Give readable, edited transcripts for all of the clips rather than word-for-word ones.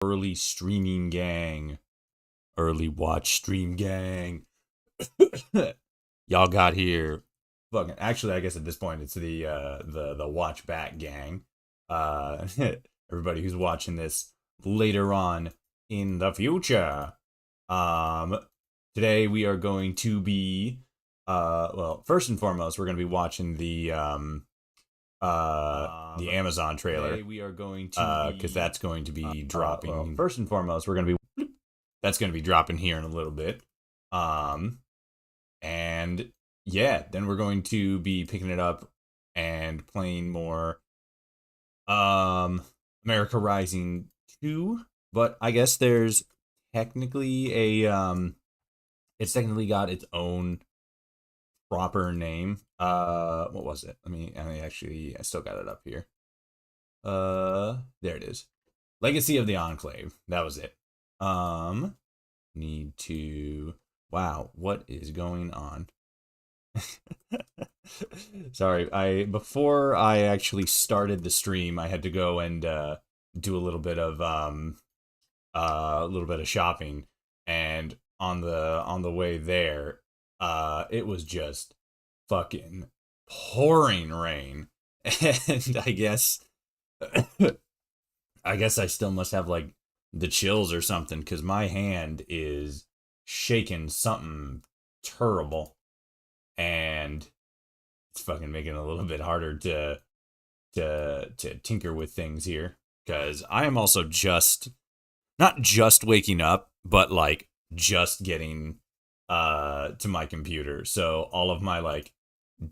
Early streaming gang. Early watch stream gang. Y'all got here. Fucking actually, I guess at this point it's the watch back gang. Uh Everybody who's watching this later on in the future. Um Today we are going to be well, first and foremost, we're gonna be watching the Amazon trailer. Today we are going to because that's going to be dropping. Well, first and foremost, we're gonna be that's gonna be dropping here in a little bit. And yeah, then we're going to be picking it up and playing more America Rising 2, but I guess there's technically it's technically got its own proper name. What was it? I still got it up here. There it is. Legacy of the Enclave. That was it. Need to Wow, what is going on? Sorry, before I actually started the stream, I had to go and do a little bit of shopping, and on the way there, it was just fucking pouring rain. And I guess I still must have like the chills or something, because my hand is shaking something terrible, and it's fucking making it a little bit harder to tinker with things here, because I am also just not just waking up, but like just getting to my computer. So all of my like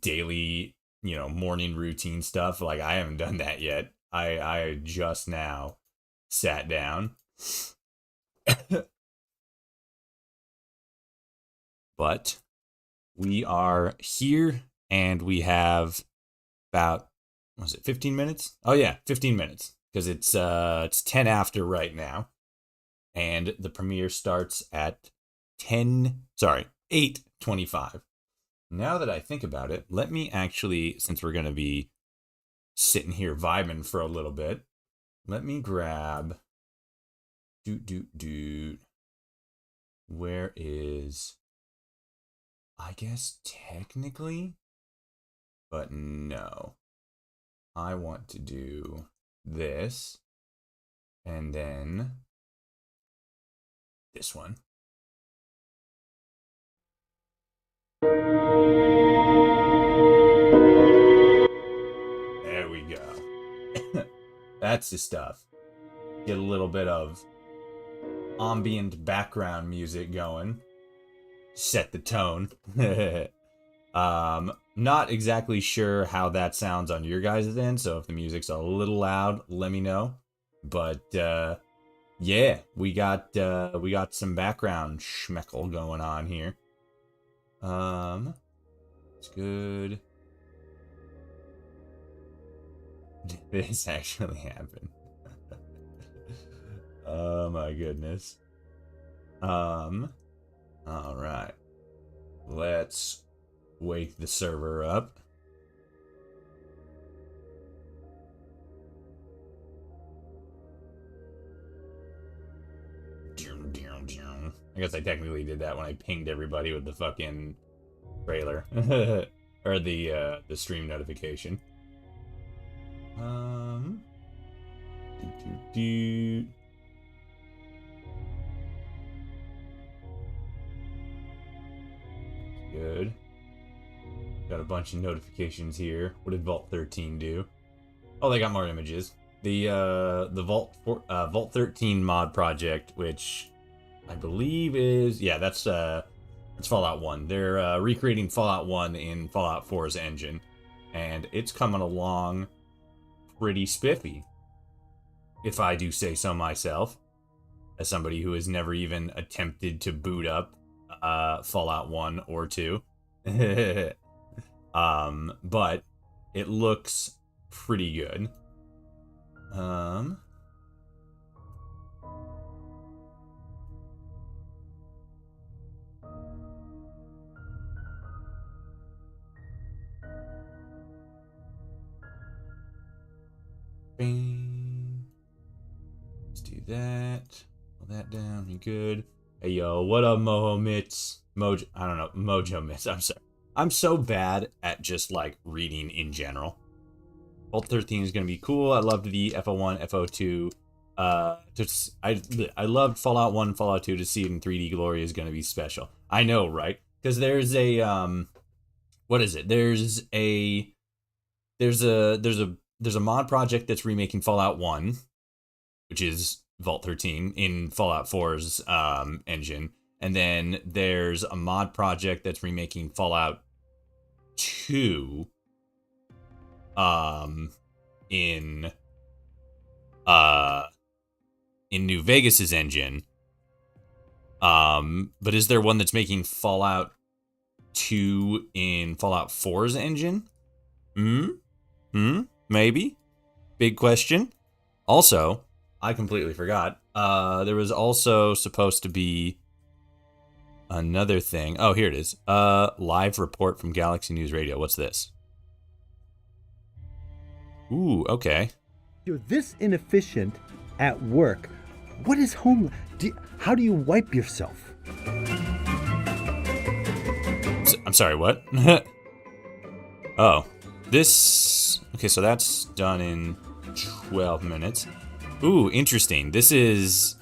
daily, morning routine stuff, like I haven't done that yet. I just now sat down. But we are here, and we have about, was it 15 minutes? Oh yeah, 15 minutes, because it's 10 after right now, and the premiere starts at 8:25. Now that I think about it, let me actually, since we're going to be sitting here vibing for a little bit, let me grab where is, I guess technically, but no. I want to do this, and then this one. There we go. That's the stuff. Get a little bit of ambient background music going. Set the tone. Not exactly sure how that sounds on your guys' end, so if the music's a little loud, let me know. But yeah, we got some background schmeckle going on here. It's good. Did this actually happen? Oh my goodness. All right. Let's wake the server up. I guess I technically did that when I pinged everybody with the fucking trailer. Or the stream notification. Good. Got a bunch of notifications here. What did Vault 13 do? Oh, they got more images. The Vault 13 mod project, which I believe is, yeah, that's Fallout 1. They're recreating Fallout 1 in Fallout 4's engine, and it's coming along pretty spiffy, if I do say so myself, as somebody who has never even attempted to boot up Fallout 1 or 2. But it looks pretty good. Bing. Let's do that. that down. You good? Hey, yo, what up, Mojo Mitts? I don't know, Mojo Mitts. I'm sorry. I'm so bad at just, like, reading in general. Vault 13 is going to be cool. I loved the FO1, FO2. I loved Fallout 1, Fallout 2. To see it in 3D glory is going to be special. I know, right? Because there's a, what is it? There's a mod project that's remaking Fallout 1, which is Vault 13 in Fallout 4's engine. And then there's a mod project that's remaking Fallout 2 in New Vegas's engine. But is there one that's making Fallout 2 in Fallout 4's engine? Maybe. Big question. Also, I completely forgot. There was also supposed to be another thing. Oh, here it is. Live report from Galaxy News Radio. What's this? Ooh, okay. You're this inefficient at work. What is home? How do you wipe yourself? I'm sorry, what? Oh, this... Okay, so that's done in 12 minutes. Ooh, interesting. This is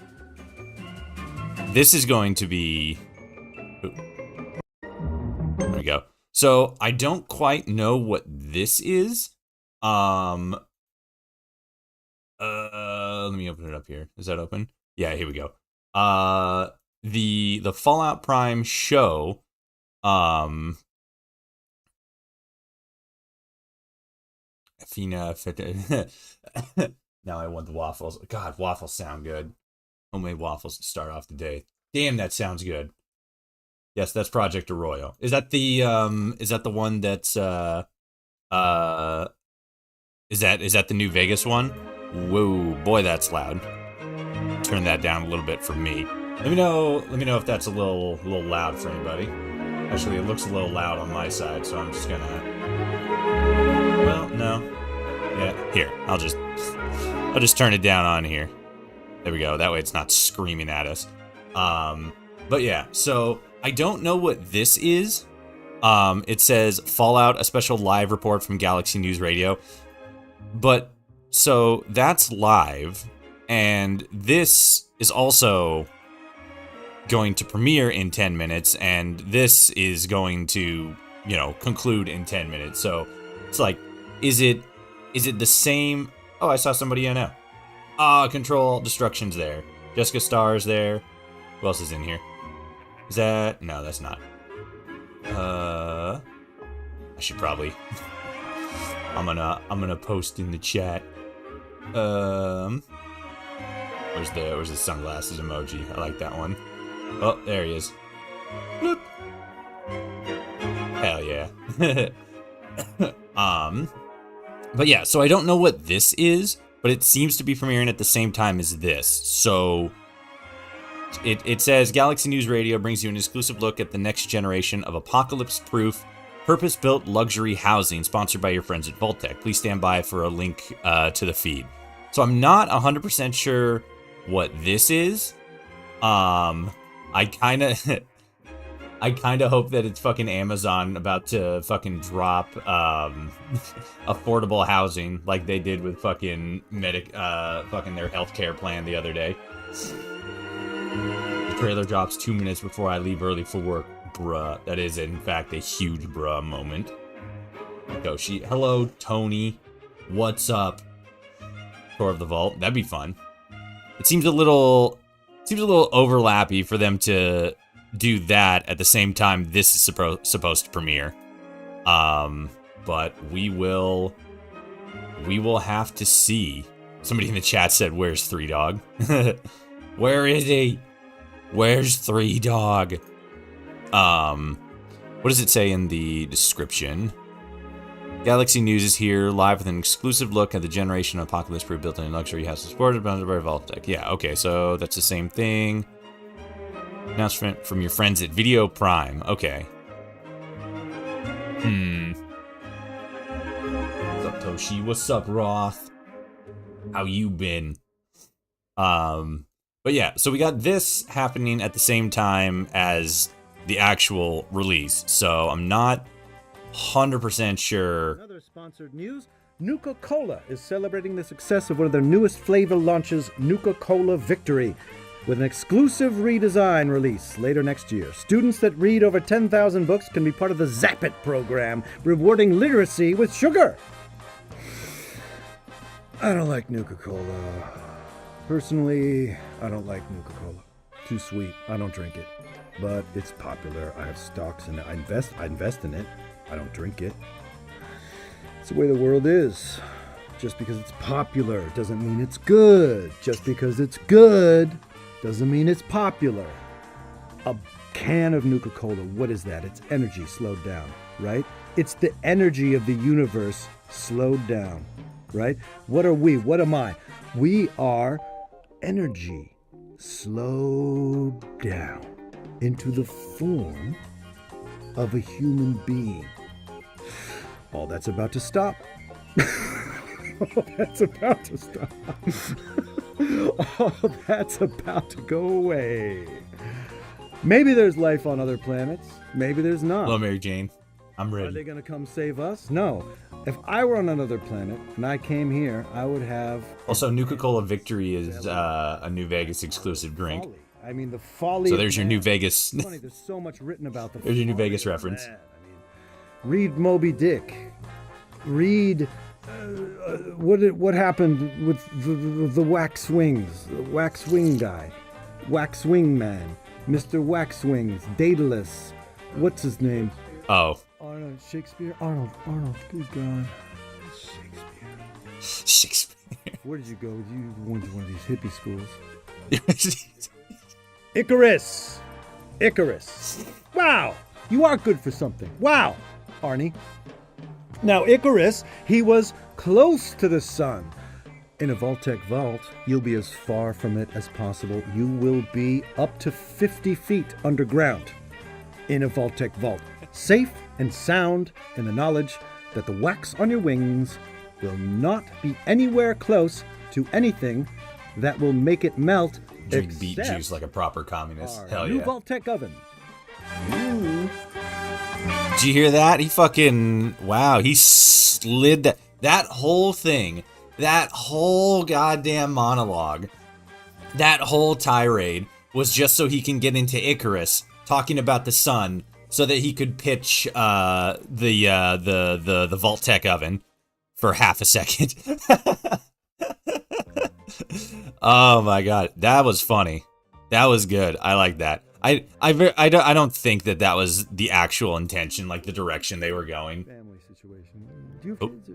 going to be... Ooh. There we go. So, I don't quite know what this is. Let me open it up here. Is that open? Yeah, here we go. The Fallout Prime show, Athena, now I want the waffles. God, waffles sound good. Homemade waffles to start off the day. Damn, that sounds good. Yes, that's Project Arroyo. Is that the one that's is that the New Vegas one? Whoa, boy, that's loud. Turn that down a little bit for me. Let me know if that's a little loud for anybody. Actually, it looks a little loud on my side, so I'm just gonna... Well, no. Yeah, here. I'll just turn it down on here. There we go. That way it's not screaming at us. But yeah, so I don't know what this is. It says Fallout, a special live report from Galaxy News Radio. But so that's live, and this is also going to premiere in 10 minutes, and this is going to, conclude in 10 minutes. So it's like, is it the same? Oh, I saw somebody I know. Control Destruction's there. Jessica Starr's there. Who else is in here? Is that... No, that's not. I should probably... I'm gonna post in the chat. Where's the sunglasses emoji? I like that one. Oh, there he is. Bloop. Hell yeah. But yeah, so I don't know what this is, but it seems to be premiering at the same time as this. So it says Galaxy News Radio brings you an exclusive look at the next generation of apocalypse-proof, purpose-built luxury housing, sponsored by your friends at Vault-Tec. Please stand by for a link to the feed. So I'm not 100% sure what this is. I kind of hope that it's fucking Amazon about to fucking drop affordable housing like they did with fucking fucking their healthcare plan the other day. The trailer drops 2 minutes before I leave early for work. Bruh. That is, in fact, a huge bruh moment. Goshi. Hello, Tony. What's up? Tour of the Vault. That'd be fun. It seems a little overlappy for them to do that at the same time this is supposed to premiere. But we will have to see. Somebody in the chat said, "Where's Three Dog?" Where is he? Where's Three Dog? What does it say in the description? Galaxy News is here, live with an exclusive look at the generation of apocalypse-proof built-in luxury house supported by Vault-Tec. Yeah, okay, so that's the same thing. Announcement from your friends at Video Prime. Okay. What's up, Toshi? What's up, Roth? How you been? But yeah, so we got this happening at the same time as the actual release. So I'm not 100% sure. Another sponsored news, Nuka-Cola is celebrating the success of one of their newest flavor launches, Nuka-Cola Victory, with an exclusive redesign release later next year. Students that read over 10,000 books can be part of the Zap It program, rewarding literacy with sugar. I don't like Nuka-Cola. Personally, I don't like Nuka-Cola. Too sweet. I don't drink it. But it's popular. I have stocks in it. I invest in it. I don't drink it. It's the way the world is. Just because it's popular doesn't mean it's good. Just because it's good doesn't mean it's popular. A can of Nuka-Cola, what is that? It's energy slowed down, right? It's the energy of the universe slowed down, right? What are we? What am I? We are energy slowed down into the form of a human being. All that's about to stop. All that's about to stop. All that's about to go away. Maybe there's life on other planets. Maybe there's not. Hello, Mary Jane. I'm Are ready. they going to come save us? No. If I were on another planet and I came here, I would have... Also, Nuka-Cola Victory is a New Vegas exclusive drink. folly. I mean, the folly... So of there's your man. New Vegas. It's funny, there's so much written about the There's your New folly Vegas of reference. man. I mean, read Moby Dick. Read... what happened with the wax wings? The wax wing guy. Wax wing man. Mr. Wax Wings. Daedalus. What's his name? Oh. Arnold Shakespeare? Arnold, good God. Shakespeare. Where did you go? You went to one of these hippie schools. Icarus! Wow! You are good for something. Wow, Arnie. Now, Icarus, he was close to the sun. In a Vault-Tec vault, you'll be as far from it as possible. You will be up to 50 feet underground in a Vault-Tec vault. Safe and sound in the knowledge that the wax on your wings will not be anywhere close to anything that will make it melt. Drink beet except juice like a proper communist. our Hell new yeah. Vault-Tec oven. Did you hear that? He fucking... Wow, he slid that whole thing. That whole goddamn monologue. That whole tirade was just so he can get into Icarus talking about the sun so that he could pitch the Vault-Tec oven for half a second. Oh my god, that was funny. That was good. I like that. I don't think that was the actual intention, like the direction they were going. Family situation. Do you have kids?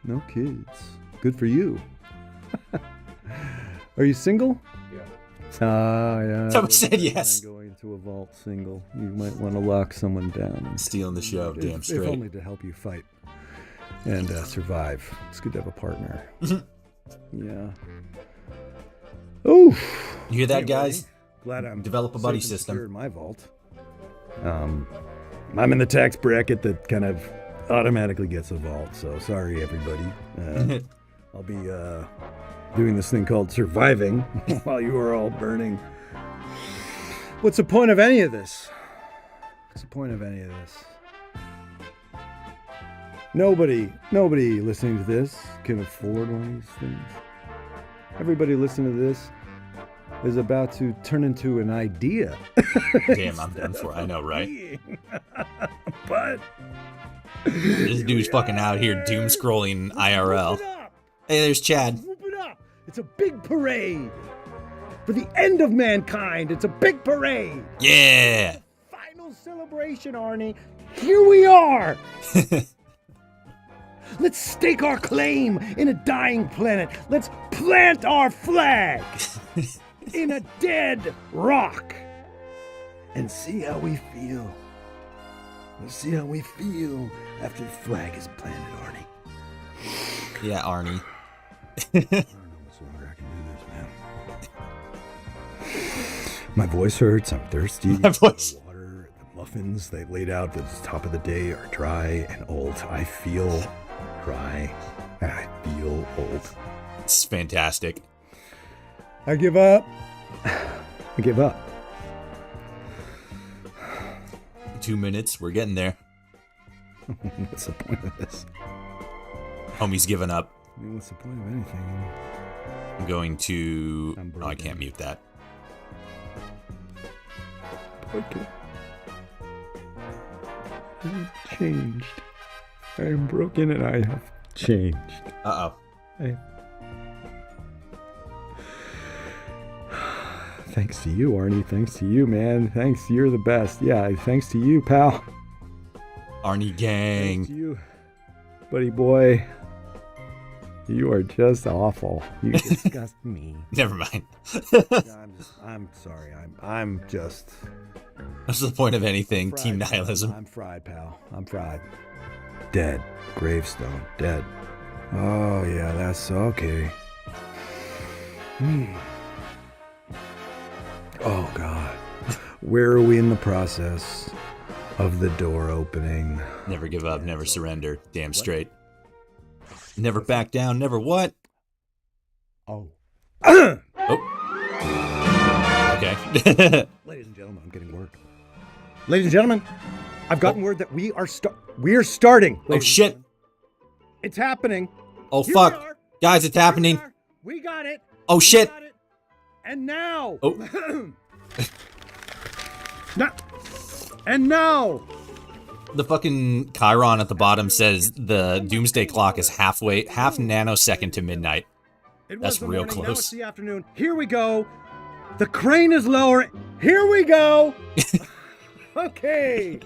No kids. Good for you. Are you single? Yeah. Someone said yes. Going into a vault single. You might want to lock someone down. Stealing the show, damn straight. If only to help you fight and survive. It's good to have a partner. Yeah. Oh. You hear that, guys? Glad I'm Develop a buddy safe and system. secure in my vault. I'm in the tax bracket that kind of automatically gets a vault, so sorry everybody. I'll be doing this thing called surviving while you are all burning. What's the point of any of this? Nobody listening to this can afford one of these things. Everybody listening to this is about to turn into an idea. Damn, I'm done for. I know, right? But This dude's fucking out here doom scrolling IRL. Hey, there's Chad. Whoop it up. It's a big parade. For the end of mankind, it's a big parade. Yeah. Final celebration, Arnie. Here we are. Let's stake our claim in a dying planet. Let's plant our flag in a dead rock and see how we feel. We'll see how we feel after the flag is planted, Arnie. Yeah, Arnie. I don't know much longer I can do this, man. My voice hurts. I'm thirsty. My voice. The water, the muffins they laid out at the top of the day are dry and old. I feel dry and I feel old. It's fantastic. I give up. I give up. 2 minutes. We're getting there. What's the point of this? Homie's giving up. I mean, what's the point of anything? I'm going to... I'm Oh, I can't mute that. Okay. I have changed. I am broken and I have changed. Uh-oh. Thanks to you, Arnie. Thanks to you, man. Thanks. You're the best. Yeah, thanks to you, pal. Arnie gang. Thanks to you, buddy boy. You are just awful. You disgust me. Never mind. I'm sorry. I'm just... What's the point of anything? fried, Team nihilism. I'm fried, pal. I'm fried. Dead. Gravestone. Dead. Oh, yeah, that's okay. Oh, God. Where are we in the process of the door opening? Never give up, never surrender. Damn straight. Never back down, never what? Oh. Oh. Okay. Ladies and gentlemen, I'm getting word. Ladies and gentlemen, I've gotten word that we are starting. Oh, shit. It's happening. Oh, Here fuck. we are. Guys, it's happening. We got it. Oh, shit. Got it. And now. Oh. now. The fucking Chiron at the bottom says the doomsday clock is half nanosecond to midnight. That's the real morning, now close. it's the afternoon. Here we go. The crane is lowering. Here we go. Okay.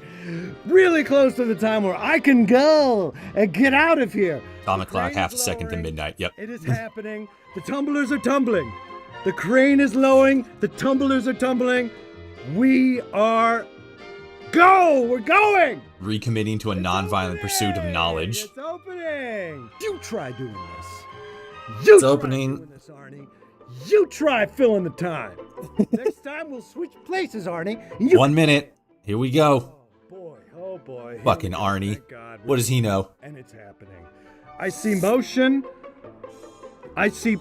Really close to the time where I can go and get out of here. Atomic clock, Crane half a is second to lowering. midnight. Yep. It is happening. The tumblers are tumbling. The crane is lowering. The tumblers are tumbling. We are we're going. Recommitting to a nonviolent pursuit of knowledge. It's opening. You try doing this. It's opening. Doing this, Arnie. You try filling the time. Next time we'll switch places, Arnie. 1 minute. Here we go. Oh boy. Fucking Arnie. Thank God. What does he know? And it's happening. I see motion. I see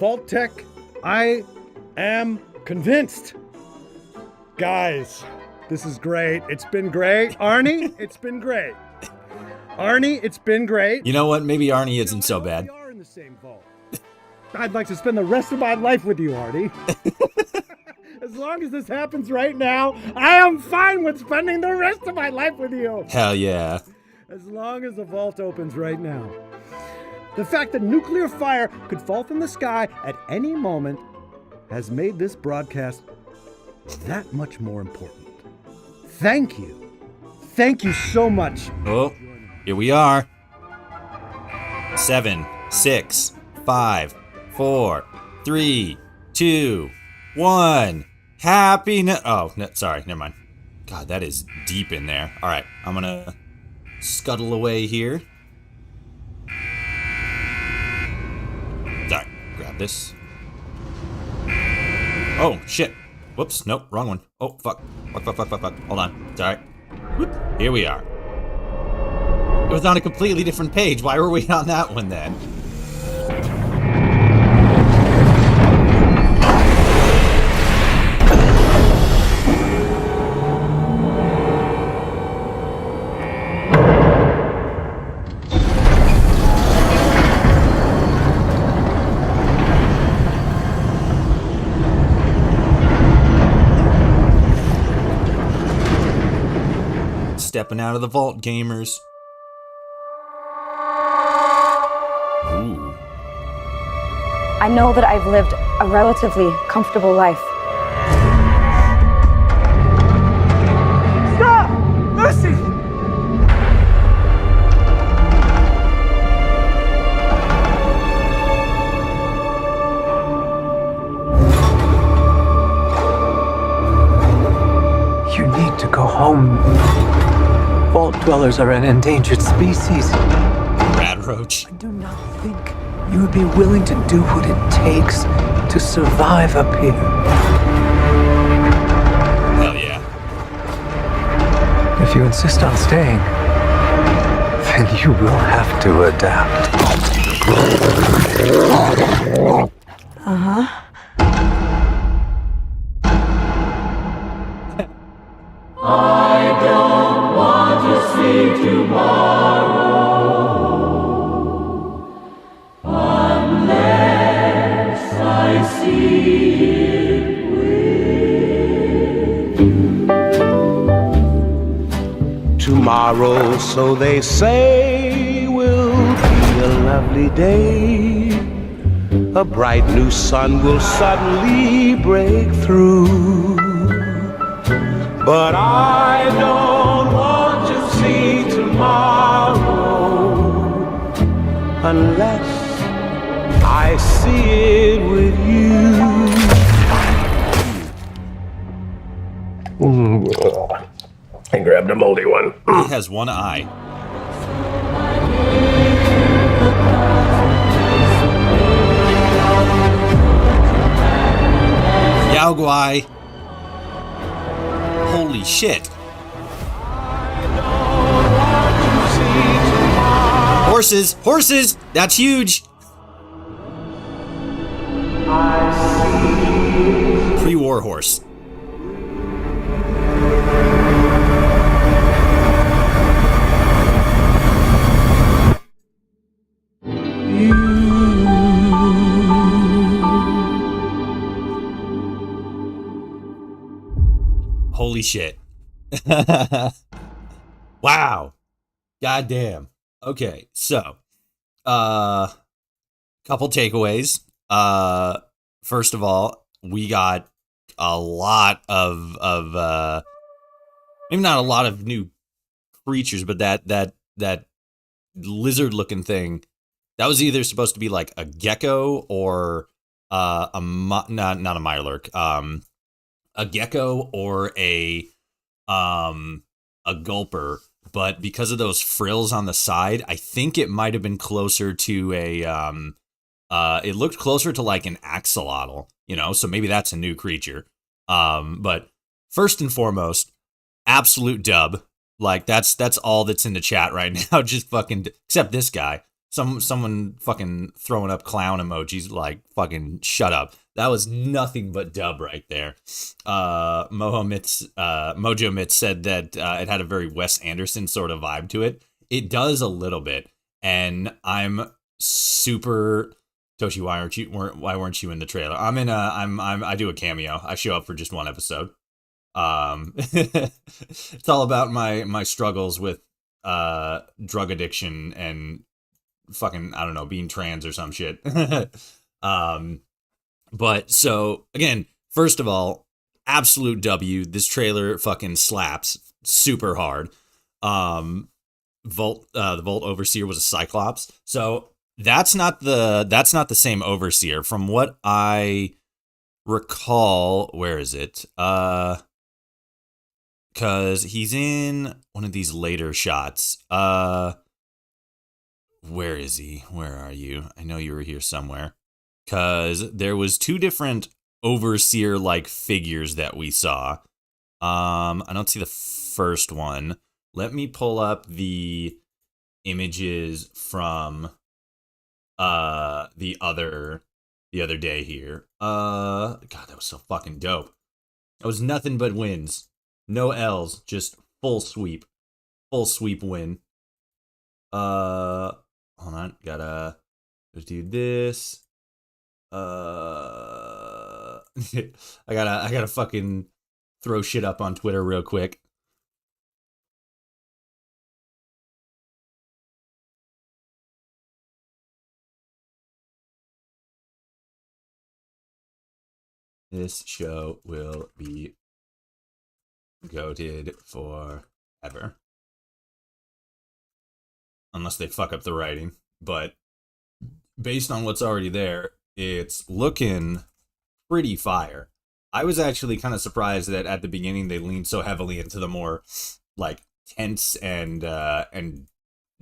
Vault Tech. I am convinced. Guys, this is great. It's been great. Arnie, it's been great. Arnie, it's been great. You know what? Maybe Arnie isn't so bad. We are in the same vault. I'd like to spend the rest of my life with you, Arnie. As long as this happens right now, I am fine with spending the rest of my life with you. Hell yeah. As long as the vault opens right now. The fact that nuclear fire could fall from the sky at any moment has made this broadcast that much more important. Thank you. Thank you so much. Oh, here we are. 7, 6, 5, 4, 3, 2, 1. Oh, no, sorry, never mind. God, that is deep in there. All right, I'm gonna scuttle away here. Sorry, grab this. Oh, shit. Whoops, nope, wrong one. Oh, fuck. Fuck. Hold on. Sorry. Whoop. Here we are. It was on a completely different page. Why were we on that one then? Stepping out of the vault, gamers. Ooh. I know that I've lived a relatively comfortable life. Stop! Lucy! You need to go home. Vault dwellers are an endangered species. Rad roach. I do not think you would be willing to do what it takes to survive up here. Hell yeah. If you insist on staying, then you will have to adapt. I don't want to see tomorrow unless I see it with. Tomorrow, so they say, will be a lovely day. A bright new sun will suddenly break through. But I don't want to see tomorrow unless I see it with you. I grabbed a moldy one. He has one eye. Yao Guai. Holy shit. Horses! Horses! That's huge! Pre-war horse. Holy shit. Wow. Goddamn. Okay, so couple takeaways. First of all, we got a lot of maybe not a lot of new creatures, but that lizard looking thing, that was either supposed to be like a gecko or not a mirelurk, a gecko or a gulper, but because of those frills on the side, I think it might have been closer to a it looked closer to like an axolotl, you know, so maybe that's a new creature. But first and foremost, absolute dub. Like that's all that's in the chat right now. Just fucking, except this guy. Someone fucking throwing up clown emojis, like fucking shut up. That was nothing but dub right there. Mojo Mitz said that it had a very Wes Anderson sort of vibe to it. It does a little bit, and I'm super Toshi. Why weren't you in the trailer? I do a cameo. I show up for just one episode. It's all about my struggles with drug addiction and fucking, I don't know, being trans or some shit. But so again, first of all, absolute W. This trailer fucking slaps super hard. The Vault Overseer was a Cyclops. So that's not the same Overseer. From what I recall, where is it? Cause he's in one of these later shots. Where is he? Where are you? I know you were here somewhere. Cause there was two different Overseer like figures that we saw. I don't see the first one. Let me pull up the images from the other day here. God, that was so fucking dope. That was nothing but wins. No L's, just full sweep. Full sweep win. Hold on, gotta do this. I gotta fucking throw shit up on Twitter real quick. This show will be goated forever. Unless they fuck up the writing. But based on what's already there, it's looking pretty fire. I was actually kind of surprised that at the beginning they leaned so heavily into the more like tense and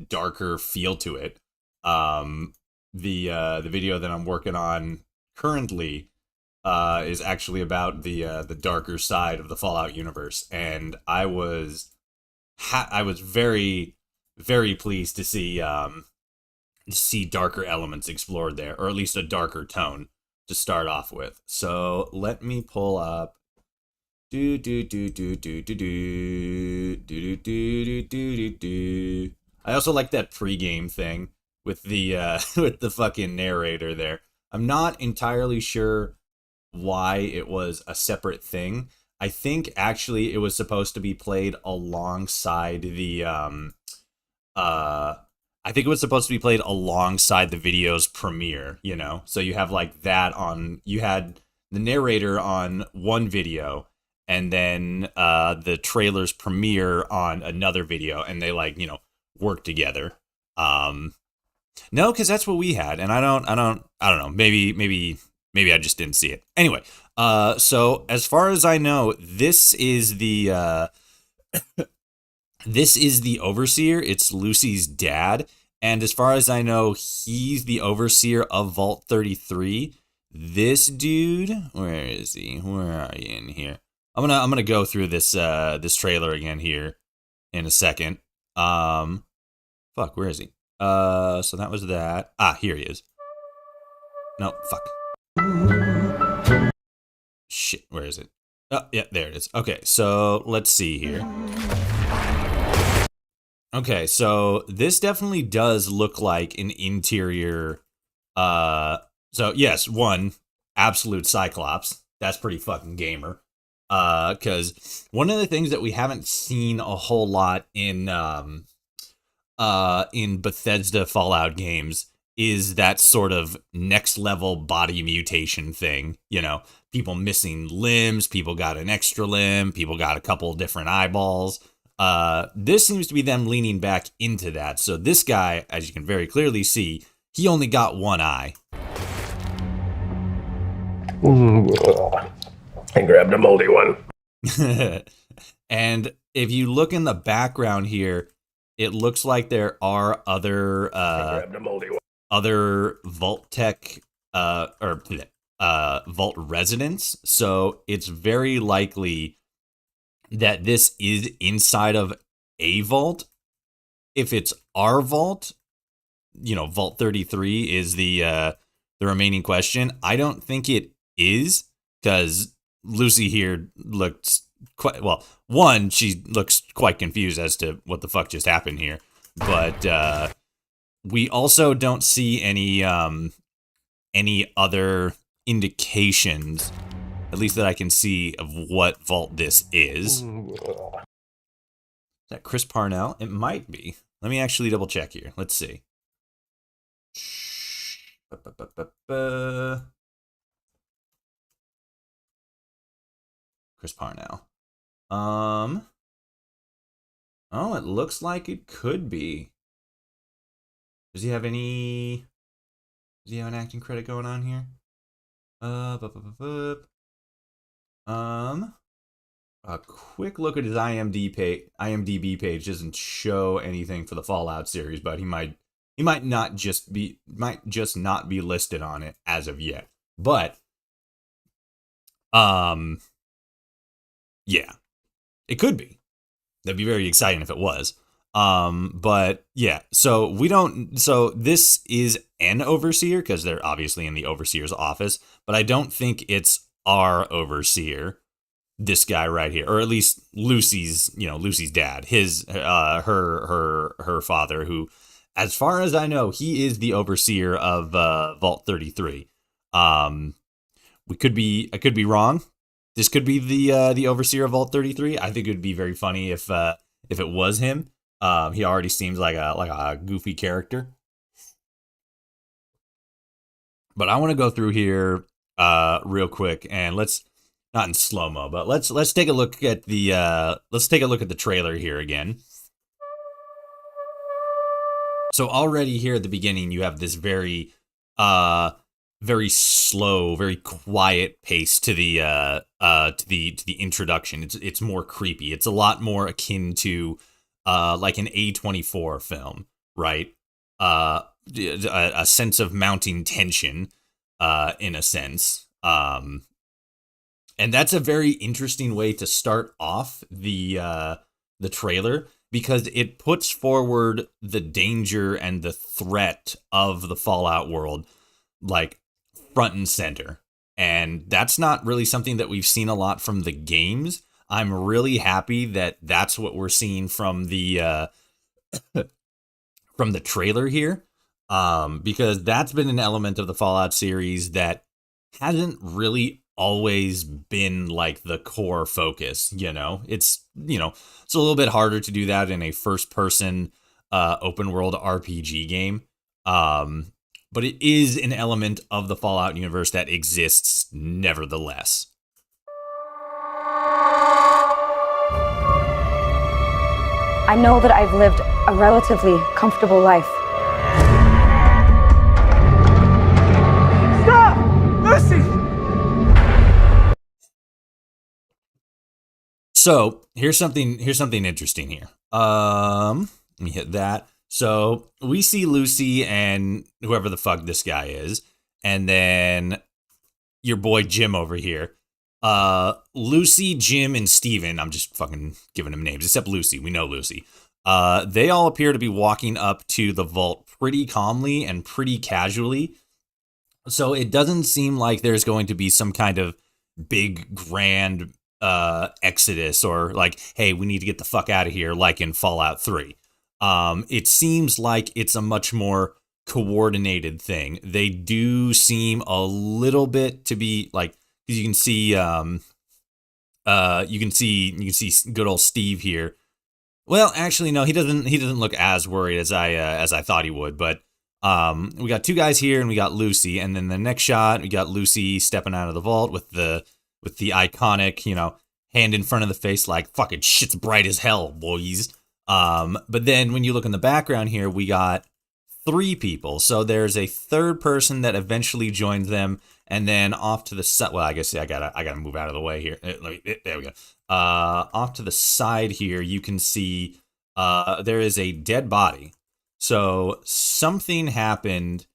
darker feel to it. The video that I'm working on currently is actually about the darker side of the Fallout universe, and I was very, very pleased to see darker elements explored there, or at least a darker tone to start off with. So let me pull up Do do do do do do do do do do do do. I also like that pregame thing with the with the fucking narrator there. I'm not entirely sure why it was a separate thing. I think actually it was supposed to be played alongside the I think it was supposed to be played alongside the video's premiere, you know? So you have like that on, you had the narrator on one video and then the trailer's premiere on another video, and they like, you know, work together. No, because that's what we had, and I don't know. Maybe I just didn't see it. Anyway, so as far as I know, this is the overseer. It's Lucy's dad, and as far as I know, he's the overseer of Vault 33. This dude, where is he? Where are you in here? I'm gonna go through this this trailer again here in a second. Fuck, where is he? So that was that. Ah, here he is. No, fuck. Shit, where is it? Oh, yeah, there it is. Okay, so let's see here. Okay, so this definitely does look like an interior. So yes, one, absolute Cyclops. That's pretty fucking gamer. Because one of the things that we haven't seen a whole lot in Bethesda Fallout games is that sort of next level body mutation thing. You know, people missing limbs, people got an extra limb, people got a couple different eyeballs. This seems to be them leaning back into that. So this guy, as you can very clearly see, he only got one eye. I grabbed a moldy one. And if you look in the background here, it looks like there are other Vault Tech or Vault residents. So it's very likely that this is inside of a vault. If it's our vault, you know, Vault 33 is the remaining question. I don't think it is, because Lucy here looks quite, well, one, she looks quite confused as to what the fuck just happened here. But we also don't see any other indications, at least that I can see, of what vault this is. Is that Chris Parnell? It might be. Let me actually double check here. Let's see. Chris Parnell. Oh, it looks like it could be. Does he have an acting credit going on here? A quick look at his IMDb page doesn't show anything for the Fallout series, but he might not just not be listed on it as of yet. But yeah, it could be. That'd be very exciting if it was. But yeah, so this is an overseer, because they're obviously in the overseer's office, but I don't think it's our overseer, this guy right here, or at least Lucy's dad, his, her father, who, as far as I know, he is the overseer of, Vault 33. I could be wrong. This could be the overseer of Vault 33. I think it would be very funny if it was him. He already seems like a goofy character. But I want to go through here real quick, and let's, not in slow-mo, but let's take a look at the trailer here again. So already here at the beginning, you have this very slow, very quiet pace to the introduction. It's more creepy. It's a lot more akin to like an A24 film, right? A sense of mounting tension, in a sense. And that's a very interesting way to start off the trailer, because it puts forward the danger and the threat of the Fallout world, like, front and center. And that's not really something that we've seen a lot from the games. I'm really happy that that's what we're seeing from the trailer here, because that's been an element of the Fallout series that hasn't really always been like the core focus. It's a little bit harder to do that in a first person open world RPG game. But it is an element of the Fallout universe that exists nevertheless. I know that I've lived a relatively comfortable life. Stop! Lucy! So here's something interesting here. Let me hit that. So we see Lucy and whoever the fuck this guy is, and then your boy Jim over here. Lucy, Jim, and Steven, I'm just fucking giving them names, except Lucy. We know Lucy. They all appear to be walking up to the vault pretty calmly and pretty casually. So it doesn't seem like there's going to be some kind of big, grand exodus or like, hey, we need to get the fuck out of here, like in Fallout 3. It seems like it's a much more coordinated thing. They do seem a little bit to be like, you can see good old Steve here. Well, actually, no, he doesn't look as worried as I thought he would. But we got two guys here, and we got Lucy, and then the next shot, we got Lucy stepping out of the vault with the iconic, hand in front of the face, like fucking shit's bright as hell, boys. But then when you look in the background here, we got 3 people. So there's a third person that eventually joins them, and then off to the side. Well, I guess I gotta move out of the way here. There we go. Off to the side here, you can see there is a dead body. So something happened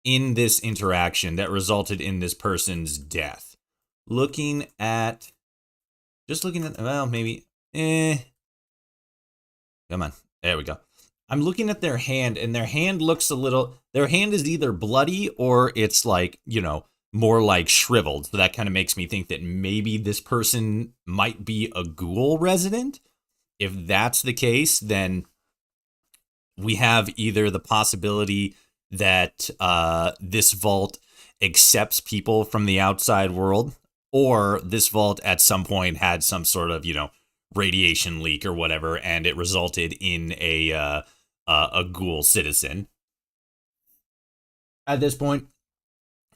in this interaction that resulted in this person's death. Looking at, well, maybe, come on, there we go. I'm looking at their hand, and their hand looks their hand is either bloody or it's like, more like shriveled. So that kind of makes me think that maybe this person might be a ghoul resident. If that's the case, then we have either the possibility that this vault accepts people from the outside world, or this vault at some point had some sort of, radiation leak or whatever, and it resulted in a ghoul citizen. At this point,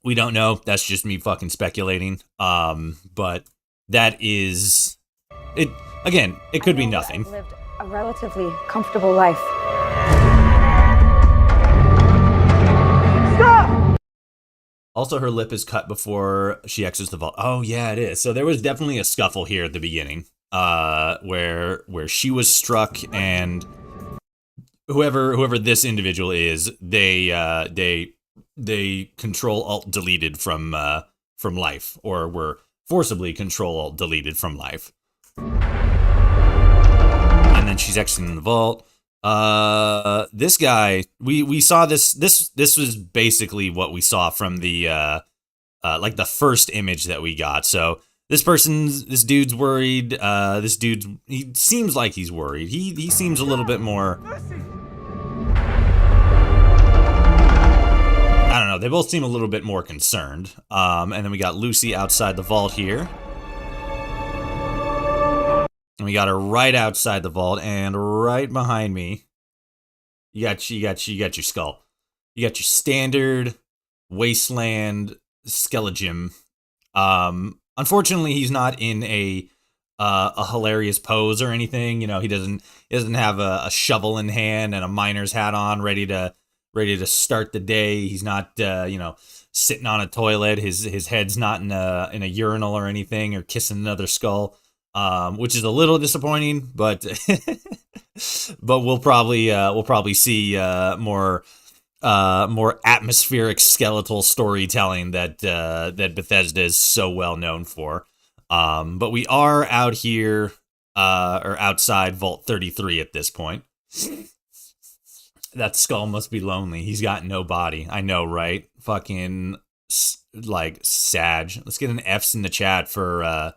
we don't know. That's just me fucking speculating. But that is it. Again, it could be nothing. I've lived a relatively comfortable life. Stop! Also, her lip is cut before she exits the vault. Oh yeah, it is. So there was definitely a scuffle here at the beginning, where she was struck, and whoever this individual is, they control alt deleted from life, or were forcibly control alt deleted from life. And then she's exiting the vault. This guy, we saw this was basically what we saw from the like the first image that we got. So this dude's worried. He seems like he's worried. He seems a little bit more, I don't know, they both seem a little bit more concerned. And then we got Lucy outside the vault here. And we got her right outside the vault, and right behind me, you got your skull. You got your standard wasteland skeleton. Unfortunately, he's not in a hilarious pose or anything. He doesn't have a shovel in hand and a miner's hat on, ready to start the day. He's not sitting on a toilet. His head's not in a urinal or anything, or kissing another skull. Which is a little disappointing, but we'll probably see more atmospheric skeletal storytelling that Bethesda is so well known for. But we are out here or outside Vault 33 at this point. That skull must be lonely. He's got no body. I know, right? Fucking like Sag. Let's get an F's in the chat for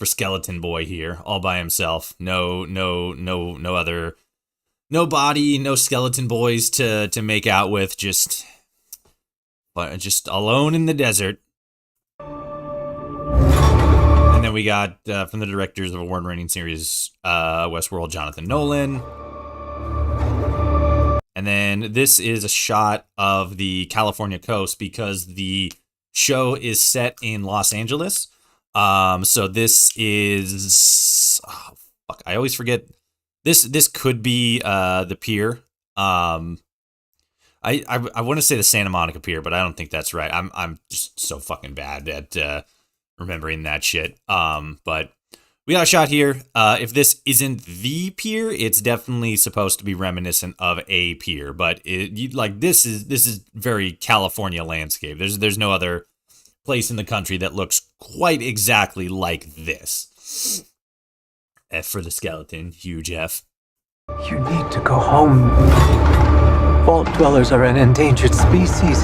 Skeleton Boy here, all by himself. No other, no body, no skeleton boys to make out with. Just alone in the desert. And then we got from the directors of award-winning series Westworld, Jonathan Nolan. And then this is a shot of the California coast because the show is set in Los Angeles. So this is, I always forget. This could be the pier. I want to say the Santa Monica Pier, but I don't think that's right. I'm just so fucking bad at remembering that shit. But we got a shot here. If this isn't the pier, it's definitely supposed to be reminiscent of a pier. But this is very California landscape. There's no other place in the country that looks quite exactly like this. F for the skeleton, huge F. You need to go home. Vault dwellers are an endangered species.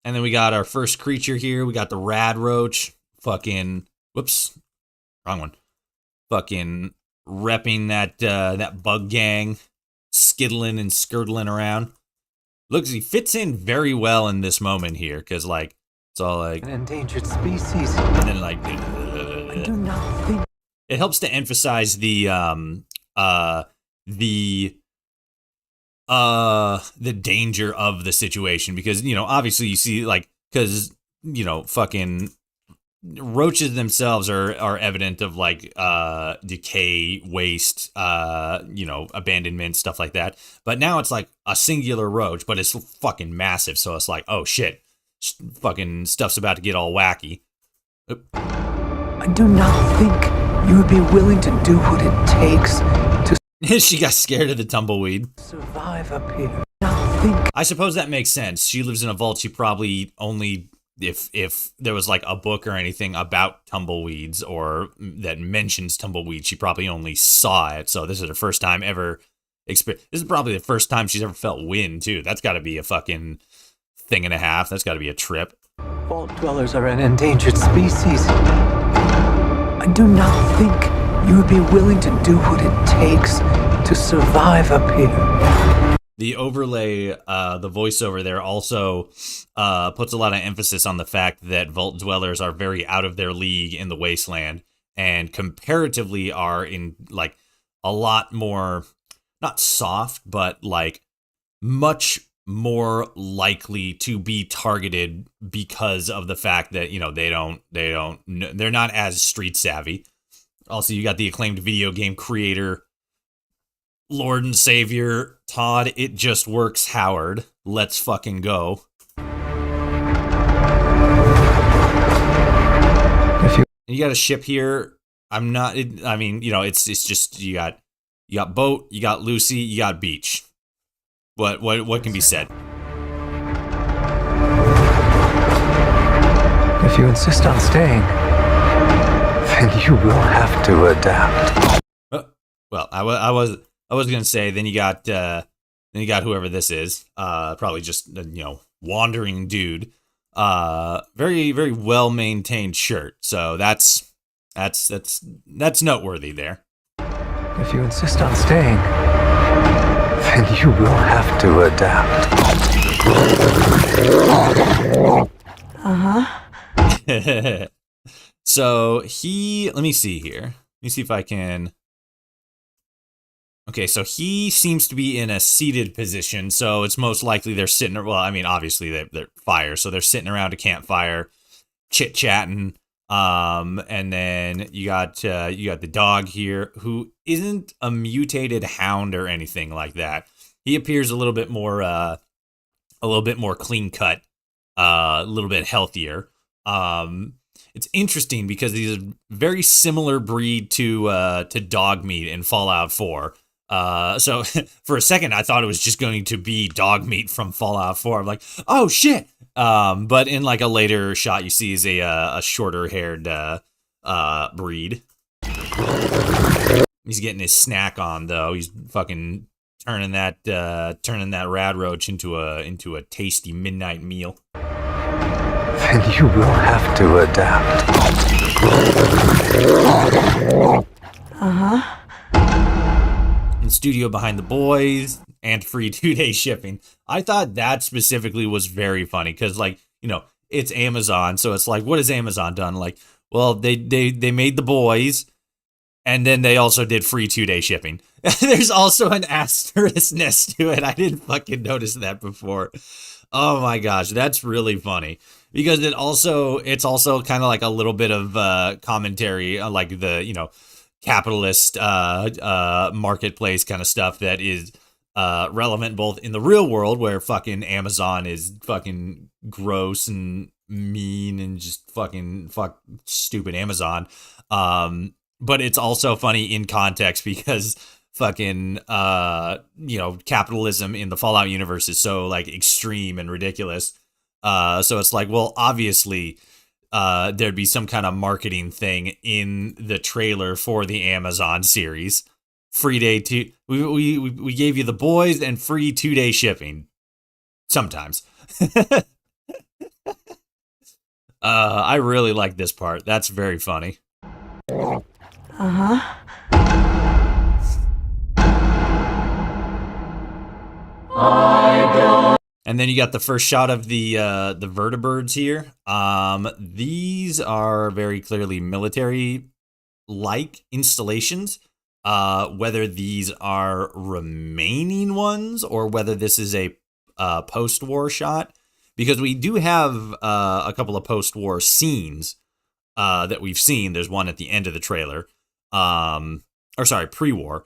And then we got our first creature here. We got the rad roach. Fucking, whoops, wrong one. Fucking repping that bug gang, skiddling and skirtling around. Looks, he fits in very well in this moment here, because like it's all like an endangered species. And then like I do not think it helps to emphasize the danger of the situation, because obviously you see like, because fucking roaches themselves are evident of like decay, waste, abandonment, stuff like that. But now it's like a singular roach, but it's fucking massive, so it's like, oh shit, fucking stuff's about to get all wacky. I do not think you would be willing to do what it takes to She got scared of the tumbleweed. survive up here. I suppose that makes sense. She lives in a vault. She probably only, if there was like a book or anything about tumbleweeds or that mentions tumbleweeds, she probably only saw it. So this is her first time ever experience. This is probably the first time she's ever felt wind too. That's got to be a fucking thing and a half. That's got to be a trip. Vault dwellers are an endangered species. I do not think you would be willing to do what it takes to survive up here. The overlay, the voiceover there also puts a lot of emphasis on the fact that vault dwellers are very out of their league in the wasteland, and comparatively are in like a lot more, not soft, but like much more likely to be targeted because of the fact that they're not as street savvy. Also, you got the acclaimed video game creator, Lord and Savior Todd It Just Works Howard. Let's fucking go. You got a ship here. It's just you got boat, you got Lucy, you got beach. What can be said? If you insist on staying, then you will have to adapt. Well, I was gonna say, then you got whoever this is, probably just wandering dude, very very well maintained shirt. So that's noteworthy there. If you insist on staying, then you will have to adapt. So let me see here. Let me see if I can. Okay, so he seems to be in a seated position, so it's most likely they're sitting. Well, I mean, obviously they're fire, so they're sitting around a campfire, chit chatting. And then you got the dog here, who isn't a mutated hound or anything like that. He appears a little bit more clean cut, a little bit healthier. It's interesting because he's a very similar breed to dog meat in Fallout 4. So for a second, I thought it was just going to be dog meat from Fallout 4. I'm like, oh shit. But in like a later shot, you see is a shorter haired breed. He's getting his snack on though. He's fucking turning that rad roach into a tasty midnight meal. then you will have to adapt. And studio behind the boys and free 2-day shipping. I thought that specifically was very funny because, like, you know, it's Amazon, so it's like, what has Amazon done? Like, well, they made the boys, and then they also did free 2-day shipping. There's also an asterisk next to it. I didn't fucking notice that before. Oh my gosh, that's really funny because it's also kind of like a little bit of commentary on like the, you know, capitalist marketplace kind of stuff that is relevant both in the real world where fucking Amazon is fucking gross and mean and just fucking stupid Amazon. But it's also funny in context because fucking you know, capitalism in the Fallout universe is so like extreme and ridiculous. So it's like, well, obviously there'd be some kind of marketing thing in the trailer for the Amazon series. Free day two. We gave you the boys and free 2-day shipping. Sometimes. I really like this part. That's very funny. And then you got the first shot of the vertibirds here. These are very clearly military-like installations. Whether these are remaining ones or whether this is a post-war shot, because we do have a couple of post-war scenes that we've seen. There's one at the end of the trailer, pre-war.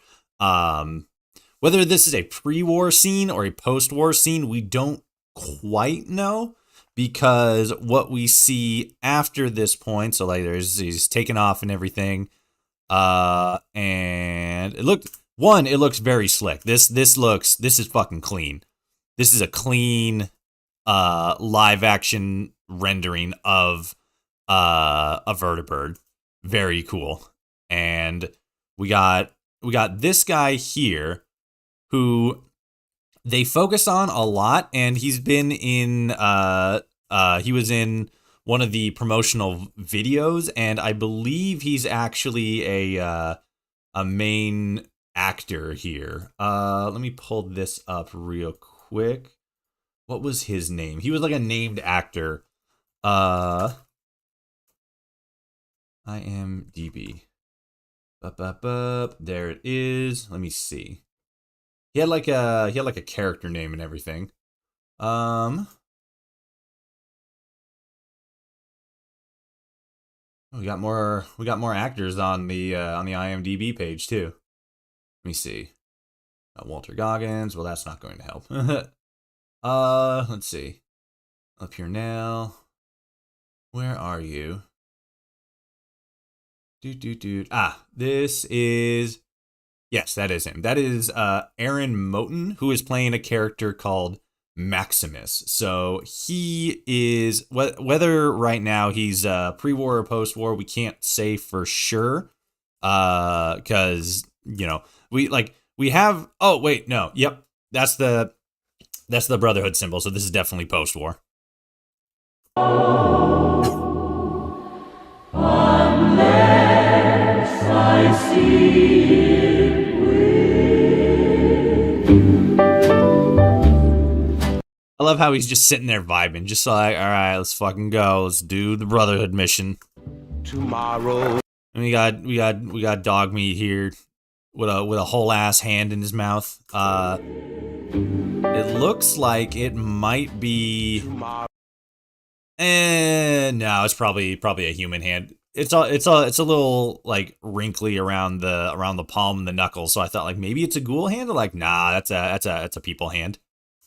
Whether this is a pre-war scene or a post-war scene, we don't quite know, because what we see after this point, so like he's taken off and everything, and it looks very slick. This is fucking clean. This is a clean live action rendering of a vertibird. Very cool. And we got this guy here who they focus on a lot, and he's been in he was in one of the promotional videos, and I believe he's actually a main actor here. Let me pull this up real quick. What was his name? He was like a named actor. IMDb. There it is. Let me see. He had like a character name and everything. We got more actors on the IMDb page too. Let me see. Walter Goggins. Well, that's not going to help. Let's see. Up here now. Where are you? This is... Yes, that is him. That is Aaron Moten, who is playing a character called Maximus. So he is, whether right now he's pre-war or post-war, we can't say for sure. Because, you know, we have... Oh, wait, no. Yep. That's the Brotherhood symbol. So this is definitely post-war. Unless I see it I love how he's just sitting there vibing, just like, all right, let's fucking go. Let's do the Brotherhood mission. Tomorrow. And we got dog meat here with a whole ass hand in his mouth. It looks like it might be. No, it's probably a human hand. It's a little like wrinkly around the palm and the knuckles. So I thought like maybe it's a ghoul hand. Like, nah, that's a people hand.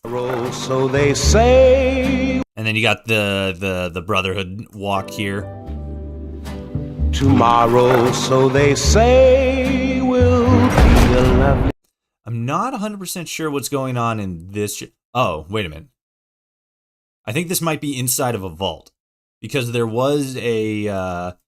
So they say. And then you got the Brotherhood walk here. Tomorrow, so they say, will be a lovely. I'm not 100% sure what's going on in this. Oh, wait a minute. I think this might be inside of a vault, because there was a. Let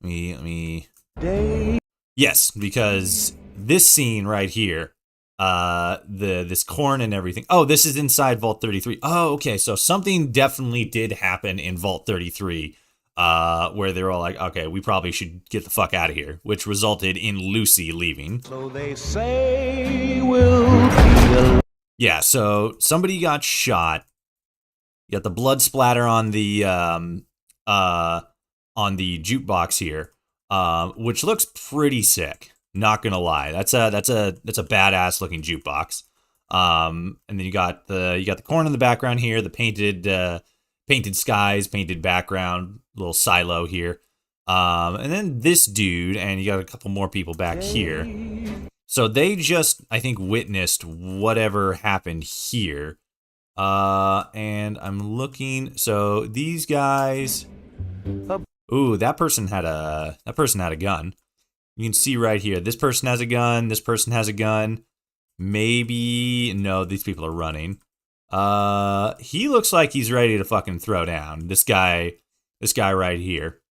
me. Day. Yes, because this scene right here this corn and everything. Oh, this is inside Vault 33. Oh, okay. So something definitely did happen in Vault 33, where they were all like, okay, we probably should get the fuck out of here, which resulted in Lucy leaving. So they say we'll be alone. Yeah, so somebody got shot. You got the blood splatter on the jukebox here, which looks pretty sick. Not gonna lie, that's a badass looking jukebox. And then you got the corn in the background here, the painted skies, painted background, little silo here. And then this dude, and you got a couple more people back here. So they just, I think, witnessed whatever happened here. And I'm looking. So these guys. Ooh, that person had a gun. You can see right here. This person has a gun. This person has a gun. Maybe no. These people are running. He looks like he's ready to fucking throw down. This guy right here.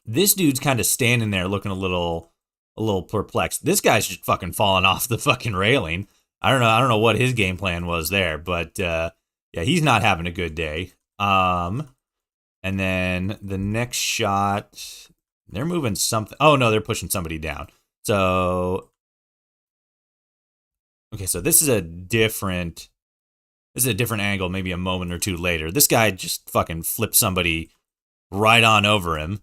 This dude's kind of standing there looking a little perplexed. This guy's just fucking falling off the fucking railing. I don't know what his game plan was there, but yeah, he's not having a good day. And then the next shot, they're moving something. Oh no, they're pushing somebody down. So okay, so this is a different angle, maybe a moment or two later. This guy just fucking flipped somebody right on over him.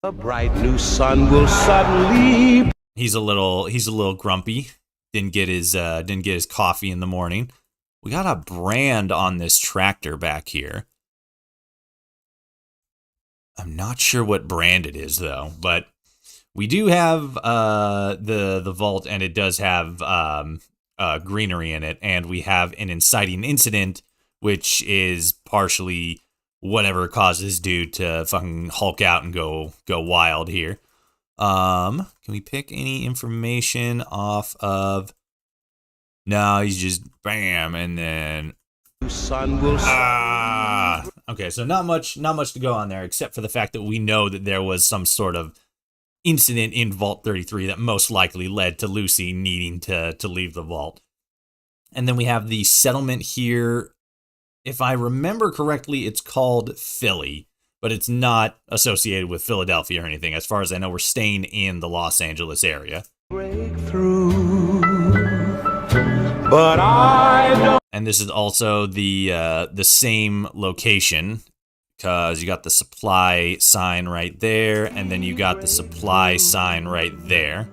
A bright new sun will suddenly. He's a little grumpy. Didn't get his coffee in the morning. We got a brand on this tractor back here. I'm not sure what brand it is though, but we do have the vault, and it does have greenery in it, and we have an inciting incident, which is partially whatever caused this dude to fucking Hulk out and go wild here. Can we pick any information off of? No, he's just bam, and then Sun will. Okay, so not much to go on there, except for the fact that we know that there was some sort of incident in Vault 33 that most likely led to Lucy needing to leave the vault. And then we have the settlement here. If I remember correctly, it's called Philly, but it's not associated with Philadelphia or anything. As far as I know, we're staying in the Los Angeles area. Breakthrough, but I don't. And this is also the same location, because you got the supply sign right there, and then you got the supply sign right there.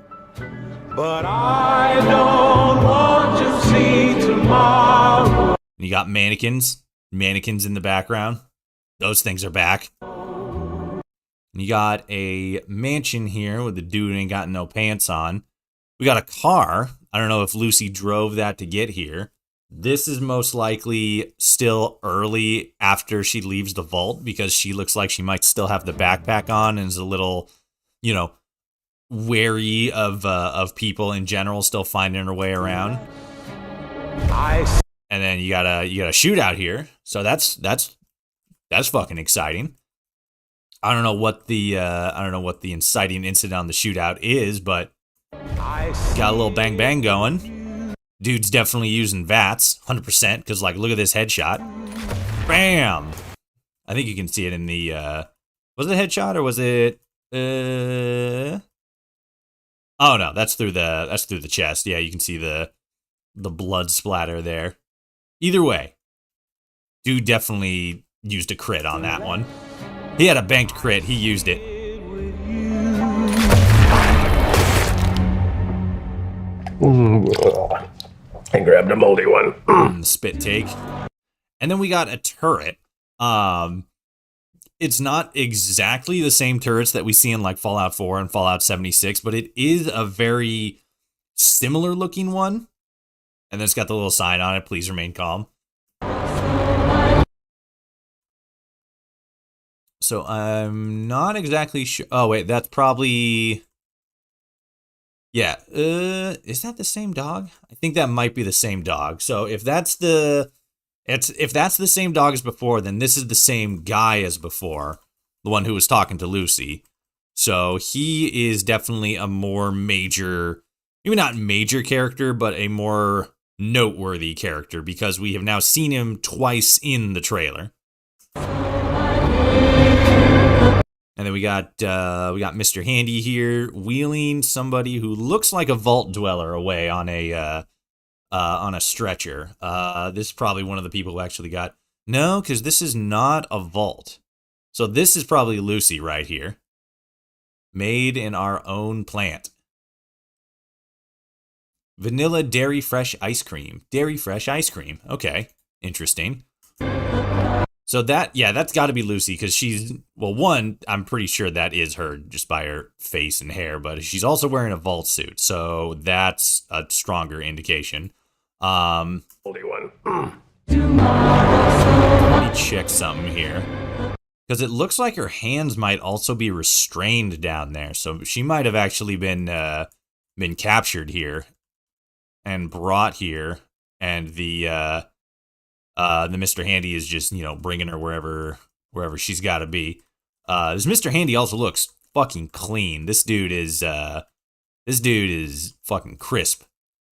But I don't want to see tomorrow. And you got mannequins in the background. Those things are back. And you got a mansion here with the dude ain't got no pants on. We got a car. I don't know if Lucy drove that to get here. This is most likely still early after she leaves the vault, because she looks like she might still have the backpack on and is a little, wary of people in general, still finding her way around. And then you got a shootout here, so that's fucking exciting. I don't know what the inciting incident on the shootout is, but got a little bang bang going. Dude's definitely using VATS, 100%, because look at this headshot. Bam! I think you can see it in the was it a headshot or was it oh no, that's through the chest. Yeah, you can see the blood splatter there. Either way, dude definitely used a crit on that one. He had a banked crit, he used it. I grabbed a moldy one. Spit take. And then we got a turret. It's not exactly the same turrets that we see in Fallout 4 and Fallout 76, but it is a very similar looking one. And then it's got the little sign on it, please remain calm. So I'm not exactly sure. Oh wait, that's probably, yeah. Is that the same dog? I think that might be the same dog. So if that's the same dog as before, then this is the same guy as before, the one who was talking to Lucy. So he is definitely a more major maybe not major character, but a more noteworthy character, because we have now seen him twice in the trailer. And then we got Mr. Handy here wheeling somebody who looks like a vault dweller away on a stretcher. This is probably one of the people who actually got... No, because this is not a vault. So this is probably Lucy right here. Made in our own plant. Vanilla dairy fresh ice cream. Dairy fresh ice cream. Okay, interesting. So that's got to be Lucy, because she's, well, one, I'm pretty sure that is her just by her face and hair, but she's also wearing a vault suit, so that's a stronger indication. Only one. Let me check something here, because it looks like her hands might also be restrained down there, so she might have actually been captured here and brought here, and the Mr. Handy is just, bringing her wherever she's got to be. This Mr. Handy also looks fucking clean. This dude is fucking crisp.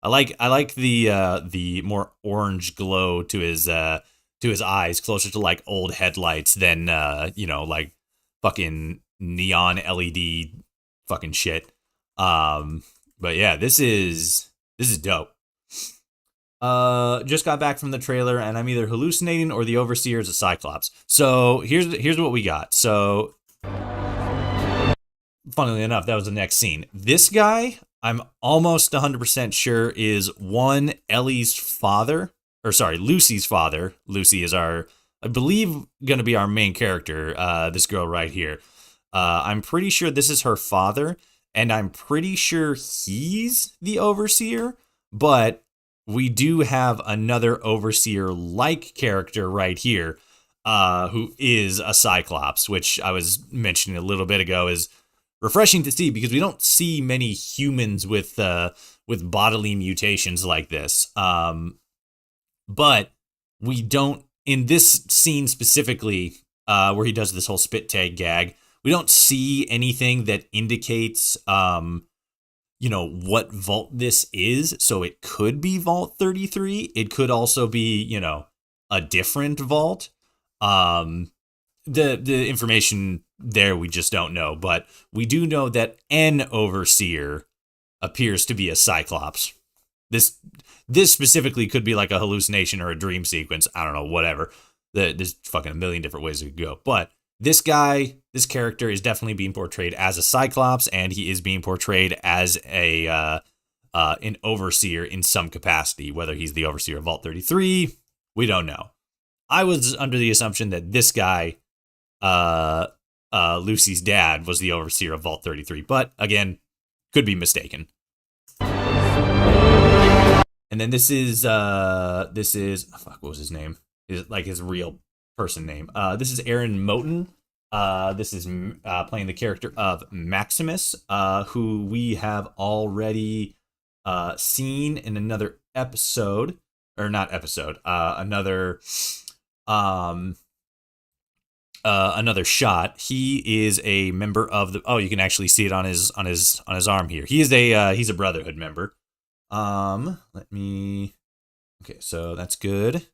I like the more orange glow to his eyes, closer to like old headlights than like fucking neon LED fucking shit. But yeah, this is dope. Just got back from the trailer, and I'm either hallucinating or the Overseer is a Cyclops. So here's what we got. So, funnily enough, that was the next scene. This guy, I'm almost 100% sure is one, Lucy's father. Lucy is I believe, gonna be our main character. This girl right here. I'm pretty sure this is her father, and I'm pretty sure he's the Overseer, but we do have another Overseer-like character right here, who is a Cyclops, which I was mentioning a little bit ago is refreshing to see, because we don't see many humans with bodily mutations like this. But we don't, in this scene specifically, where he does this whole spit tag gag, we don't see anything that indicates what vault this is. So it could be Vault 33. It could also be, a different vault. The information there, we just don't know, but we do know that an Overseer appears to be a Cyclops. This specifically could be like a hallucination or a dream sequence. I don't know, whatever. There's fucking a million different ways it could go. But this character is definitely being portrayed as a Cyclops, and he is being portrayed as an Overseer in some capacity. Whether he's the Overseer of Vault 33, we don't know. I was under the assumption that this guy, Lucy's dad, was the Overseer of Vault 33, but again, could be mistaken. And then this is what was his name? His real person name. This is Aaron Moten. This is playing the character of Maximus, who we have already seen in another episode, or not episode, another shot. He is a member of the. Oh, you can actually see it on his arm here. He is he's a Brotherhood member. Let me. Okay, so that's good.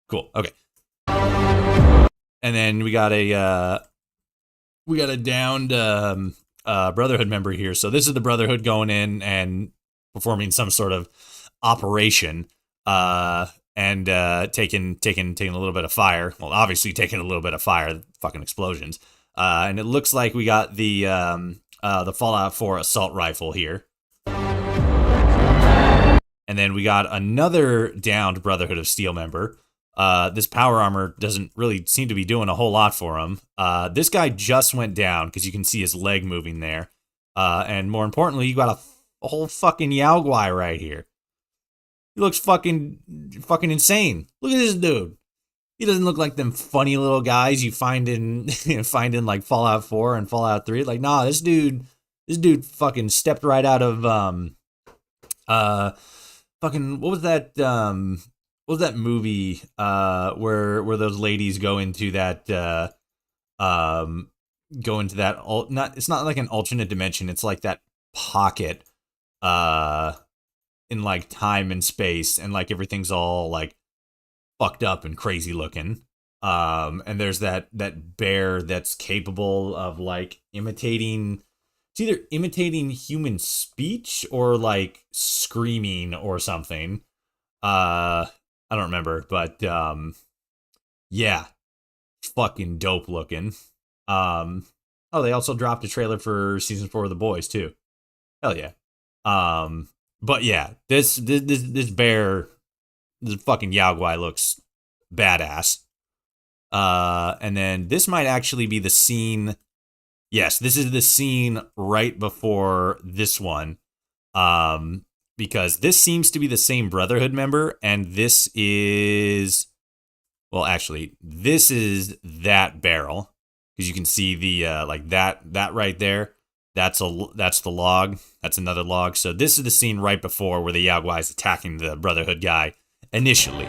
Cool. Okay. And then we got a downed Brotherhood member here. So this is the Brotherhood going in and performing some sort of operation, and taking a little bit of fire. Well, obviously taking a little bit of fire, fucking explosions. And it looks like we got the Fallout 4 assault rifle here. And then we got another downed Brotherhood of Steel member. This power armor doesn't really seem to be doing a whole lot for him. This guy just went down because you can see his leg moving there. And more importantly, you got a whole fucking Yao Guai right here. He looks fucking insane. Look at this dude. He doesn't look like them funny little guys you find in like Fallout 4 and Fallout 3. Like, nah, this dude fucking stepped right out of fucking what was that movie where those ladies go into that it's not like an alternate dimension, it's like that pocket uh in like time and space, and like everything's all like fucked up and crazy looking. And there's that bear that's capable of like imitating, it's either imitating human speech or like screaming or something. I don't remember, but yeah, fucking dope looking. Oh, they also dropped a trailer for season 4 of The Boys too. Hell yeah. But yeah, this bear, this fucking Yaogwai looks badass. And then this might actually be the scene. Yes, this is the scene right before this one. Because this seems to be the same Brotherhood member, and this is, well, actually, this is that barrel, because you can see the like that right there. That's the log. That's another log. So this is the scene right before where the Yaogwai is attacking the Brotherhood guy initially.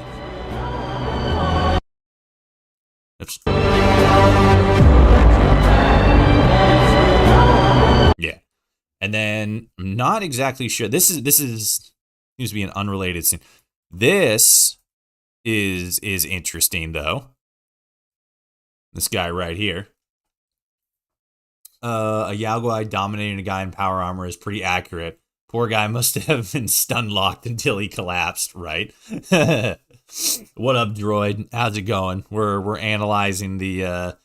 Oops. Yeah. And then I'm not exactly sure. This is seems to be an unrelated scene. This is interesting though. This guy right here. A Yaogwai dominating a guy in power armor is pretty accurate. Poor guy must have been stun locked until he collapsed, right? What up, droid? How's it going? We're analyzing the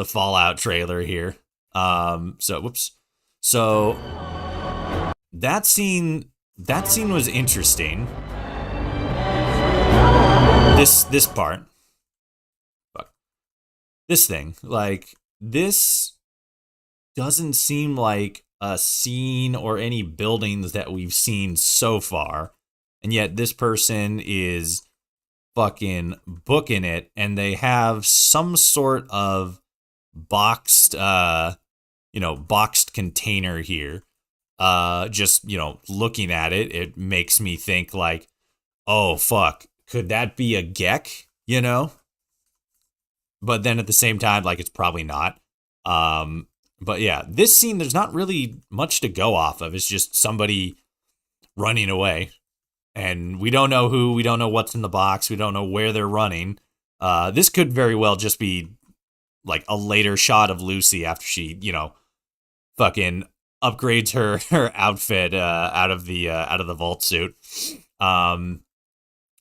Fallout trailer here. Whoops. So that scene was interesting. This part. Fuck. This thing. Like, this doesn't seem like a scene or any buildings that we've seen so far. And yet this person is fucking booking it, and they have some sort of boxed boxed container here. Just, looking at it, it makes me think like, oh fuck, could that be a Gek, But then at the same time, like, it's probably not. But yeah, this scene, there's not really much to go off of. It's just somebody running away. And we don't know who, we don't know what's in the box, we don't know where they're running. This could very well just be like a later shot of Lucy after she, fucking upgrades her outfit out of the vault suit. And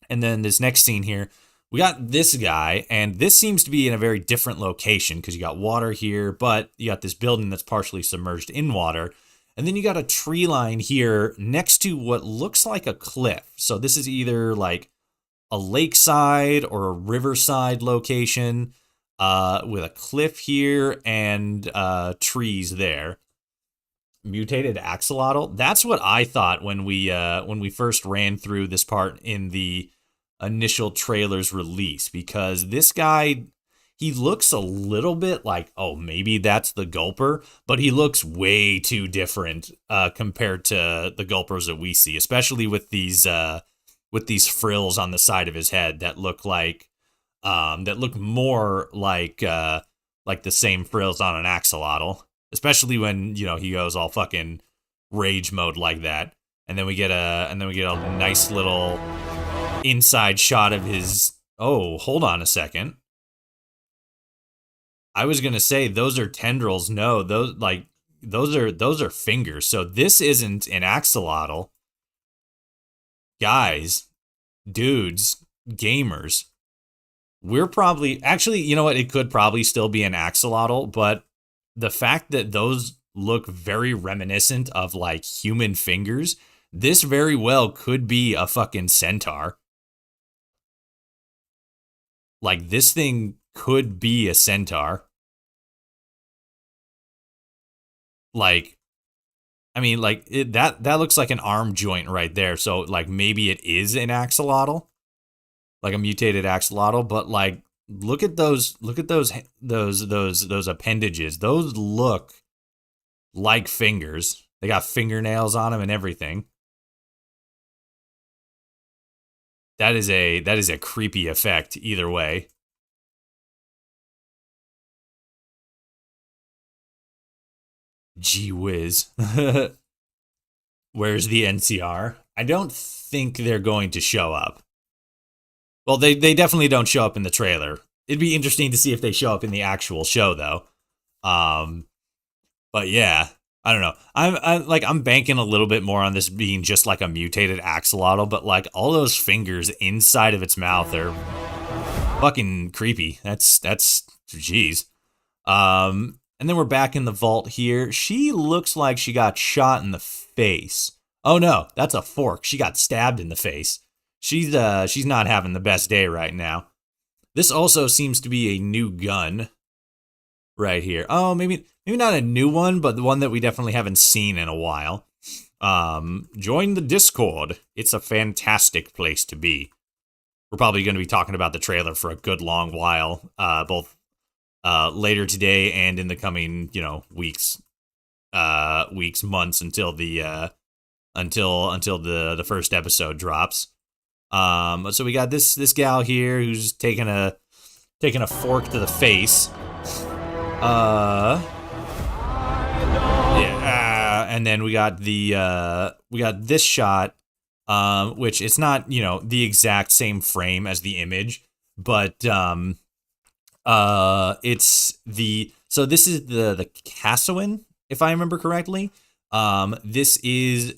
then this next scene here, we got this guy, and this seems to be in a very different location because you got water here, but you got this building that's partially submerged in water. And then you got a tree line here next to what looks like a cliff. So this is either like a lakeside or a riverside location with a cliff here and trees there. Mutated axolotl. That's what I thought when we first ran through this part in the initial trailer's release, because this guy, he looks a little bit like, oh, maybe that's the Gulper, but he looks way too different compared to the Gulpers that we see, especially with these frills on the side of his head that look like that look more like the same frills on an axolotl, especially when he goes all fucking rage mode like that. And then we get a nice little inside shot of his. Oh, hold on a second. I was gonna say those are tendrils. No, those are fingers. So this isn't an axolotl. Guys, dudes, gamers. We're probably, actually, you know what? It could probably still be an axolotl, but the fact that those look very reminiscent of like human fingers, this very well could be a fucking centaur. Like, this thing could be a centaur. Like, I mean, like, that looks like an arm joint right there. So, like, maybe it is an axolotl, like a mutated axolotl. But like, look at those appendages. Those look like fingers. They got fingernails on them and everything. That is a creepy effect either way. Gee whiz. Where's the NCR? I don't think they're going to show up. Well, they definitely don't show up in the trailer. It'd be interesting to see if they show up in the actual show, though. But yeah, I don't know. I'm banking a little bit more on this being just like a mutated axolotl, but like all those fingers inside of its mouth are fucking creepy. That's jeez. And then we're back in the vault here. She looks like she got shot in the face. Oh no, that's a fork. She got stabbed in the face. She's not having the best day right now. This also seems to be a new gun right here. Oh, maybe not a new one, but the one that we definitely haven't seen in a while. Join the Discord. It's a fantastic place to be. We're probably going to be talking about the trailer for a good long while, both later today and in the coming, weeks, months until the first episode drops. So we got this gal here who's taking a fork to the face. And then we got this shot, which it's not, the exact same frame as the image, but this is the Cassowin, if I remember correctly. This is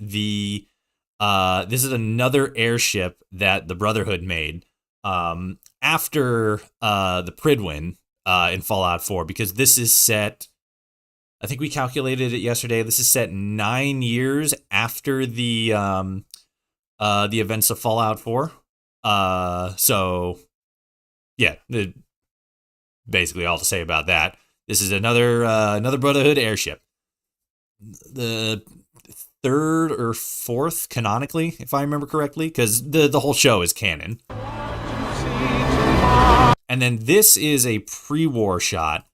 another airship that the Brotherhood made after the Prydwen in Fallout 4, because this is set, I think we calculated it yesterday, this is set 9 years after the events of Fallout 4. So yeah, basically all to say about that. This is another Brotherhood airship. The third or fourth canonically, if I remember correctly, because the whole show is canon. And then this is a pre-war shot.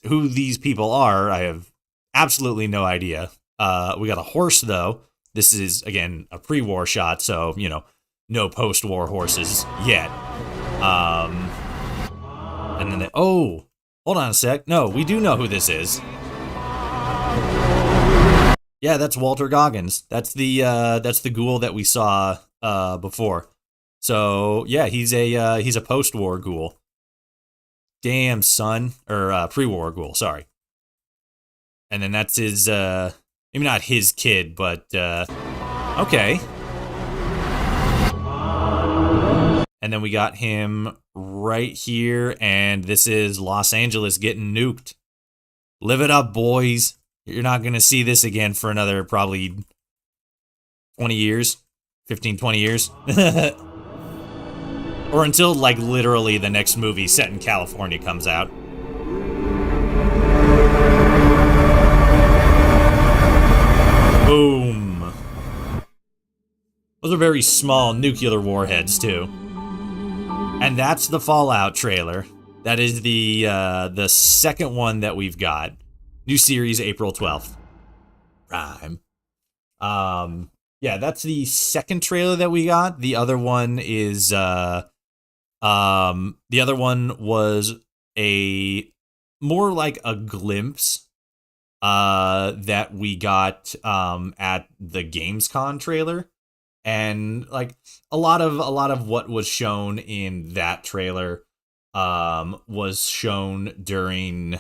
Who these people are, I have absolutely no idea. We got a horse, though. This is, again, a pre-war shot, so, no post-war horses yet. And then hold on a sec. No, we do know who this is. Yeah, that's Walter Goggins. That's the ghoul that we saw before. So yeah, he's a post-war ghoul. Damn, son, or pre-war ghoul. Sorry. And then that's his maybe not his kid, but okay. And then we got him right here, and this is Los Angeles getting nuked. Live it up, boys. You're not going to see this again for another probably 20 years, 15, 20 years. Or until, like, literally the next movie set in California comes out. Boom. Those are very small nuclear warheads, too. And that's the Fallout trailer. That is the second one that we've got. New series, April 12th. Prime. Yeah, that's the second trailer that we got. The other one is the other one was a more like a glimpse that we got at the Gamescom trailer. And like a lot of what was shown in that trailer was shown during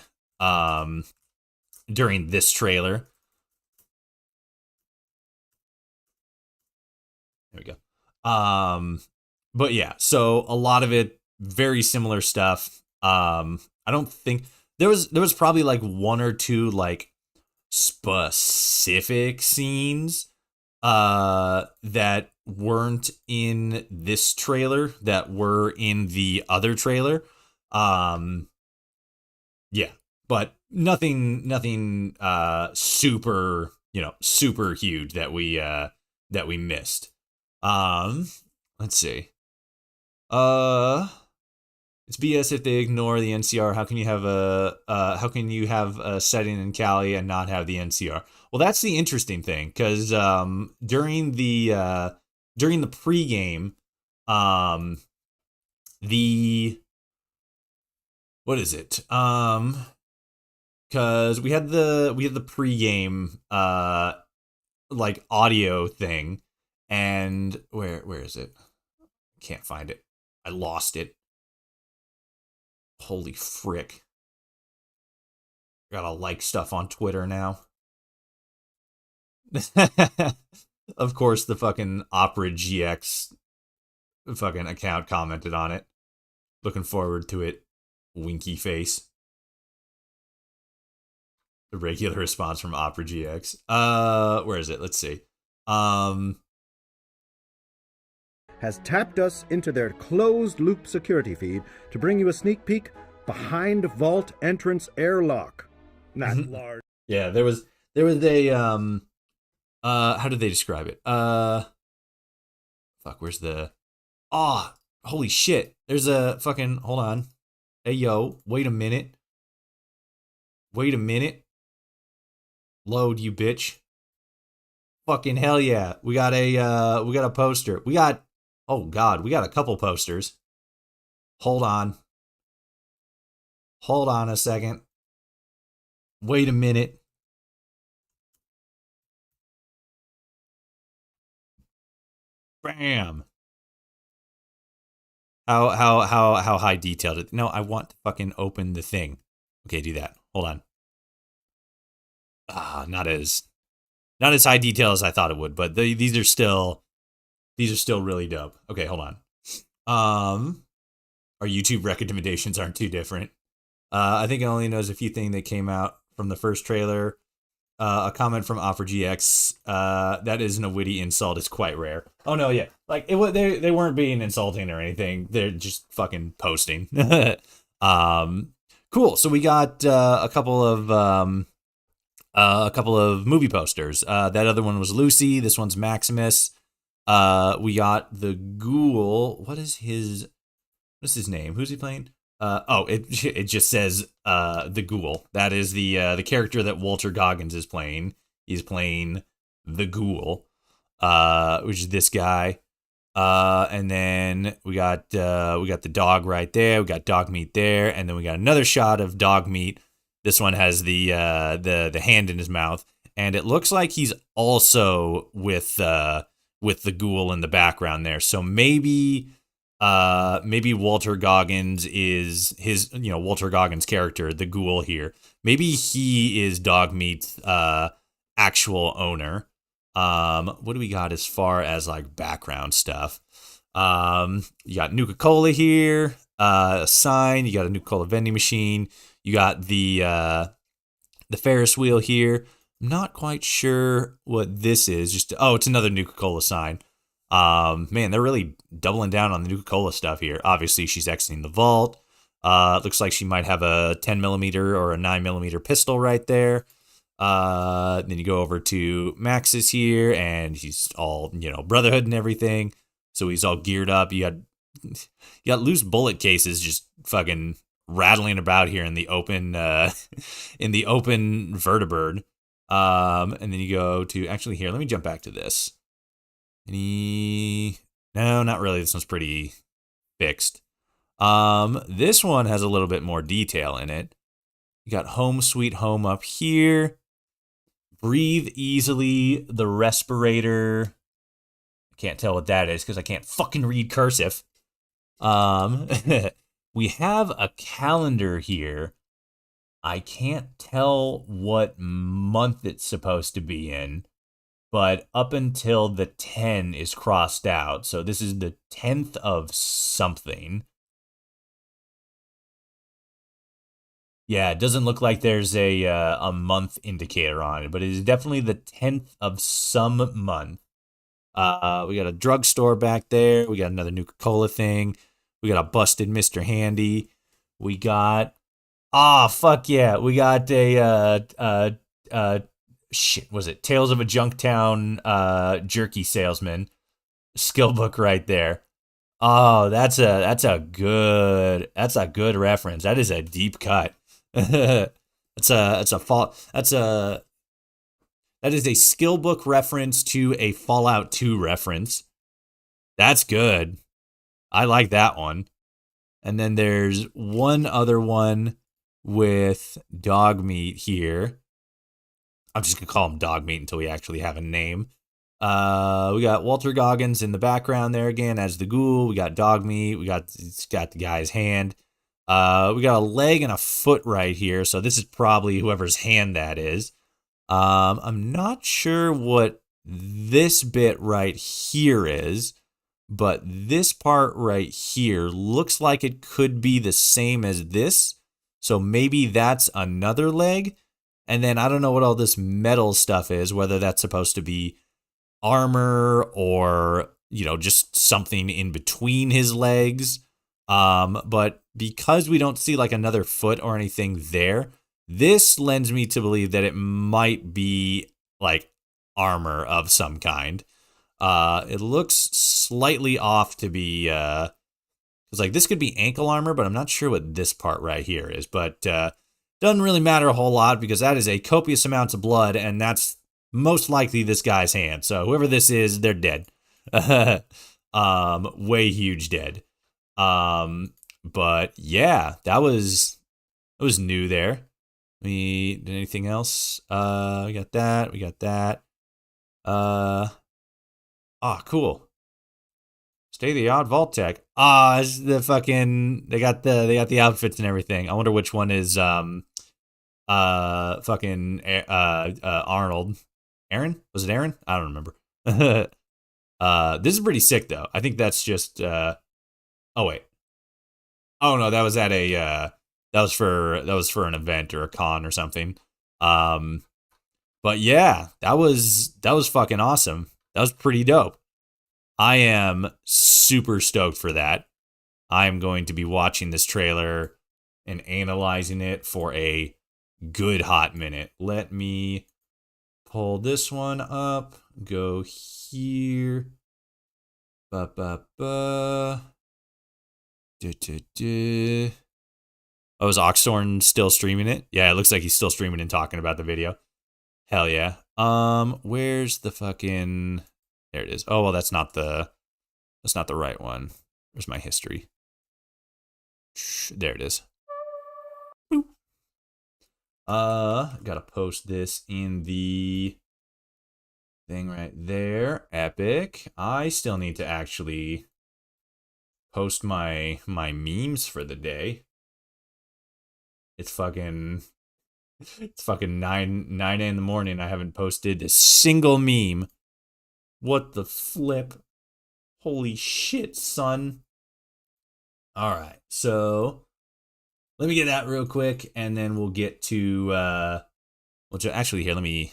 this trailer. There we go. But yeah, so a lot of it very similar stuff. I don't think there was probably like one or two like specific scenes that weren't in this trailer that were in the other trailer. Yeah, but nothing super, super huge that we missed. Let's see. It's BS if they ignore the NCR. How can you have a setting in Cali and not have the NCR? Well, that's the interesting thing, because during the pregame, what is it? Because we had the pregame like audio thing. And where is it? Can't find it. I lost it. Holy frick. Gotta like stuff on Twitter now. Of course, the fucking Opera GX fucking account commented on it. Looking forward to it. Winky face. The regular response from Opera GX. Where is it? Let's see. Has tapped us into their closed-loop security feed to bring you a sneak peek behind vault entrance airlock. Not large. Yeah, there was a how did they describe it? Fuck, where's the holy shit. There's a fucking hold on. Hey yo, wait a minute. Wait a minute. Load, you bitch. Fucking hell yeah. We got a poster. We got a couple posters. Hold on a second. Wait a minute. Bam. How high detailed it? No, I want to fucking open the thing. Okay, do that. Hold on. Not as high detail as I thought it would, but these are still really dope. Okay, hold on. Our YouTube recommendations aren't too different. I think it only knows a few things that came out from the first trailer. A comment from Offer GX. That isn't a witty insult. It's quite rare. Oh no, yeah. Like they weren't being insulting or anything. They're just fucking posting. Cool. So we got a couple of movie posters. That other one was Lucy. This one's Maximus. We got the Ghoul. What's his name? Who's he playing? It just says the Ghoul. That is the character that Walter Goggins is playing. He's playing the Ghoul, which is this guy. And then we got the dog right there. We got dog meat there, and then we got another shot of dog meat. This one has the hand in his mouth, and it looks like he's also with the Ghoul in the background there. So maybe Walter Goggins is his, Walter Goggins' character, the Ghoul here. Maybe he is Dogmeat's actual owner. What do we got as far as like background stuff? You got Nuka-Cola here, a sign. You got a Nuka-Cola vending machine. You got the Ferris wheel here. I'm not quite sure what this is. It's another Nuka-Cola sign. Man, they're really doubling down on the Nuka-Cola stuff here. Obviously, she's exiting the vault. Looks like she might have a 10mm or a 9mm pistol right there. Then you go over to Max's here, and he's all, Brotherhood and everything. So he's all geared up. You got loose bullet cases just fucking rattling about here in the open vertibird. And then you go to, actually here, let me jump back to this. No, not really. This one's pretty fixed. This one has a little bit more detail in it. You got Home Sweet Home up here. Breathe Easily, the respirator. I can't tell what that is because I can't fucking read cursive. We have a calendar here. I can't tell what month it's supposed to be in, but up until the 10 is crossed out. So this is the 10th of something. Yeah, it doesn't look like there's a month indicator on it, but it is definitely the 10th of some month. We got a drugstore back there. We got another Nuka-Cola thing. We got a busted Mr. Handy. We got fuck yeah. We got a was it Tales of a Junktown jerky salesman skill book right there. Oh, that's a good reference. That is a deep cut. That is a skill book reference to a Fallout 2 reference. That's good. I like that one. And then there's one other one with dog meat here. I'm just gonna call him Dog Meat until we actually have a name. We got Walter Goggins in the background there again as the ghoul. We got Dog Meat. It's got the guy's hand. We got a leg and a foot right here. So this is probably whoever's hand that is. I'm not sure what this bit right here is, but this part right here looks like it could be the same as this. So maybe that's another leg. And then I don't know what all this metal stuff is, whether that's supposed to be armor or, just something in between his legs. But because we don't see like another foot or anything there, this lends me to believe that it might be like armor of some kind. It looks slightly off to be, it's like this could be ankle armor, but I'm not sure what this part right here is. But doesn't really matter a whole lot because that is a copious amount of blood, and that's most likely this guy's hand. So whoever this is, they're dead. Way huge dead. But yeah, that was new there. We did anything else? We got that. We got that. Cool. Stay the odd vault tech. It's the fucking they got the outfits and everything. I wonder which one is Arnold. Aaron? Was it Aaron? I don't remember. This is pretty sick though. I think that's just oh wait. Oh no, that was at a that was for an event or a con or something. But yeah, that was fucking awesome. That was pretty dope. I am super stoked for that. I'm going to be watching this trailer and analyzing it for a good hot minute. Let me pull this one up. Go here. Oh, is Oxthorn still streaming it? Yeah, it looks like he's still streaming and talking about the video. Hell yeah. Where's the fucking... There it is. Oh, well, that's not the right one. Where's my history? There it is. Boop. Gotta post this in the thing right there. Epic. I still need to actually post my memes for the day. It's fucking 9 a.m. in the morning. I haven't posted a single meme. What the flip? Holy shit, son. All right, so let me get that real quick, and then we'll get to actually here. Let me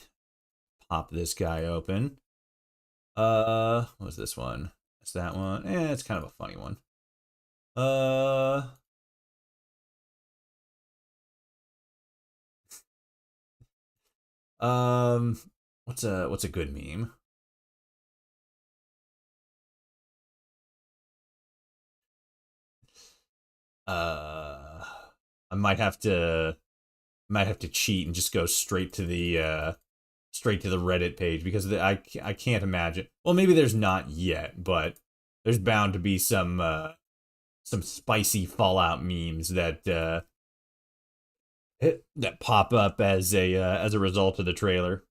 pop this guy open. What's this one? It's that one. It's kind of a funny one. What's a good meme? I might have to cheat and just go straight to the Reddit page because I can't imagine. Well, maybe there's not yet, but there's bound to be some spicy Fallout memes that pop up as a result of the trailer.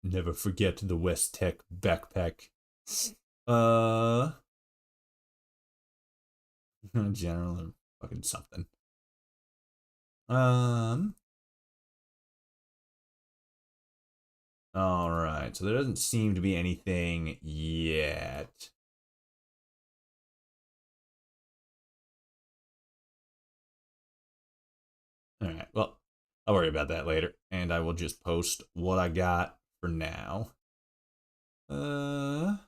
Never forget the West Tech backpack. General fucking something. All right. So there doesn't seem to be anything yet. All right. Well, I'll worry about that later, and I will just post what I got for now. There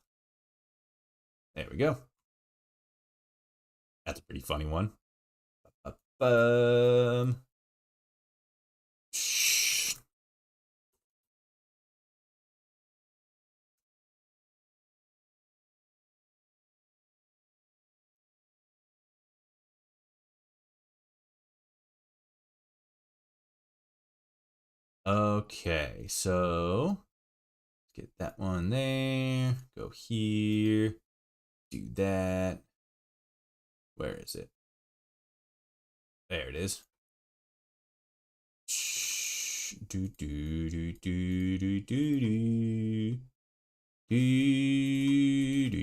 we go. That's a pretty funny one. Okay, so get that one there. Go here. Do that. Where is it? There it is. do do do do do do do do.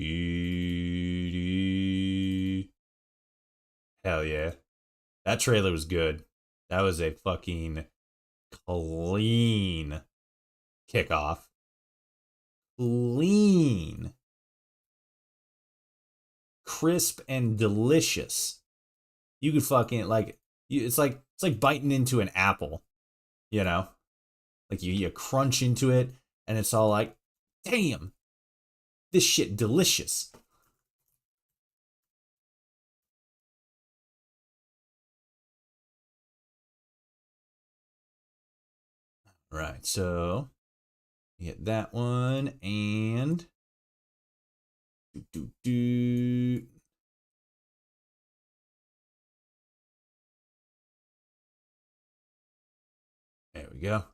Hell yeah. That trailer was good. That was a fucking clean kickoff. Clean. Crisp and delicious. You could fucking it's like biting into an apple, you know? Like you crunch into it and it's all like, damn, this shit delicious. Right, so get that one and do. There we go.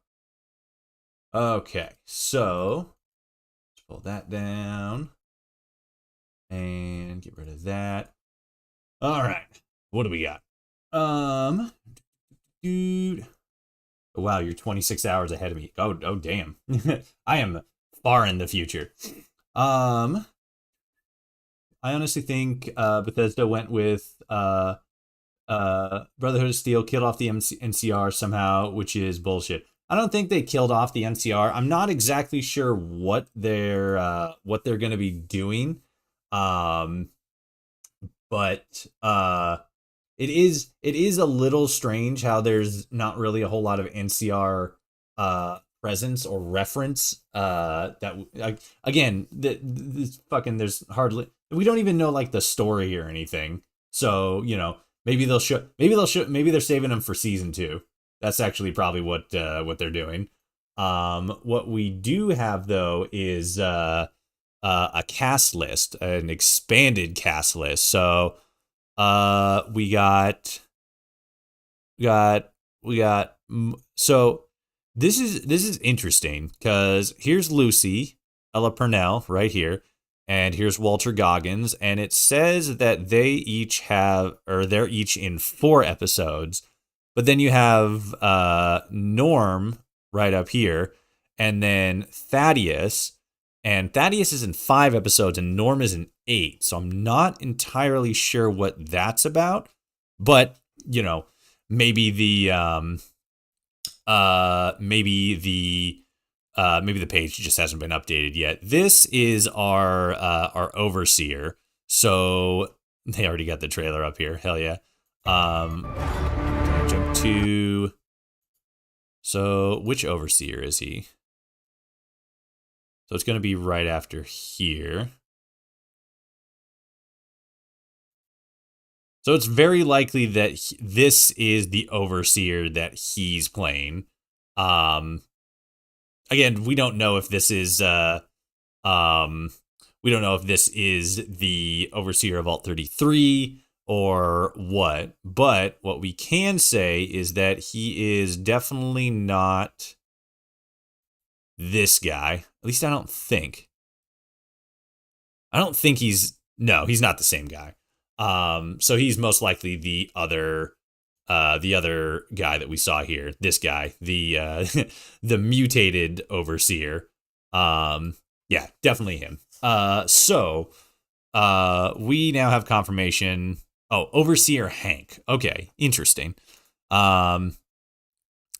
Okay, so let's pull that down and get rid of that. All right, what do we got? Dude. Oh, wow, you're 26 hours ahead of me. Oh damn. I am far in the future. I honestly think Bethesda went with Brotherhood of Steel, killed off the NCR somehow, which is bullshit. I don't think they killed off the NCR. I'm not exactly sure what they're going to be doing. But it is a little strange how there's not really a whole lot of NCR presence or reference. That again, this fucking there's hardly, we don't even know like the story or anything. So you know, maybe they're saving them for season 2. That's actually probably what they're doing. What we do have though is a cast list, an expanded cast list. So we got so this is interesting because here's Lucy, Ella Purnell right here, and here's Walter Goggins, and it says that they're each in 4 episodes, but then you have Norm right up here, and then Thaddeus. And Thaddeus is in 5 episodes and Norm is in 8. So I'm not entirely sure what that's about. But, you know, maybe the page just hasn't been updated yet. This is our overseer. So they already got the trailer up here. Hell yeah. Jump to, so which overseer is he? So it's going to be right after here. So it's very likely that this is the overseer that he's playing. Again, we don't know if this is the overseer of Vault 33 or what. But what we can say is that he is definitely not this guy. At least I don't think he's not the same guy. So he's most likely the other guy that we saw here. This guy, the the mutated overseer. Yeah, definitely him. So we now have confirmation. Oh, overseer Hank. Okay, interesting. And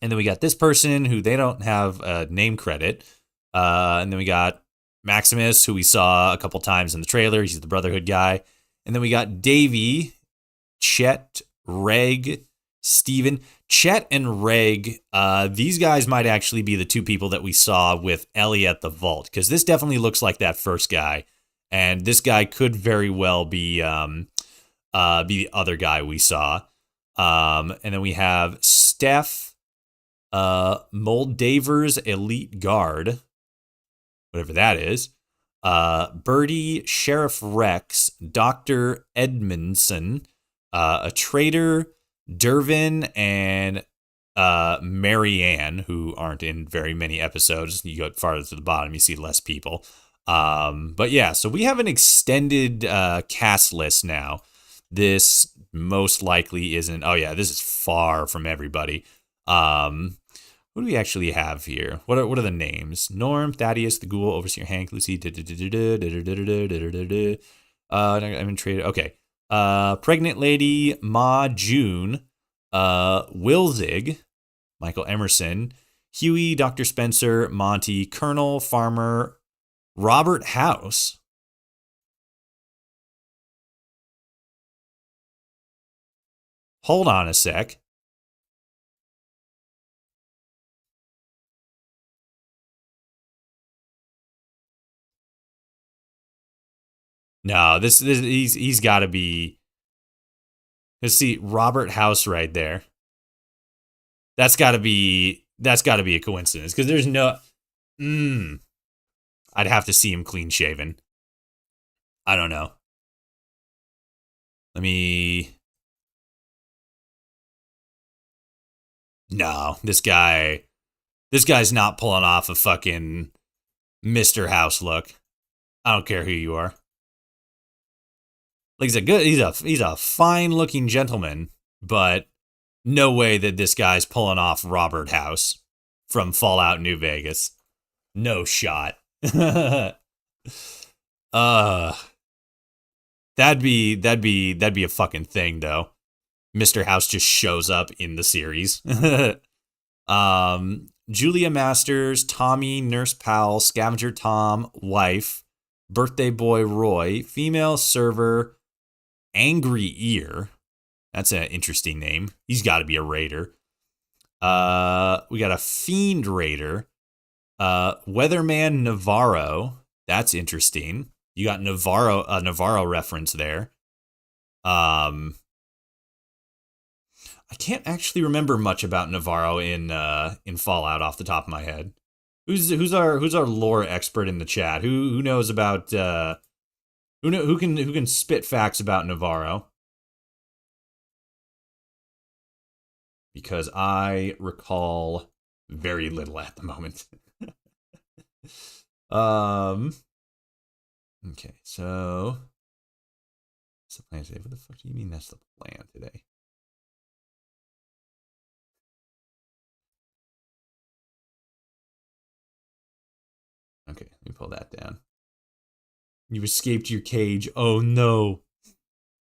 then we got this person who they don't have a name credit. And then we got Maximus, who we saw a couple times in the trailer. He's the Brotherhood guy. And then we got Davey, Chet, Reg, Steven. Chet and Reg, these guys might actually be the 2 people that we saw with Ellie at the vault, because this definitely looks like that first guy. And this guy could very well be the other guy we saw. And then we have Steph, Moldaver's Elite Guard, whatever that is, Birdie, Sheriff Rex, Dr. Edmondson, a traitor, Dervin, and Marianne, who aren't in very many episodes. You go farther to the bottom, you see less people. But yeah, so we have an extended cast list now. This most likely isn't, oh yeah, this is far from everybody. Who do we actually have here? What are the names? Norm, Thaddeus, the Ghoul, Overseer Hank, Lucy. I'm in trade. Okay. Pregnant Lady, Ma June, Wilzig, Michael Emerson, Huey, Dr. Spencer, Monty, Colonel, Farmer, Robert House. Hold on a sec. No, this he's got to be. Let's see, Robert House right there. That's got to be a coincidence because there's no. I'd have to see him clean shaven. I don't know. Let me. No, this guy's not pulling off a fucking Mr. House look. I don't care who you are. Like he's a fine looking gentleman, but no way that this guy's pulling off Robert House from Fallout New Vegas. No shot. That'd be a fucking thing though. Mr. House just shows up in the series. Julia Masters, Tommy, Nurse Powell, Scavenger Tom, Wife, Birthday Boy Roy, Female Server, Angry Ear. That's an interesting name. He's got to be a raider. We got a Fiend Raider. Weatherman Navarro. That's interesting. You got a Navarro reference there. I can't actually remember much about Navarro in Fallout off the top of my head. Who's our lore expert in the chat? Who knows about who can spit facts about Navarro? Because I recall very little at the moment. Okay, so what's the plan today? What the fuck do you mean that's the plan today? Okay, let me pull that down. You escaped your cage. Oh no.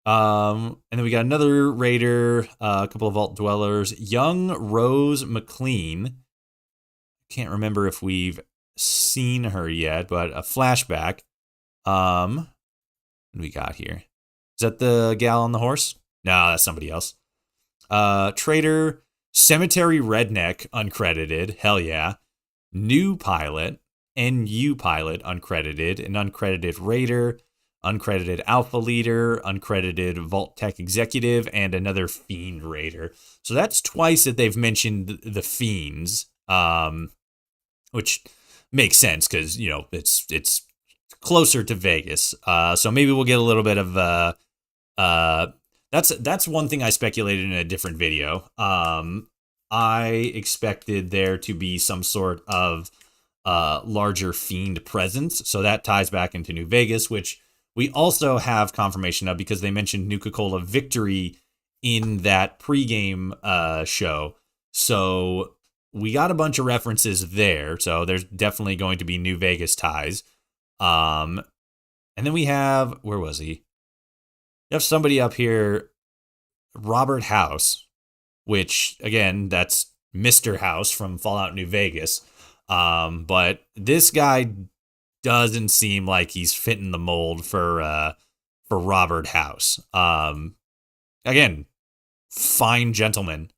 And then we got another raider, a couple of vault dwellers, young Rose McLean. Can't remember if we've seen her yet, but a flashback. What do we got here? Is that the gal on the horse? No, that's somebody else. Trader, Cemetery Redneck, uncredited. Hell yeah. New pilot, NU pilot, uncredited. An uncredited raider, uncredited alpha leader, uncredited vault tech executive, and another fiend raider. So that's twice that they've mentioned the fiends, which makes sense because, you know, it's closer to Vegas. So maybe we'll get a little bit of that's one thing I speculated in a different video. I expected there to be some sort of larger fiend presence. So that ties back into New Vegas, which we also have confirmation of because they mentioned Nuka-Cola Victory in that pregame show. So we got a bunch of references there. So there's definitely going to be New Vegas ties. And then we have, where was he? You have somebody up here, Robert House, which again, that's Mr. House from Fallout New Vegas. But this guy doesn't seem like he's fitting the mold for Robert House. Again, fine gentleman,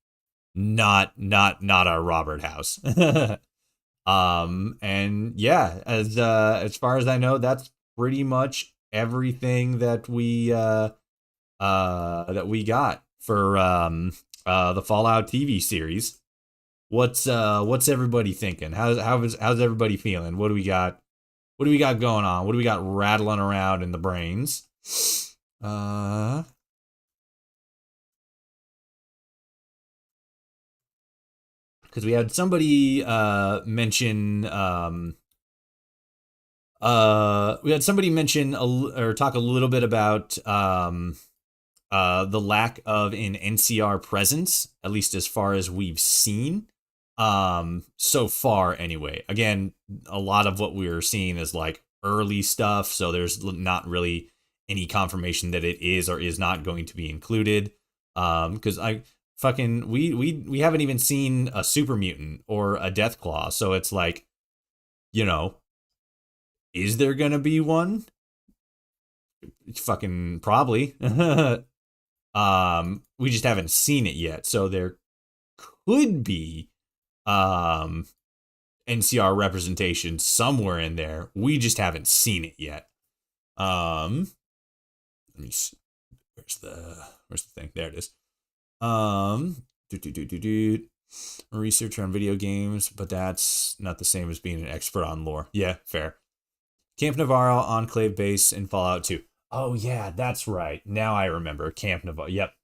not our Robert House. And yeah, as far as I know, that's pretty much everything that we got for the Fallout TV series. What's everybody thinking? How's everybody feeling? What do we got? What do we got going on? What do we got rattling around in the brains? Because we had somebody mention or talk a little bit about the lack of an NCR presence, at least as far as we've seen. So far anyway. Again, a lot of what we're seeing is like early stuff, so there's not really any confirmation that it is or is not going to be included. Because we haven't even seen a super mutant or a death claw, so it's like, you know, is there gonna be one? Fucking probably. We just haven't seen it yet, so there could be NCR representation somewhere in there. We just haven't seen it yet. Let me see. Where's the thing? There it is. Researcher on video games, but that's not the same as being an expert on lore. Yeah, fair. Camp Navarro Enclave base in Fallout 2. Oh yeah, that's right. Now I remember Camp Navarro. Yep.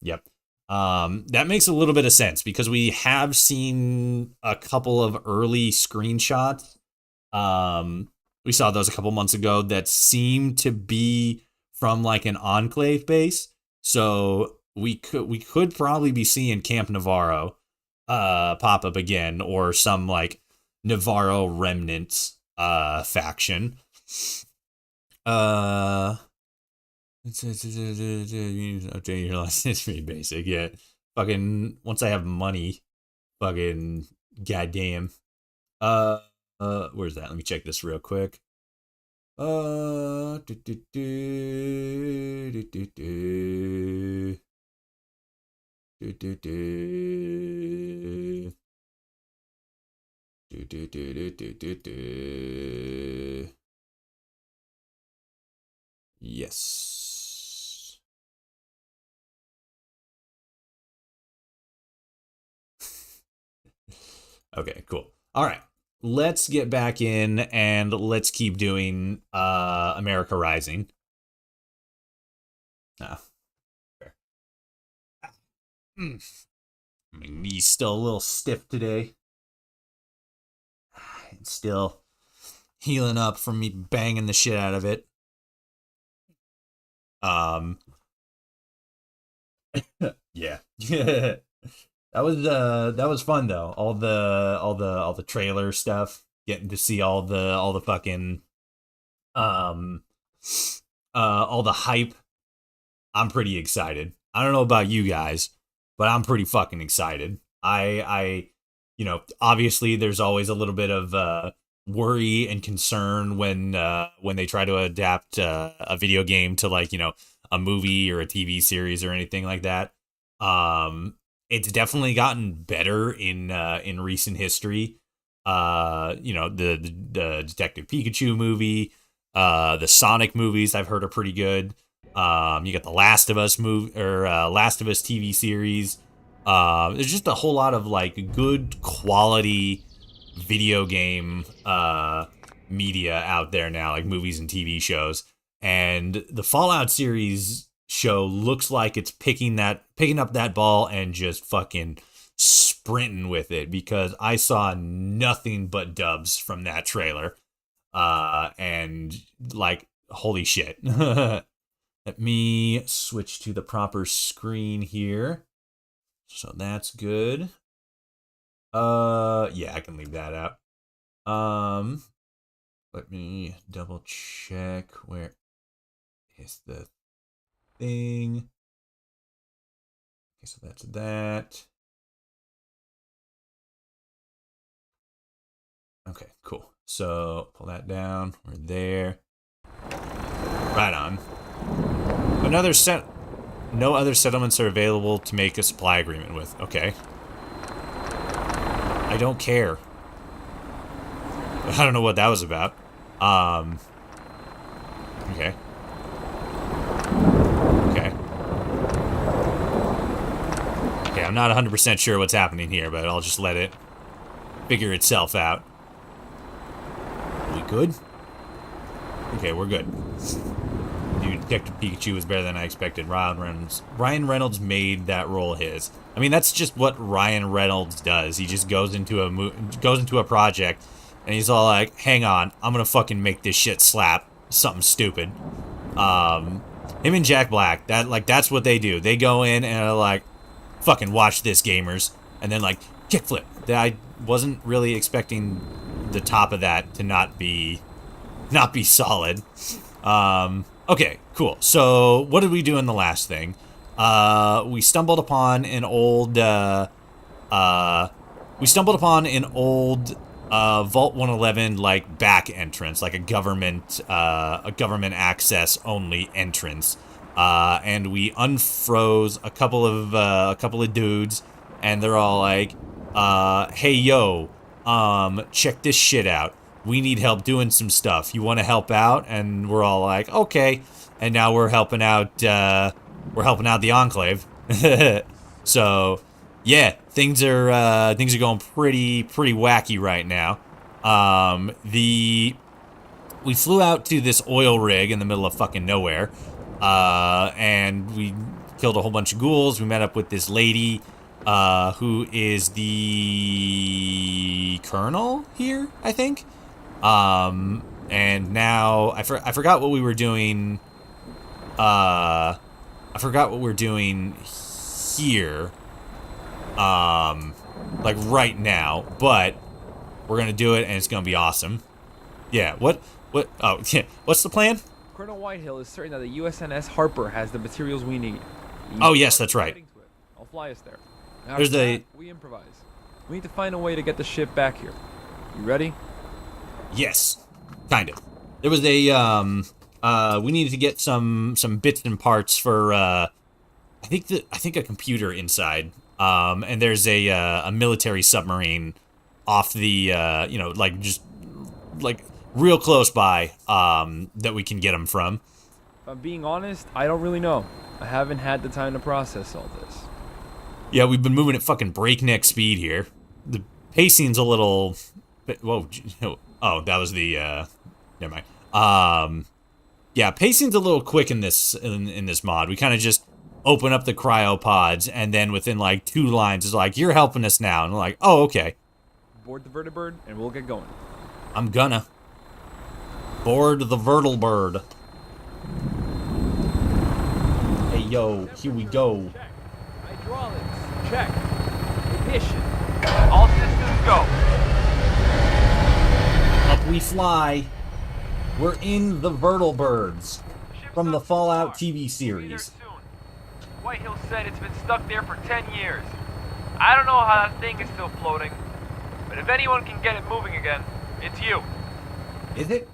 That makes a little bit of sense because we have seen a couple of early screenshots. We saw those a couple months ago that seemed to be from like an Enclave base. So we could probably be seeing Camp Navarro pop up again, or some like Navarro remnants faction. Updating your last it's pretty basic. Yeah, fucking once I have money, fucking goddamn. Where's that? Let me check this real quick. Yes. Okay, cool. All right. Let's get back in and let's keep doing America Rising. Fair. My knee's still a little stiff today. It's still healing up from me banging the shit out of it. Yeah. That was fun though. All the trailer stuff, getting to see all the fucking all the hype. I'm pretty excited. I don't know about you guys, but I'm pretty fucking excited. I obviously there's always a little bit of worry and concern when they try to adapt a video game to like, a movie or a TV series or anything like that. It's definitely gotten better in recent history. The Detective Pikachu movie, the Sonic movies I've heard are pretty good. You got the Last of Us Last of Us TV series. There's just a whole lot of like good quality video game media out there now, like movies and TV shows. And the Fallout series show looks like it's picking up that ball and just fucking sprinting with it, because I saw nothing but dubs from that trailer. And like, holy shit. Let me switch to the proper screen here. So that's good. Yeah, I can leave that out. Let me double check where is the thing. Okay, so that's that. Okay, cool. So pull that down. We're there. Right on. No other settlements are available to make a supply agreement with. Okay. I don't care. I don't know what that was about. Okay. Okay, I'm not 100% sure what's happening here, but I'll just let it figure itself out. Are we good? Okay, we're good. Dude, Detective Pikachu was better than I expected. Ryan Reynolds made that role his. I mean, that's just what Ryan Reynolds does. He just goes into a project, and he's all like, "Hang on, I'm gonna fucking make this shit slap something stupid." Him and Jack Black, that's what they do. They go in and are like, "Fucking watch this, gamers," and then like kickflip. wasn't really expecting the top of that to not be solid. Okay, cool. So what did we do in the last thing? We stumbled upon an old Vault 111 like back entrance, like a government access only entrance. And we unfroze a couple of dudes, and they're all like, hey yo, check this shit out. We need help doing some stuff. You want to help out? And we're all like, okay. And now we're helping out the Enclave. So, yeah, things are going pretty wacky right now. We flew out to this oil rig in the middle of fucking nowhere, and we killed a whole bunch of ghouls. We met up with this lady, who is the colonel here, I think. And now I forgot what we were doing. I forgot what we're doing here. Like right now, but we're gonna do it, and it's gonna be awesome. Yeah. What? Oh, yeah. What's the plan? Colonel Whitehill is certain that the USNS Harper has the materials we need. Oh yes, that's right. I'll fly us there. There's the. We improvise. We need to find a way to get the ship back here. You ready? Yes, kind of. There was a we needed to get some bits and parts for I think a computer inside. And there's a military submarine off the just like real close by that we can get them from. If I'm being honest, I don't really know. I haven't had the time to process all this. Yeah, we've been moving at fucking breakneck speed here. The pacing's a little. Whoa! Oh, that was the. Never mind. Yeah, pacing's a little quick in this mod. We kind of just open up the cryopods, and then within like 2 lines, it's like, "You're helping us now," and we're like, "Oh, okay." Board the vertibird, and we'll get going. I'm gonna board the vertibird. Hey yo, here we go. Check. Hydraulics, check. Ignition. All systems go. Up we fly. We're in the vertibirds from the Fallout TV series. Whitehill said it's been stuck there for 10 years. I don't know how that thing is still floating, but if anyone can get it moving again, it's you. Is it?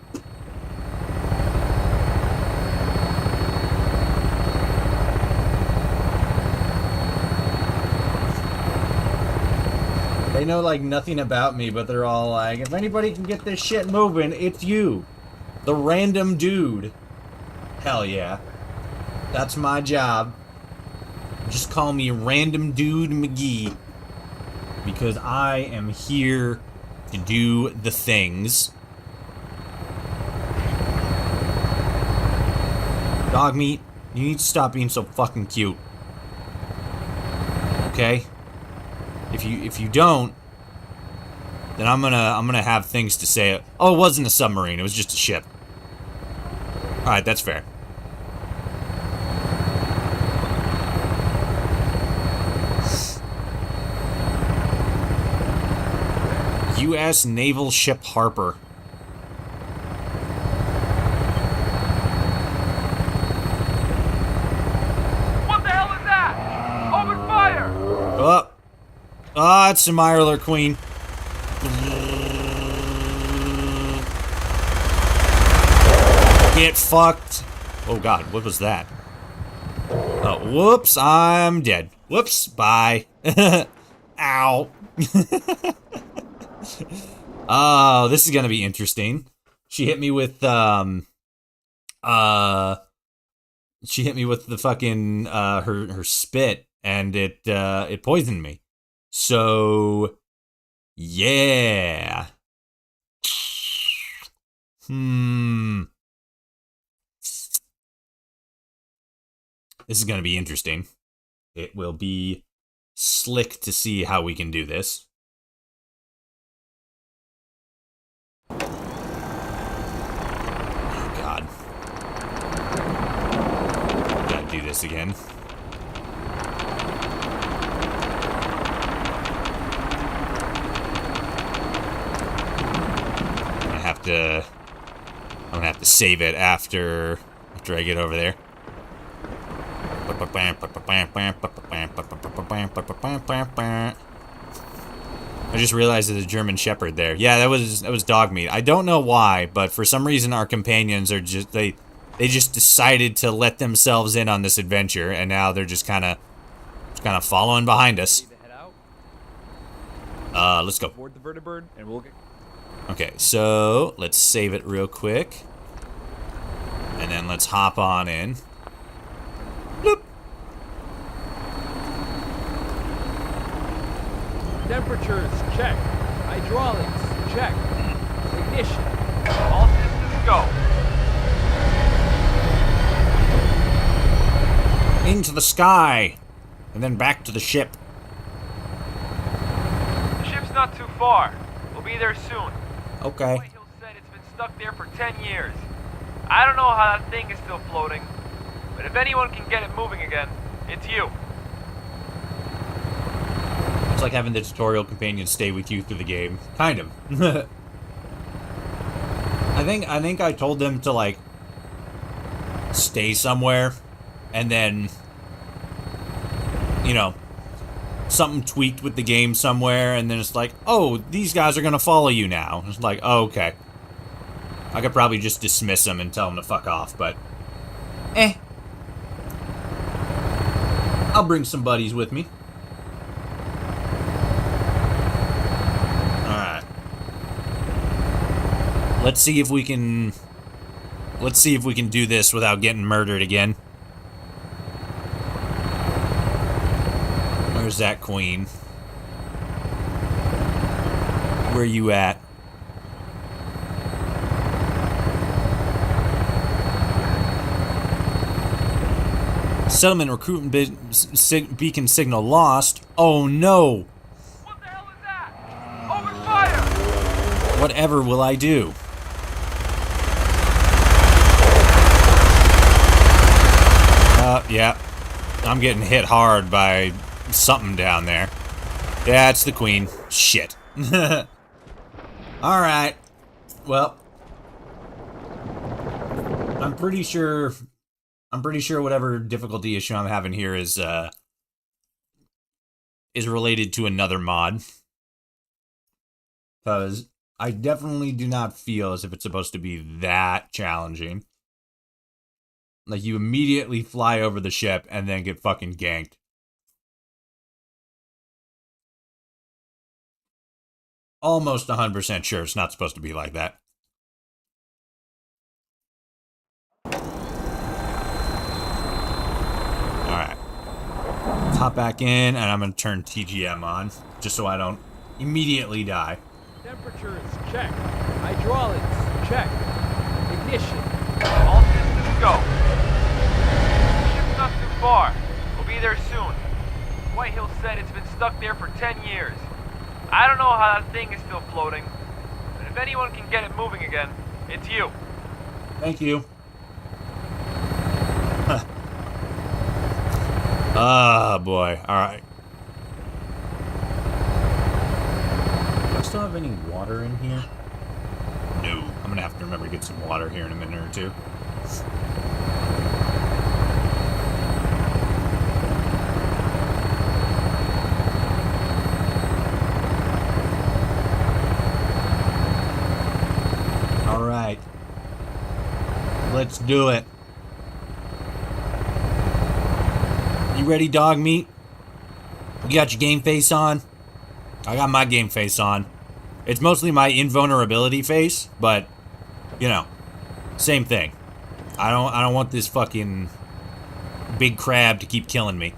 They know like nothing about me, but they're all like, if anybody can get this shit moving, it's you. The random dude. Hell yeah. That's my job. Just call me Random Dude McGee. Because I am here to do the things. Dog meat, you need to stop being so fucking cute. Okay? If you don't, then I'm gonna have things to say. Oh, it wasn't a submarine, it was just a ship. Alright, that's fair. U.S. Naval Ship Harper. What the hell is that? Open fire! It's the Mirror Queen. Get fucked. Oh god, what was that? Oh, whoops, I'm dead. Whoops, bye. Ow. Oh, this is gonna be interesting. She hit me with the fucking her spit, and it poisoned me. So yeah. This is gonna be interesting. It will be slick to see how we can do this. Oh god. Gotta do this again. gonna have to save it after I get over there. I just realized there's a German Shepherd there. Yeah, that was dog meat. I don't know why, but for some reason our companions are just they just decided to let themselves in on this adventure, and now they're just kind of following behind us. Let's go. Board the vertibird, and we'll get. Okay, so let's save it real quick, and then let's hop on in. Bloop. Temperatures, check. Hydraulics, check. Ignition. All systems go. Into the sky, and then back to the ship. The ship's not too far. We'll be there soon. Okay. White Hill said it's been stuck there for 10 years. I don't know how that thing is still floating, but if anyone can get it moving again, it's you. It's like having the tutorial companion stay with you through the game. Kind of. I think I told them to, like, stay somewhere, and then, you know, something tweaked with the game somewhere, and then it's like, oh, these guys are gonna follow you now. It's like, oh, okay. I could probably just dismiss them and tell them to fuck off, but I'll bring some buddies with me. Alright. Let's see if we can do this without getting murdered again. Where's that queen? Where you at? Settlement recruitment beacon signal lost. Oh no! What the hell is that? Open fire! Whatever will I do? Yeah. I'm getting hit hard by something down there. Yeah, it's the queen. Shit. Alright. Well. I'm pretty sure whatever difficulty issue I'm having here is related to another mod. Because I definitely do not feel as if it's supposed to be that challenging. Like, you immediately fly over the ship and then get fucking ganked. Almost 100% sure it's not supposed to be like that. Alright. Let's hop back in, and I'm going to turn TGM on, just so I don't immediately die. Temperatures, check. Hydraulics, check. Ignition. All systems go. The ship's not too far. We'll be there soon. White Hill said it's been stuck there for 10 years. I don't know how that thing is still floating, but if anyone can get it moving again, it's you. Thank you. Ah, boy. Alright. Do I still have any water in here? No. I'm gonna have to remember to get some water here in a minute or two. Alright. Let's do it. You ready, dog meat? You got your game face on? I got my game face on. It's mostly my invulnerability face, but, you know, same thing. I don't want this fucking big crab to keep killing me.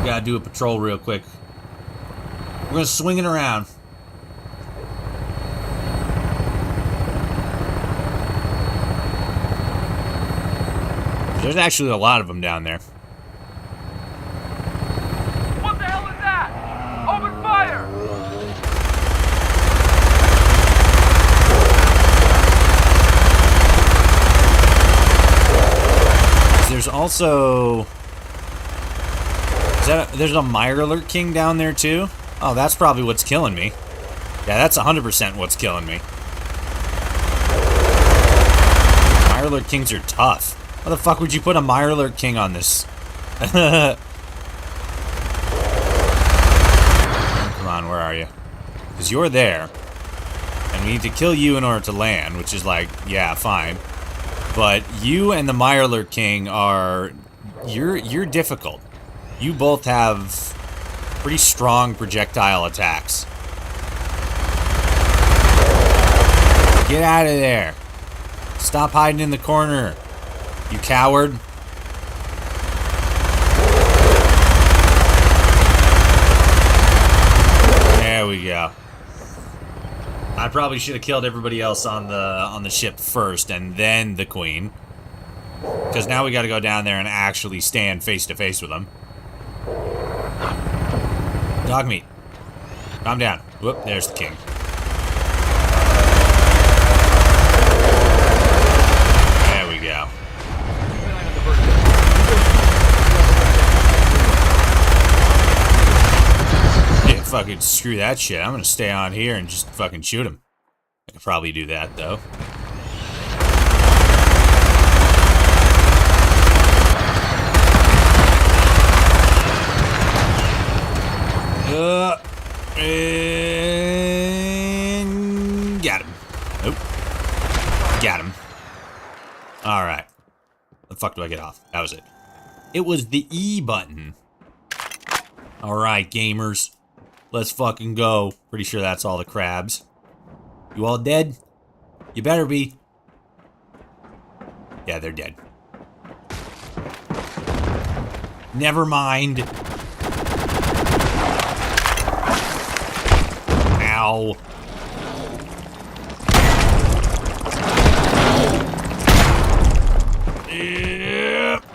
We gotta do a patrol real quick. We're gonna swing it around. There's actually a lot of them down there. What the hell is that? Open fire! There's also... there's a Mirelurk King down there too? Oh, that's probably what's killing me. Yeah, that's 100% what's killing me. Mirelurk Kings are tough. Why the fuck would you put a Mirelurk King on this? Come on, where are you? Because you're there. And we need to kill you in order to land, which is like, yeah, fine. But you and the Mirelurk King are... You're difficult. You both have pretty strong projectile attacks. Get out of there. Stop hiding in the corner, you coward. There we go. I probably should have killed everybody else on the ship first and then the queen. Because now we got to go down there and actually stand face to face with them. Dog meat. Calm down. Whoop, there's the king. There we go. Yeah, fucking screw that shit. I'm gonna stay on here and just fucking shoot him. I could probably do that, though. And got him. Nope. Got him. Alright. The fuck do I get off? That was it. It was the E button. Alright, gamers. Let's fucking go. Pretty sure that's all the crabs. You all dead? You better be. Yeah, they're dead. Never mind. Ow.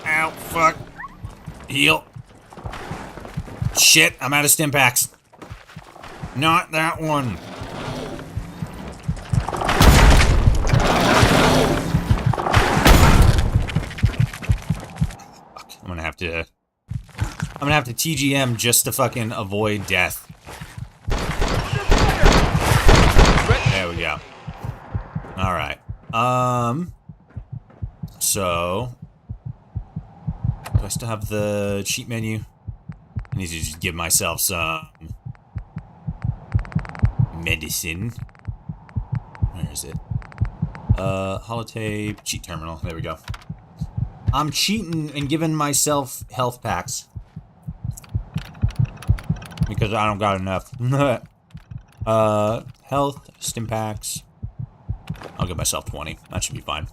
Ow, fuck. Heal. Shit, I'm out of stim packs. Not that one. Fuck, I'm gonna have to TGM just to fucking avoid death. There we go. Alright. So... do I still have the cheat menu? I need to just give myself some... medicine. Where is it? Holotape, cheat terminal. There we go. I'm cheating and giving myself health packs. Because I don't got enough. Health, stim packs. I'll give myself 20. That should be fine.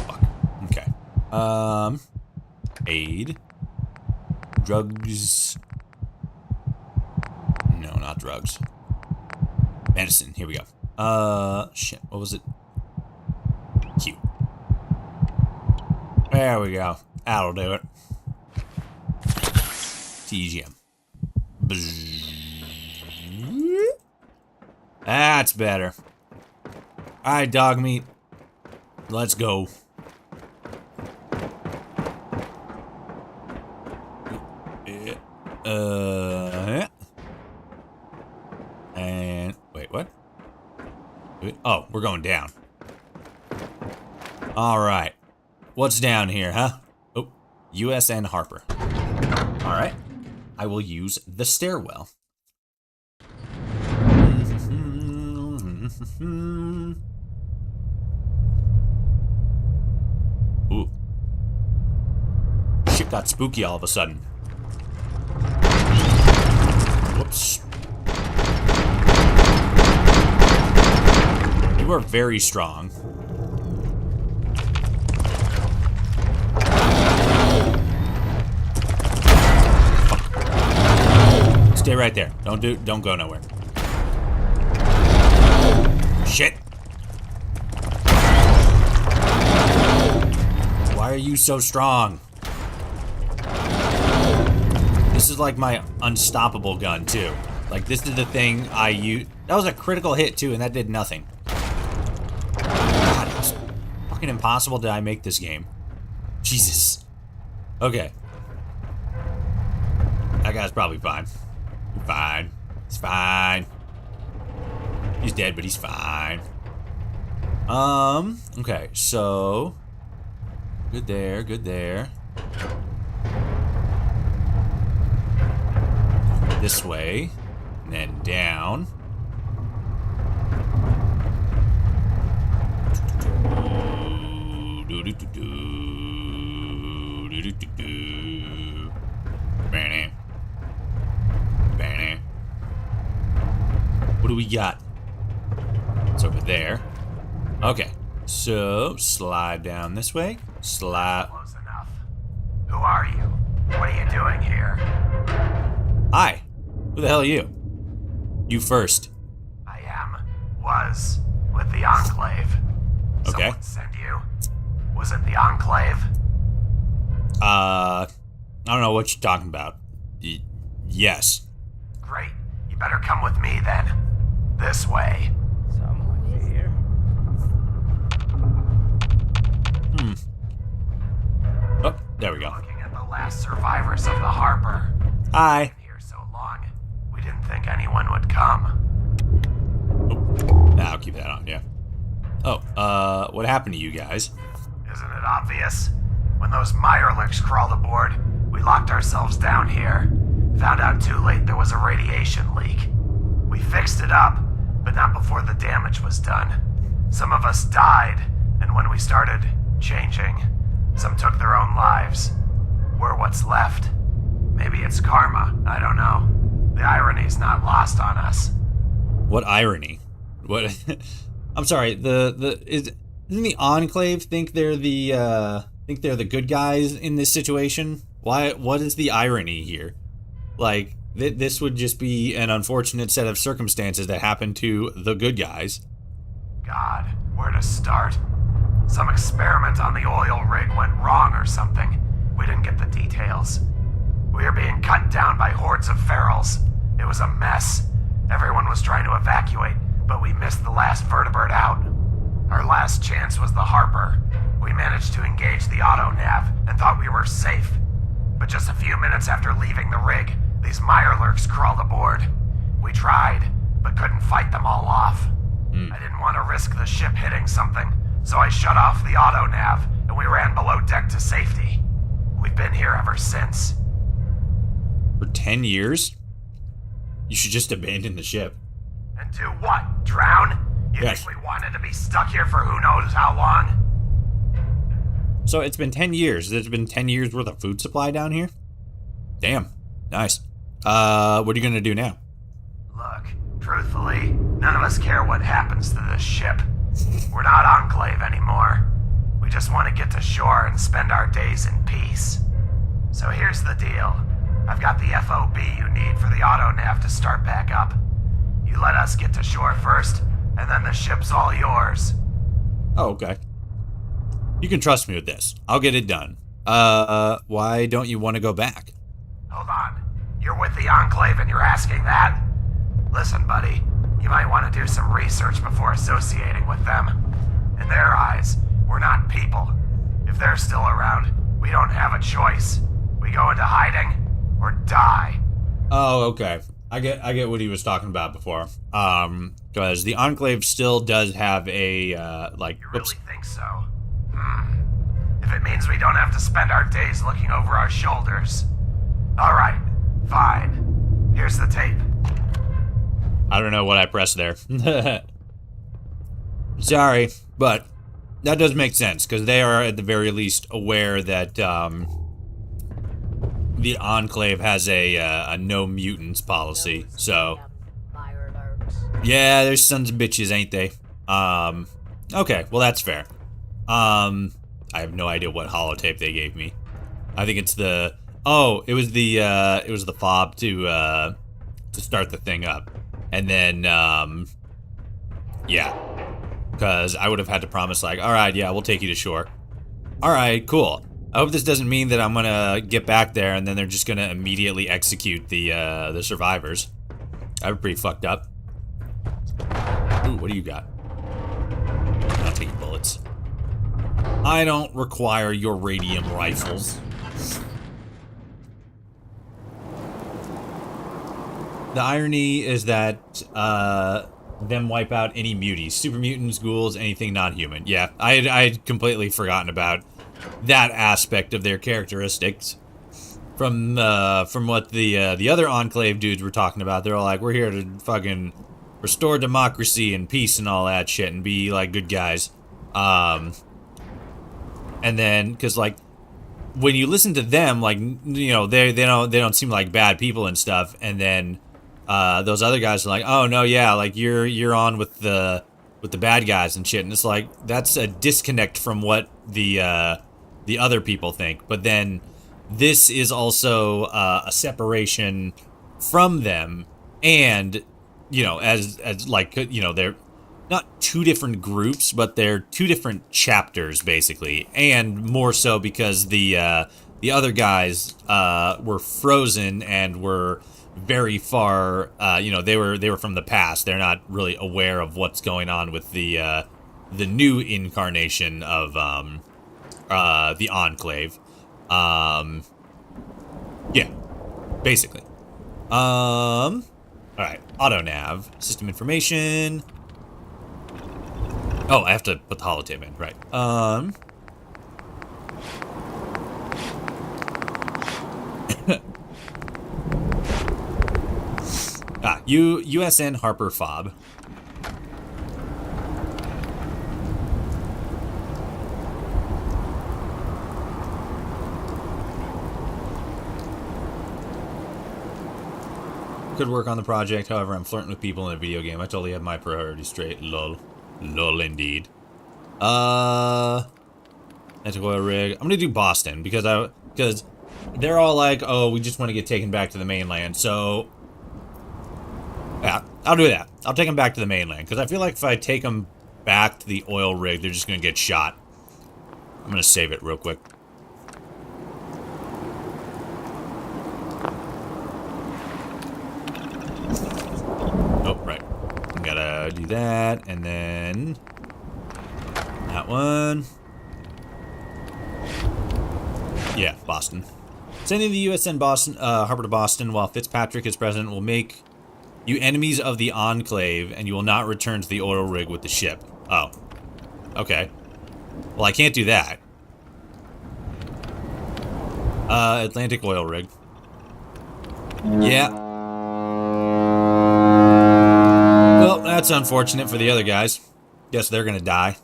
Fuck. Okay. Aid. Drugs. No, not drugs. Medicine. Here we go. Shit. What was it? Q. There we go. That'll do it. TGM. That's better. Alright, dog meat. Let's go. And wait, what? Oh, we're going down. Alright. What's down here, huh? Oh, USN Harper. Alright. I will use the stairwell. Ooh. Shit got spooky all of a sudden. Whoops. You are very strong. Stay right there. Don't go nowhere. Shit. Why are you so strong? This is like my unstoppable gun too. Like this is the thing I use. That was a critical hit too, and that did nothing. God, it's fucking impossible that I make this game. Jesus. Okay. That guy's probably fine. Fine. He's fine. He's dead, but he's fine. Okay, so... Good there, good there. This way. And then down. What do we got? It's over there. Okay, so slide down this way. Slide. Close enough. Who are you? What are you doing here? Hi. Who the hell are you? You first. I was with the Enclave. Okay. Someone sent you? Was it the Enclave? I don't know what you're talking about. Yes. Great. You better come with me then. This way. Someone here. Oh, there we go. Looking at the last survivors of the harbor. Hi. Been here so long, we didn't think anyone would come. Nah, I'll keep that on, yeah. Oh, what happened to you guys? Isn't it obvious? When those Mirelurks crawled aboard, we locked ourselves down here. Found out too late there was a radiation leak. We fixed it up, but not before the damage was done. Some of us died, and when we started changing, some took their own lives. We're what's left. Maybe it's karma, I don't know. The irony's not lost on us. What irony? What? I'm sorry. Doesn't the Enclave think they're the good guys in this situation? Why? What is the irony here? Like this would just be an unfortunate set of circumstances that happened to the good guys. God, where to start? Some experiment on the oil rig went wrong or something. We didn't get the details. We were being cut down by hordes of ferals. It was a mess. Everyone was trying to evacuate, but we missed the last vertebrate out. Our last chance was the harbor. We managed to engage the auto-nav and thought we were safe. But just a few minutes after leaving the rig, these Mirelurks crawled aboard. We tried, but couldn't fight them all off. I didn't want to risk the ship hitting something, so I shut off the auto-nav and we ran below deck to safety. We've been here ever since. For 10 years? You should just abandon the ship. And do what? Drown? You Yes. think we wanted to be stuck here for who knows how long? So it's been 10 years. There's been 10 years worth of food supply down here? Damn. Nice. What are you gonna do now? Look, truthfully, none of us care what happens to this ship. We're not Enclave anymore. We just want to get to shore and spend our days in peace. So here's the deal. I've got the FOB you need for the auto-nav to start back up. You let us get to shore first, and then the ship's all yours. Oh, okay. You can trust me with this. I'll get it done. Why don't you want to go back? Hold on. You're with the Enclave and you're asking that? Listen, buddy, you might want to do some research before associating with them. In their eyes, we're not people. If they're still around, we don't have a choice. We go into hiding or die. Oh, okay. I get what he was talking about before. Because the Enclave still does have a, like... You really think so? If it means we don't have to spend our days looking over our shoulders. Alright, fine. Here's the tape. I don't know what I pressed there. Sorry, but that does make sense, because they are at the very least aware that, the Enclave has a no mutants policy, so... Yeah, they're sons of bitches, ain't they? Okay, well that's fair. I have no idea what holotape they gave me. I think it's the... Oh, it was the fob to start the thing up. And then, yeah. Because I would have had to promise, like, alright, yeah, we'll take you to shore. Alright, cool. I hope this doesn't mean that I'm gonna get back there and then they're just gonna immediately execute the survivors. That'd be pretty fucked up. Ooh, what do you got? I'll take your bullets. I don't require your radium rifles. The irony is that them wipe out any muties, super mutants, ghouls, anything non-human. Yeah, I had completely forgotten about that aspect of their characteristics. From what the other Enclave dudes were talking about, they're all like, we're here to fucking restore democracy and peace and all that shit and be like good guys. And then, because like, when you listen to them, like, you know, they don't seem like bad people and stuff, and then those other guys are like, oh no, yeah, like you're on with the bad guys and shit, and it's like that's a disconnect from what the other people think. But then this is also a separation from them, and you know, as like, you know, they're not two different groups, but they're two different chapters basically, and more so because the other guys were frozen and were very far, you know, they were from the past. They're not really aware of what's going on with the new incarnation of the Enclave. Yeah, basically. All right, auto nav, system information. Oh, I have to put the holotape in, right? USN Harper Fob. Could work on the project, however, I'm flirting with people in a video game. I totally have my priorities straight. Lol. Lol indeed. Atlantic Oil Rig. I'm gonna do Boston because they're all like, oh, we just want to get taken back to the mainland. So yeah, I'll do that. I'll take them back to the mainland because I feel like if I take them back to the oil rig, they're just gonna get shot. I'm gonna save it real quick. Oh, right. Gotta do that, and then that one. Yeah, Boston. Sending the USN Boston, Harbor to Boston while Fitzpatrick is president will make you enemies of the Enclave, and you will not return to the oil rig with the ship. Oh. Okay. Well, I can't do that. Atlantic Oil Rig. Yeah. Well, that's unfortunate for the other guys. Guess they're gonna die.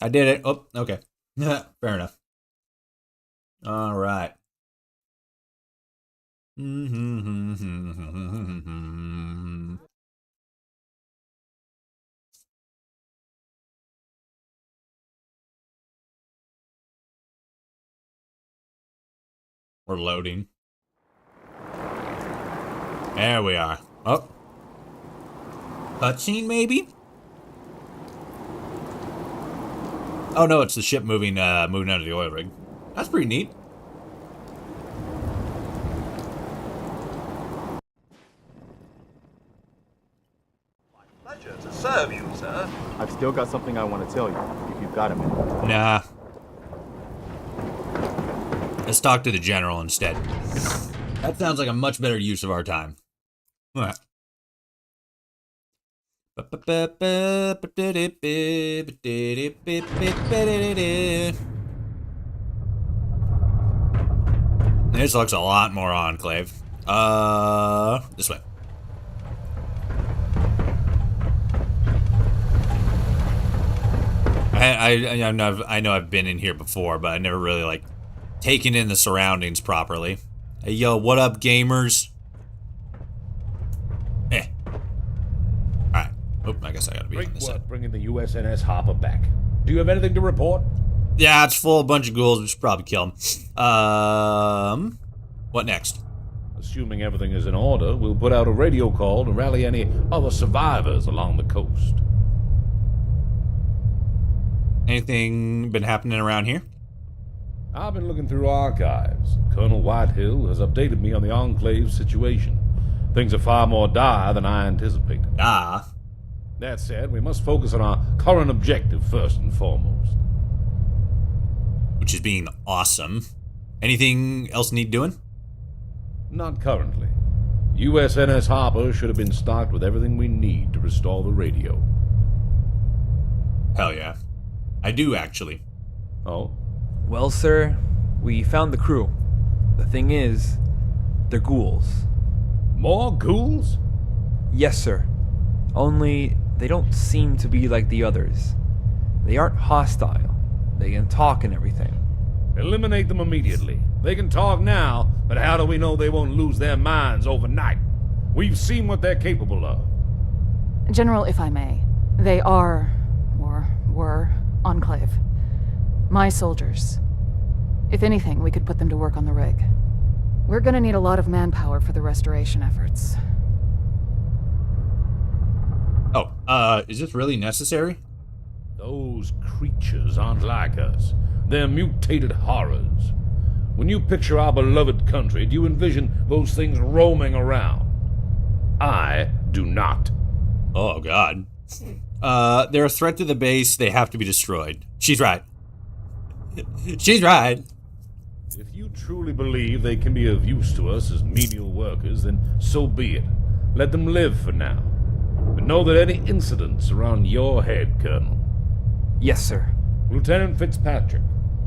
I did it. Oh, okay. Fair enough. All right. We're loading. There we are. Oh. Cutscene, maybe? Oh no, it's the ship moving out of the oil rig. That's pretty neat. Pleasure to serve you, sir. I've still got something I want to tell you, if you've got a minute. Nah. Let's talk to the general instead. That sounds like a much better use of our time. All right. This looks a lot more Enclave. This way. I know I've been in here before, but I never really like taken in the surroundings properly. Hey, yo, what up, gamers? Alright. Oh, I guess I gotta be on this side. Bringing the USNS Harper back. Do you have anything to report? Yeah, it's full of a bunch of ghouls. We should probably kill them. What next? Assuming everything is in order, we'll put out a radio call to rally any other survivors along the coast. Anything been happening around here? I've been looking through archives. Colonel Whitehill has updated me on the Enclave's situation. Things are far more dire than I anticipated. Ah. That said, we must focus on our current objective first and foremost. which is being awesome. Anything else need doing? Not currently. USNS Harper should have been stocked with everything we need to restore the radio. Hell yeah. I do, actually. Oh? Well, sir, we found the crew. The thing is, they're ghouls. More ghouls? Yes, sir. Only they don't seem to be like the others. They aren't hostile. They can talk and everything. Eliminate them immediately. They can talk now, but how do we know they won't lose their minds overnight? We've seen what they're capable of. General, if I may, they are, or were, Enclave. My soldiers. If anything, we could put them to work on the rig. We're gonna need a lot of manpower for the restoration efforts. Oh, is this really necessary? Those creatures aren't like us. They're mutated horrors. When you picture our beloved country, do you envision those things roaming around? I do not. Oh, God. They're a threat to the base. They have to be destroyed. She's right. She's right. If you truly believe they can be of use to us as menial workers, then so be it. Let them live for now. But know that any incidents are on your head, Colonel. Yes, sir. Lieutenant Fitzpatrick,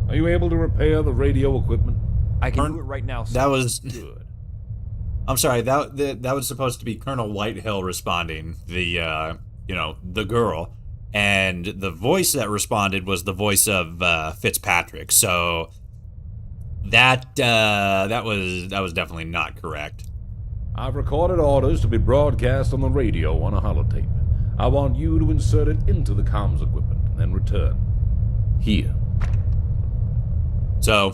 are you able to repair the radio equipment? I can do it right now, sir. That was... Good. I'm sorry, that was supposed to be Colonel Whitehill responding, the girl. And the voice that responded was the voice of Fitzpatrick. So that was definitely not correct. I've recorded orders to be broadcast on the radio on a holotape. I want you to insert it into the comms equipment and then return. Here. So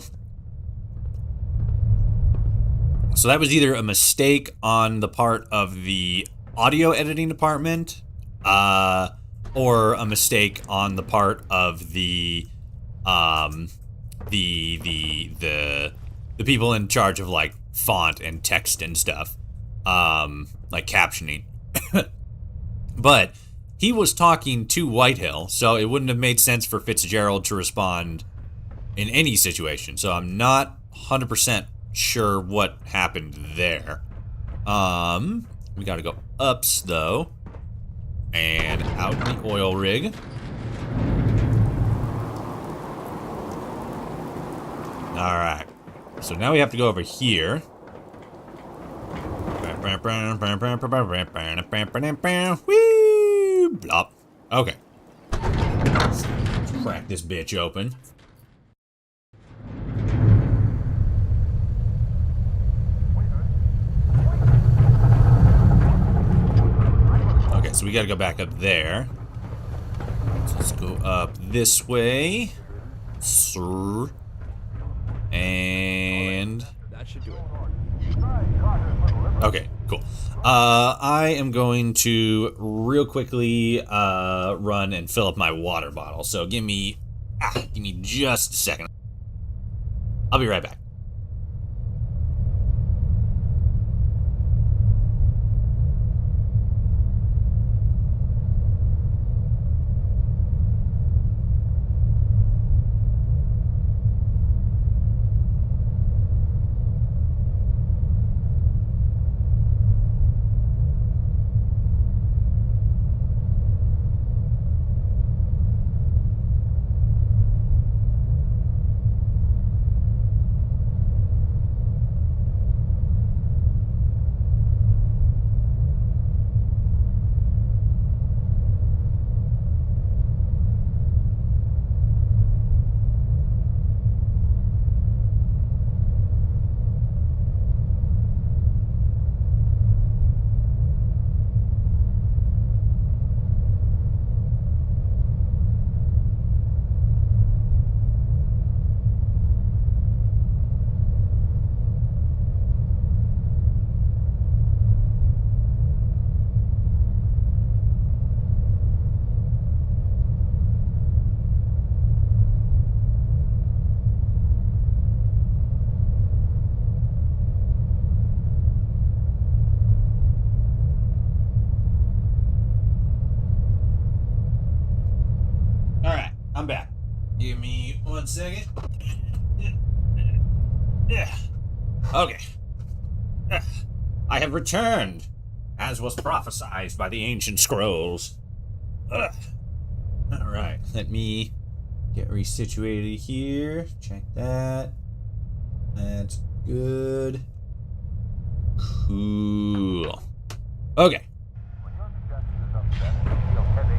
that was either a mistake on the part of the audio editing department, or a mistake on the part of the people in charge of like font and text and stuff, like captioning. But he was talking to Whitehill, so it wouldn't have made sense for Fitzgerald to respond in any situation. So I'm not 100% sure what happened there. We gotta go ups though, and out in the oil rig. All right, so now we have to go over here. Whee! Blop. Okay. Crack this bitch open. Okay, so we gotta go back up there. So let's go up this way. Sir. And... that should do it. Okay, cool. I am going to real quickly run and fill up my water bottle. So give me just a second. I'll be right back. I'm back. Give me 1 second. Okay. I have returned, as was prophesied by the ancient scrolls. Alright, let me get resituated here. Check that. That's good. Cool. Okay.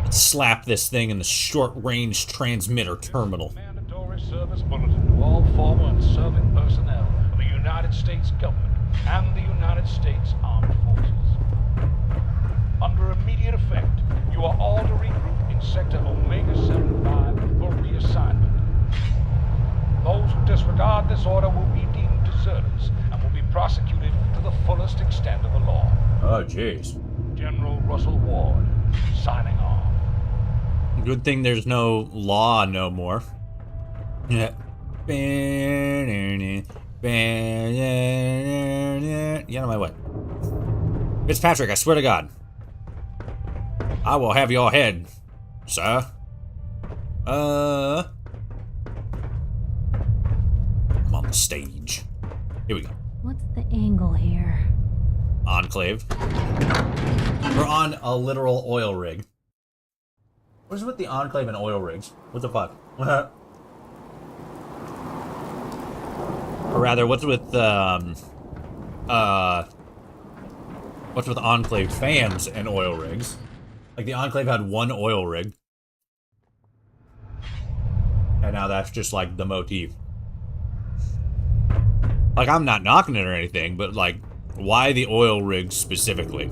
Let's slap this thing in the short-range transmitter terminal. Mandatory service bulletin to all former and serving personnel of the United States government and the United States Armed Forces. Under immediate effect, you are all to regroup in Sector Omega 75 for reassignment. Those who disregard this order will be deemed deserters and will be prosecuted to the fullest extent of the law. Oh, jeez. General Russell Ward, signing off. Good thing there's no law no more. Yeah. Get out of my way. Fitzpatrick, I swear to God. I will have your head, sir. I'm on the stage. Here we go. What's the angle here? Enclave. We're on a literal oil rig. What's with the Enclave and oil rigs? What the fuck? Or rather, what's with Enclave fans and oil rigs? Like the Enclave had one oil rig. And now that's just like the motif. Like, I'm not knocking it or anything, but like, why the oil rig specifically?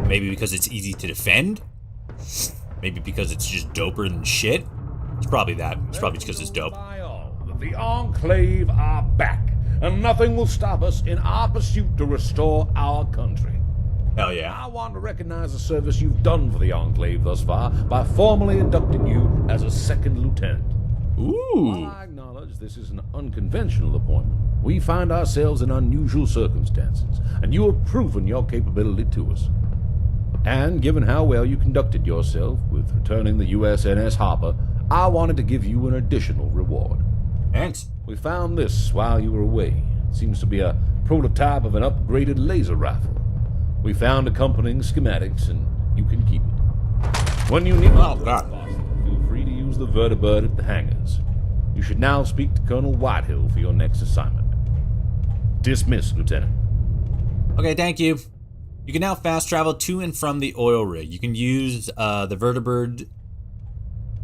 Maybe because it's easy to defend? Maybe because it's just doper than shit? It's probably that. It's probably because it's dope. The Enclave are back, and nothing will stop us in our pursuit to restore our country. Hell yeah. I want to recognize the service you've done for the Enclave thus far by formally inducting you as a second lieutenant. Ooh. While I acknowledge this is an unconventional appointment, we find ourselves in unusual circumstances, and you have proven your capability to us. And given how well you conducted yourself with returning the USNS Harper, I wanted to give you an additional reward. Thanks. We found this while you were away. It seems to be a prototype of an upgraded laser rifle. We found accompanying schematics, and you can keep it. When you need feel free to use the vertibird at the hangars. You should now speak to Colonel Whitehill for your next assignment. Dismissed, Lieutenant. Okay, thank you. You can now fast travel to and from the oil rig. You can use the vertibird.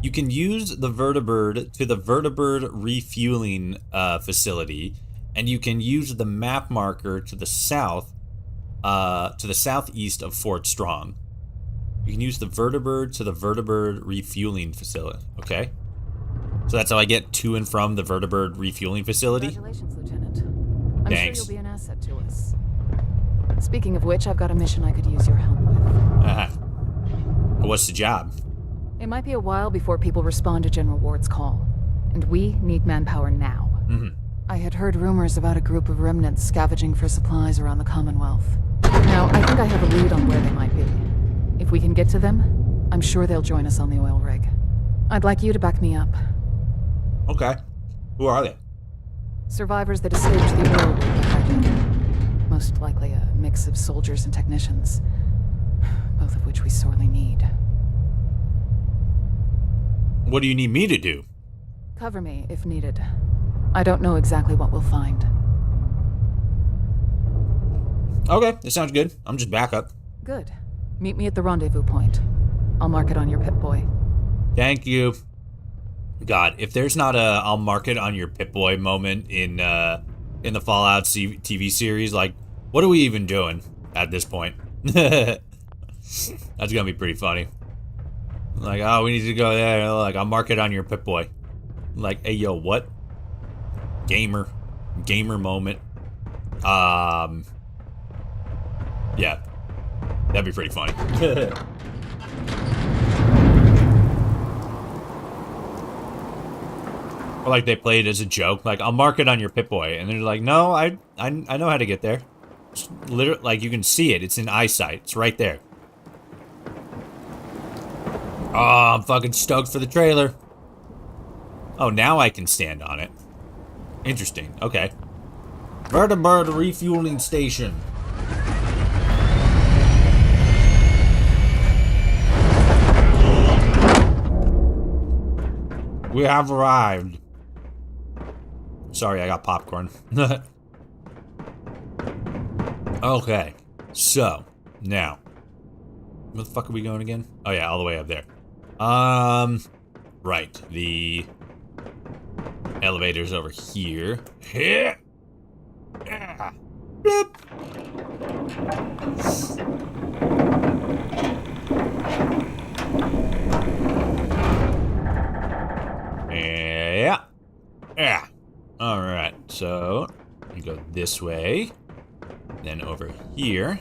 You can use the vertibird to the vertibird refueling facility, and you can use the map marker to the south, to the southeast of Fort Strong. You can use the vertibird to the vertibird refueling facility. Okay, so that's how I get to and from the vertibird refueling facility. Congratulations, Lieutenant. I'm Thanks. sure you'll be an asset to us. Speaking of which, I've got a mission I could use your help with. What's the job? It might be a while before people respond to General Ward's call, and we need manpower now. Mm-hmm. I had heard rumors about a group of remnants scavenging for supplies around the Commonwealth. Now, I think I have a lead on where they might be. If we can get to them, I'm sure they'll join us on the oil rig. I'd like you to back me up. Okay. Who are they? Survivors that escaped the oil rig hijacking. Most likely a mix of soldiers and technicians, both of which we sorely need. What do you need me to do? Cover me if needed. I don't know exactly what we'll find. Okay, that sounds good. I'm just backup. Good. Meet me at the rendezvous point. I'll mark it on your Pip-Boy. Thank you. God, if there's not a I'll mark it on your Pip-Boy moment in the Fallout TV series, like, what are we even doing at this point? That's gonna be pretty funny. Like, oh, we need to go there. Like, I'll mark it on your Pip-Boy. Like, hey, yo, what? Gamer moment. Yeah. That'd be pretty funny. Or like they play it as a joke. Like, I'll mark it on your Pip-Boy. And they're like, no, I know how to get there. It's literally, like, you can see it. It's in eyesight. It's right there. Oh, I'm fucking stoked for the trailer. Oh, now I can stand on it. Interesting. Okay. Vertibird refueling station. We have arrived. Sorry, I got popcorn. Okay, so now, where the fuck are we going again? Oh yeah, all the way up there. Right, the elevator's over here. Here. Yeah. Bloop. Yeah. Yeah. All right, so we go this way, then over here.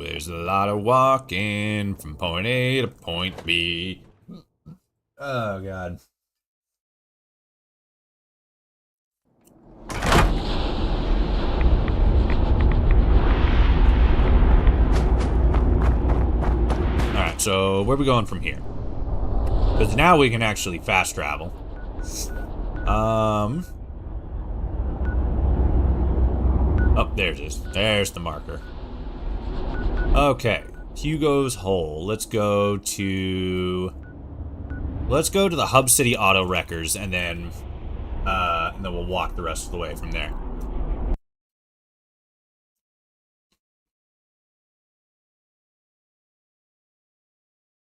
There's a lot of walking from point A to point B. Oh, God. Alright, so where are we going from here? Because now we can actually fast travel. Oh, there it is. There's the marker. Okay, Hugo's Hole. Let's go to the Hub City Auto Wreckers, and then we'll walk the rest of the way from there.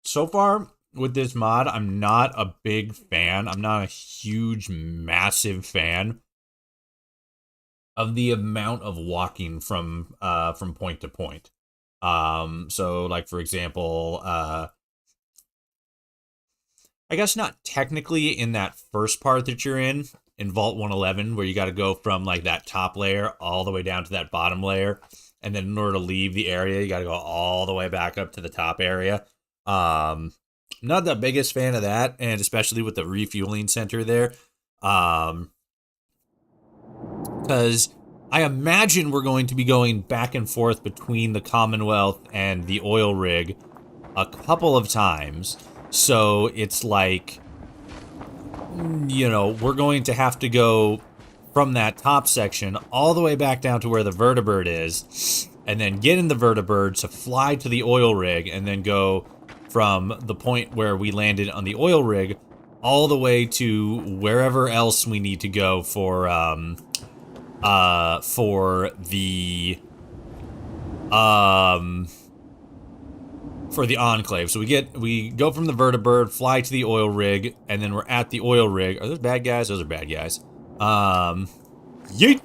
So far with this mod, I'm not a big fan. I'm not a huge, massive fan of the amount of walking from point to point. So like, for example, I guess not technically in that first part that you're in Vault 111, where you got to go from like that top layer all the way down to that bottom layer. And then in order to leave the area, you got to go all the way back up to the top area. Not the biggest fan of that, and especially with the refueling center there. Because I imagine we're going to be going back and forth between the Commonwealth and the oil rig a couple of times. So it's like, you know, we're going to have to go from that top section all the way back down to where the vertibird is, and then get in the vertibird to fly to the oil rig, and then go from the point where we landed on the oil rig all the way to wherever else we need to go for the Enclave. So we go from the vertibird, fly to the oil rig, and then we're at the oil rig. Are those bad guys? Those are bad guys. Yeet!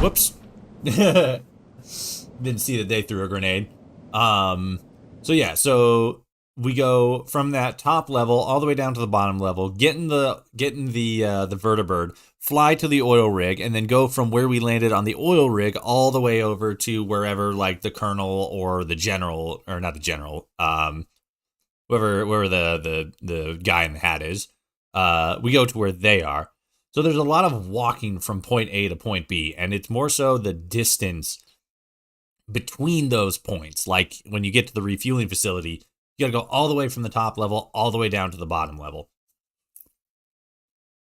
Whoops. Didn't see that they threw a grenade. So yeah, so we go from that top level all the way down to the bottom level, get in the vertibird, fly to the oil rig, and then go from where we landed on the oil rig all the way over to wherever, like, the colonel or the general, or not the general, whoever the guy in the hat is. We go to where they are. So there's a lot of walking from point A to point B, and it's more so the distance between those points. Like, when you get to the refueling facility, you gotta go all the way from the top level all the way down to the bottom level.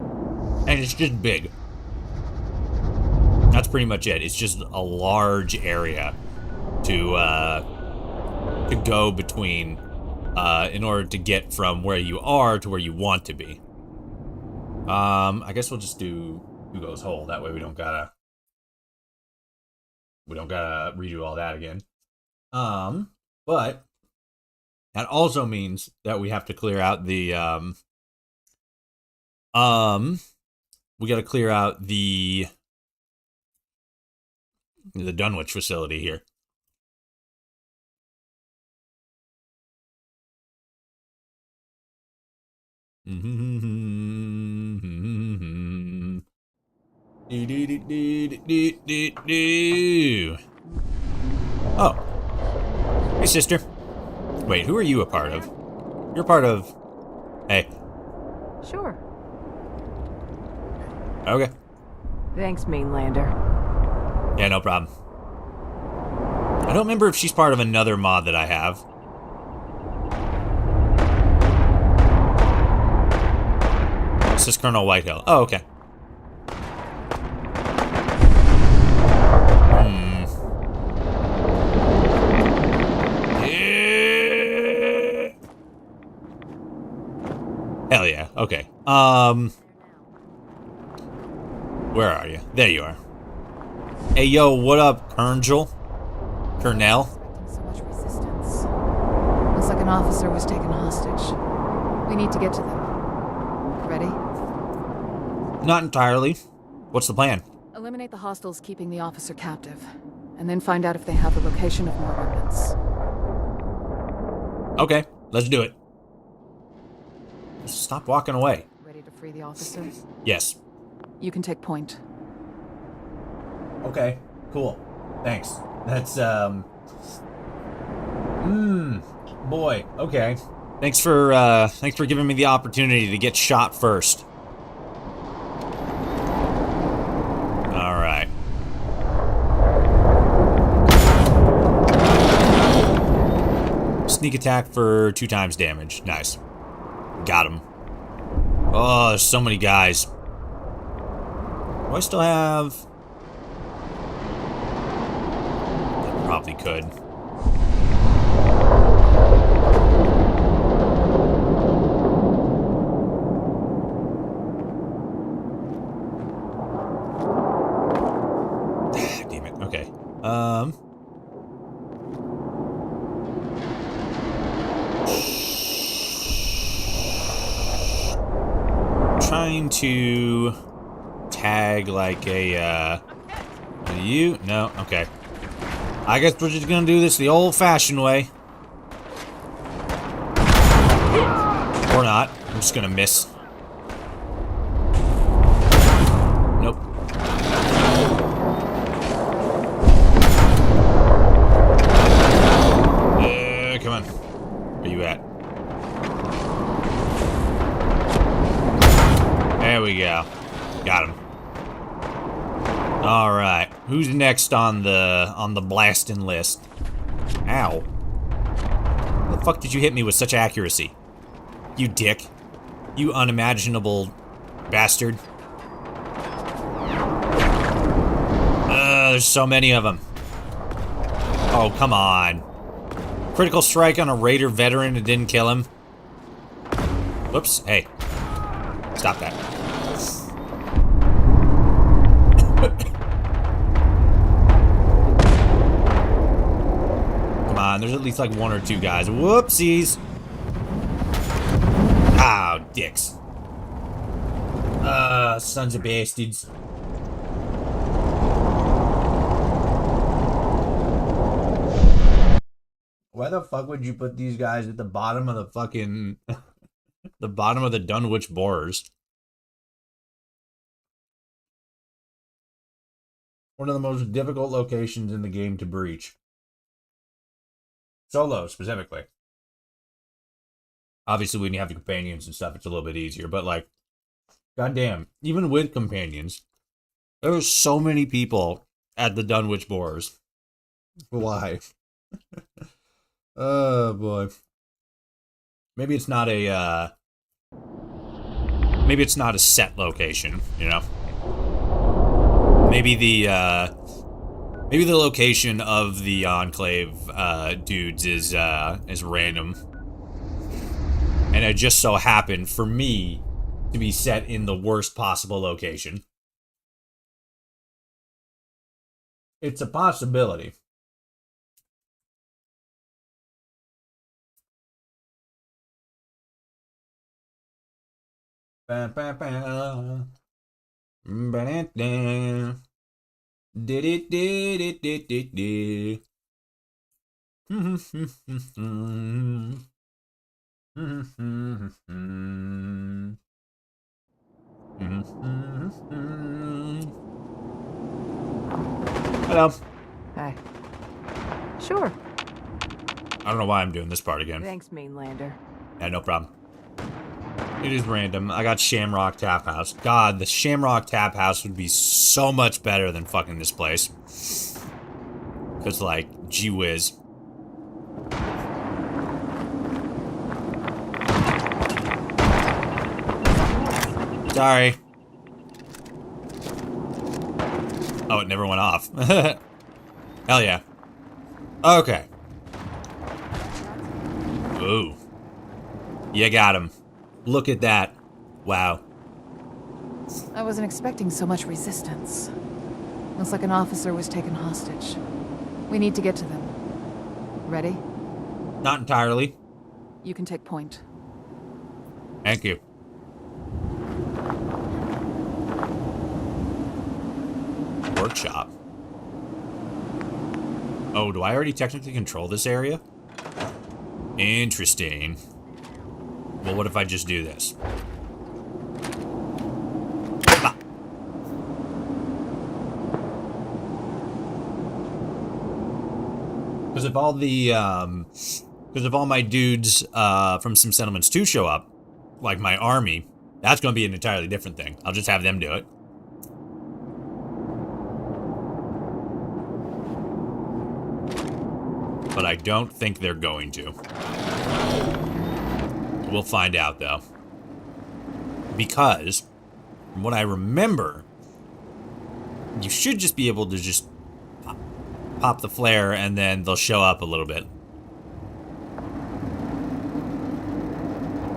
And it's just big. That's pretty much it. It's just a large area to go between in order to get from where you are to where you want to be. I guess we'll just do Hugo's Hole. That way we don't gotta redo all that again. But that also means that we have to clear out the we got to clear out the Dunwich facility here. Oh. Hey, sister. Wait, who are you a part of? You're part of... Hey. Sure. Okay. Thanks, Mainlander. Yeah, no problem. I don't remember if she's part of another mod that I have. This is Colonel Whitehill. Oh, okay. Yeah. Hell yeah. Okay. Where are you? There you are. Hey, yo, what up, Colonel? Colonel? So much resistance. Looks like an officer was taken hostage. We need to get to them. Ready? Not entirely. What's the plan? Eliminate the hostiles keeping the officer captive, and then find out if they have the location of more remnants. Okay, let's do it. Stop walking away. Ready to free the officer? Yes. You can take point. Okay, cool. Thanks. That's, boy, okay. Thanks for giving me the opportunity to get shot first. Alright. Sneak attack for 2 times damage. Nice. Got him. Oh, there's so many guys. Do I still have... I probably could. Damn it. Okay. Trying to tag like a, you? No? Okay. I guess we're just gonna do this the old-fashioned way. Or not. I'm just gonna miss. Nope. Come on. Where you at? There we go. Got him. All right. Who's next on the blasting list? Ow. How the fuck did you hit me with such accuracy? You dick. You unimaginable bastard. There's so many of them. Oh, come on. Critical strike on a Raider veteran and didn't kill him. Whoops. Hey. Stop that. Come on, there's at least like 1 or 2 guys. Whoopsies. Oh, dicks. Sons of bastards. Why the fuck would you put these guys at the bottom of the fucking... the bottom of the Dunwich Borers? One of the most difficult locations in the game to breach. Solo, specifically. Obviously, when you have the companions and stuff, it's a little bit easier. But, like, goddamn, even with companions, there are so many people at the Dunwich Borers. Why? Oh, boy. Maybe it's not a, maybe it's not a set location, you know? Maybe the location of the Enclave, dudes is random. And it just so happened for me to be set in the worst possible location. It's a possibility. Ba, ba, ba. Ba-da-da. Di-di-di-di-di-di-di. Hello. Hey. Sure. I don't know why I'm doing this part again. Thanks, Mainlander. Yeah, no problem. It is random. I got Shamrock Tap House. God, the Shamrock Tap House would be so much better than fucking this place. Because, like, gee whiz. Sorry. Oh, it never went off. Hell yeah. Okay. Ooh. You got him. Look at that. Wow. I wasn't expecting so much resistance. Looks like an officer was taken hostage. We need to get to them. Ready? Not entirely. You can take point. Thank you. Workshop. Oh, do I already technically control this area? Interesting. Well, what if I just do this? Because if all the, because if all my dudes from Sim Settlements 2 show up, like my army, that's going to be an entirely different thing. I'll just have them do it. But I don't think they're going to. We'll find out, though. Because, from what I remember, you should just be able to just pop the flare and then they'll show up a little bit.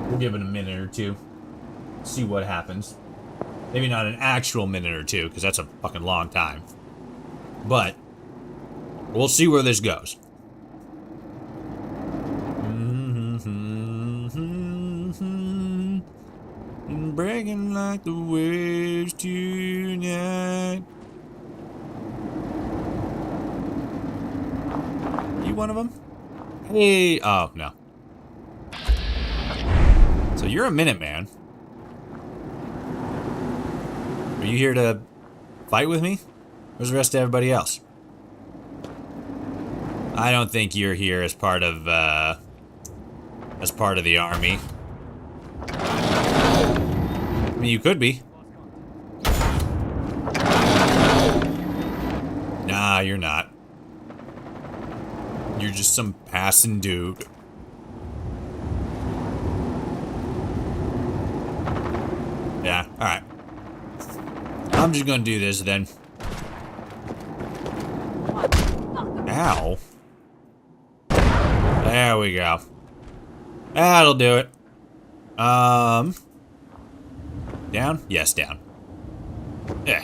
We'll give it a minute or two. See what happens. Maybe not an actual minute or two, because that's a fucking long time. But, we'll see where this goes. Breaking like the waves tonight. You one of them? Hey, oh no. So you're a Minuteman. Are you here to fight with me? Where's the rest of everybody else? I don't think you're here as part of the army. I mean, you could be. Nah, you're not. You're just some passing dude. Yeah, alright. I'm just gonna do this then. Ow. There we go. That'll do it. Down? Yes, down. Eh.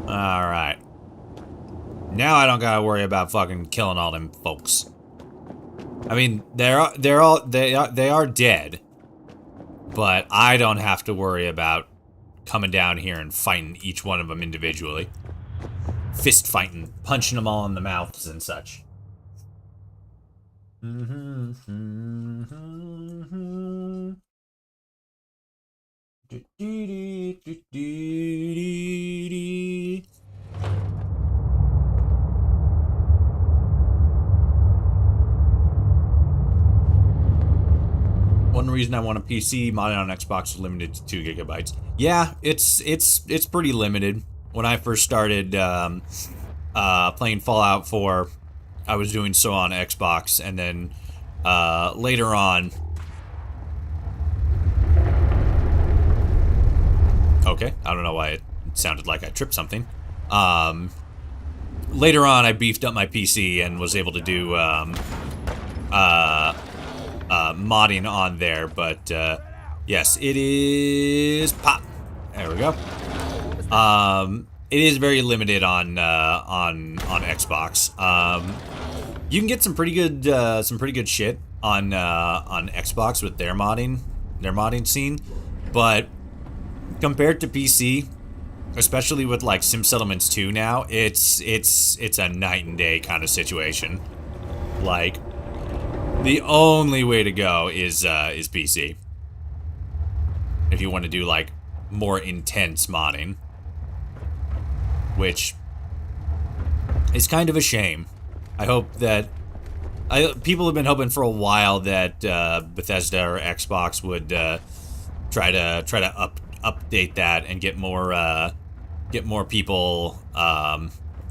Alright. Now I don't gotta worry about fucking killing all them folks. I mean, they are dead. But I don't have to worry about coming down here and fighting each one of them individually. Fist fighting, punching them all in the mouths and such. One reason I want a PC modded on Xbox is limited to 2 gigabytes. Yeah, it's pretty limited. When I first started playing Fallout 4, I was doing so on Xbox, and then later on. Okay, I don't know why it sounded like I tripped something. Later on, I beefed up my PC and was able to do modding on there, but yes, it is pop. There we go. It is very limited on Xbox. You can get some pretty good shit on Xbox with their modding scene, but compared to PC, especially with like Sim Settlements 2 now, it's a night and day kind of situation. Like, the only way to go is PC. If you want to do like more intense modding, which is kind of a shame. I hope that people have been hoping for a while that Bethesda or Xbox would try to update that and get more people,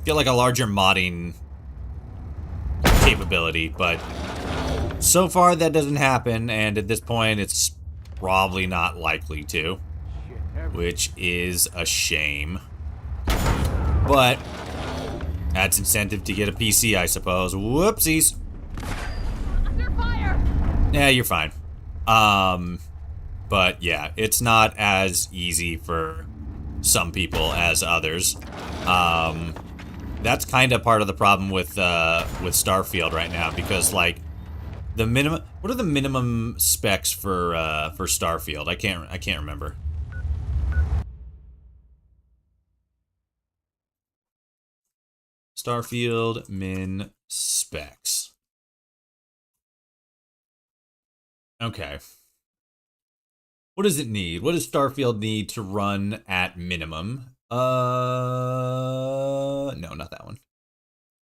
get like a larger modding capability, but so far that doesn't happen, and at this point it's probably not likely to, which is a shame. But that's incentive to get a PC, I suppose. Whoopsies. Under fire! Yeah, you're fine. But yeah, it's not as easy for some people as others. That's kind of part of the problem with Starfield right now, because like the minimum, what are the minimum specs for Starfield? I can't remember. Starfield min specs. Okay. What does it need? What does Starfield need to run at minimum? No, not that one.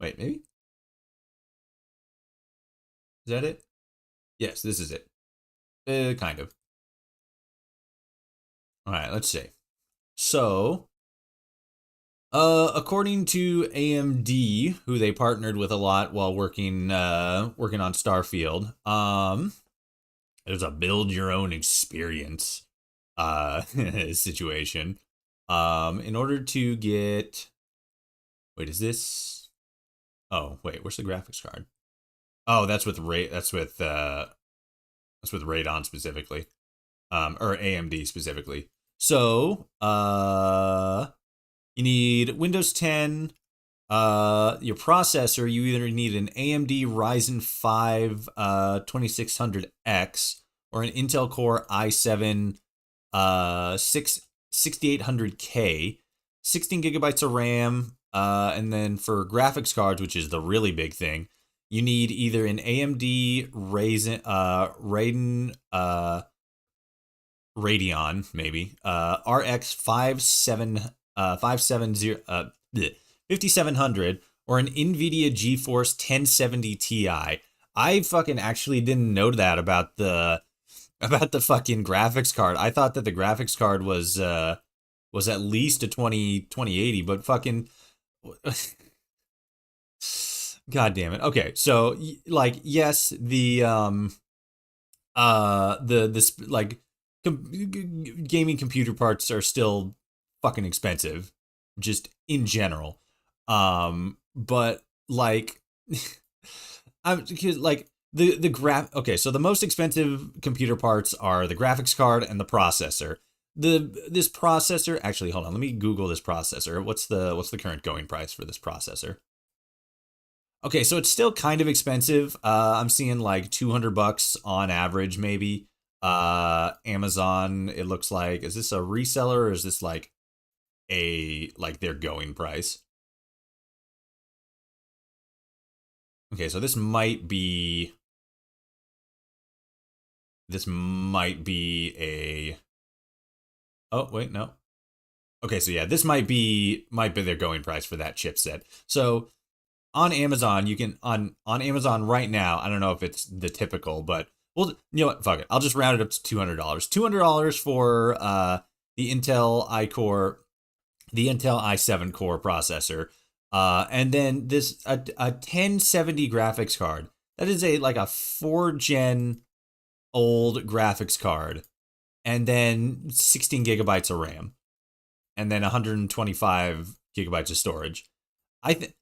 Wait, maybe? Is that it? Yes, this is it. Kind of. Alright, let's see. So, according to AMD, who they partnered with a lot while working on Starfield, there's a build your own experience situation. In order to get, wait, is this? Oh, wait, where's the graphics card? Oh, that's with Radeon specifically, or AMD specifically. So, you need Windows 10. Your processor, you either need an AMD Ryzen 5 2600X or an Intel Core i7 6800K, 16 gigabytes of RAM, and then for graphics cards, which is the really big thing, you need either an AMD Radeon, maybe, RX 5700, or an NVIDIA GeForce 1070 Ti. I fucking actually didn't know that about the fucking graphics card. I thought that the graphics card was at least a 2080, but fucking God damn it. Okay, so like yes, gaming computer parts are still fucking expensive, just in general. But like, I'm like okay, so the most expensive computer parts are the graphics card and the processor. This processor, actually, hold on, let me Google this processor. What's the current going price for this processor? Okay, so it's still kind of expensive. I'm seeing like $200 on average, maybe. Amazon, it looks like, is this a reseller or is this like their going price? Okay, so this might be a, oh wait, no. Okay, so yeah, this might be their going price for that chipset. So on Amazon, you can on Amazon right now, I don't know if it's the typical, but well, you know what, fuck it, I'll just round it up to $200. $200 for the Intel i7 core processor, and then this a 1070 graphics card. That is a 4-gen old graphics card, and then 16 gigabytes of RAM, and then 125 gigabytes of storage. I think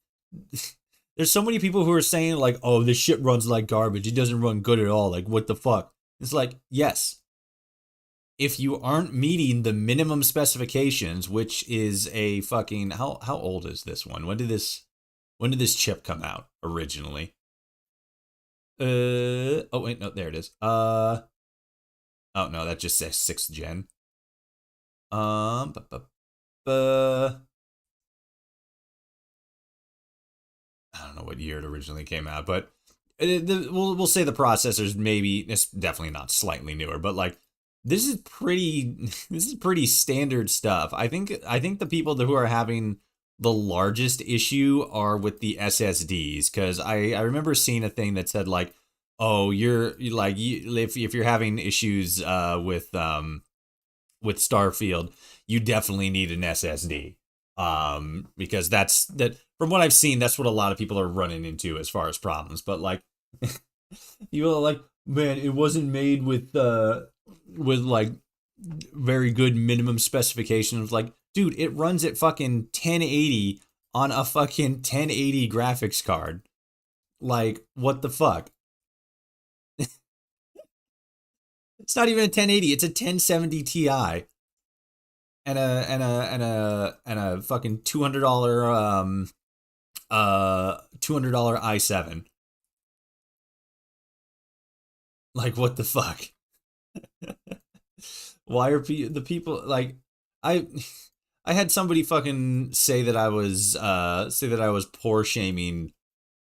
there's so many people who are saying like, oh, this shit runs like garbage. It doesn't run good at all. Like, what the fuck? It's like, yes. If you aren't meeting the minimum specifications, which is a fucking, how old is this one? When did this chip come out originally? Oh wait, no, there it is. Oh no, that just says 6th gen. I don't know what year it originally came out, but we'll say the processor's maybe, it's definitely not slightly newer, but like this is pretty standard stuff. I think the people who are having the largest issue are with the SSDs, because I remember seeing a thing that said like, oh, if you're having issues with Starfield, you definitely need an SSD. Because that from what I've seen, that's what a lot of people are running into as far as problems. But like, you know, like, man, it wasn't made with like very good minimum specifications. Like, dude, it runs at fucking 1080 on a fucking 1080 graphics card. Like, what the fuck? It's not even a 1080, it's a 1070 Ti. And a fucking $200 $200 i7. Like, what the fuck? Why are the people like I had somebody fucking say that I was poor shaming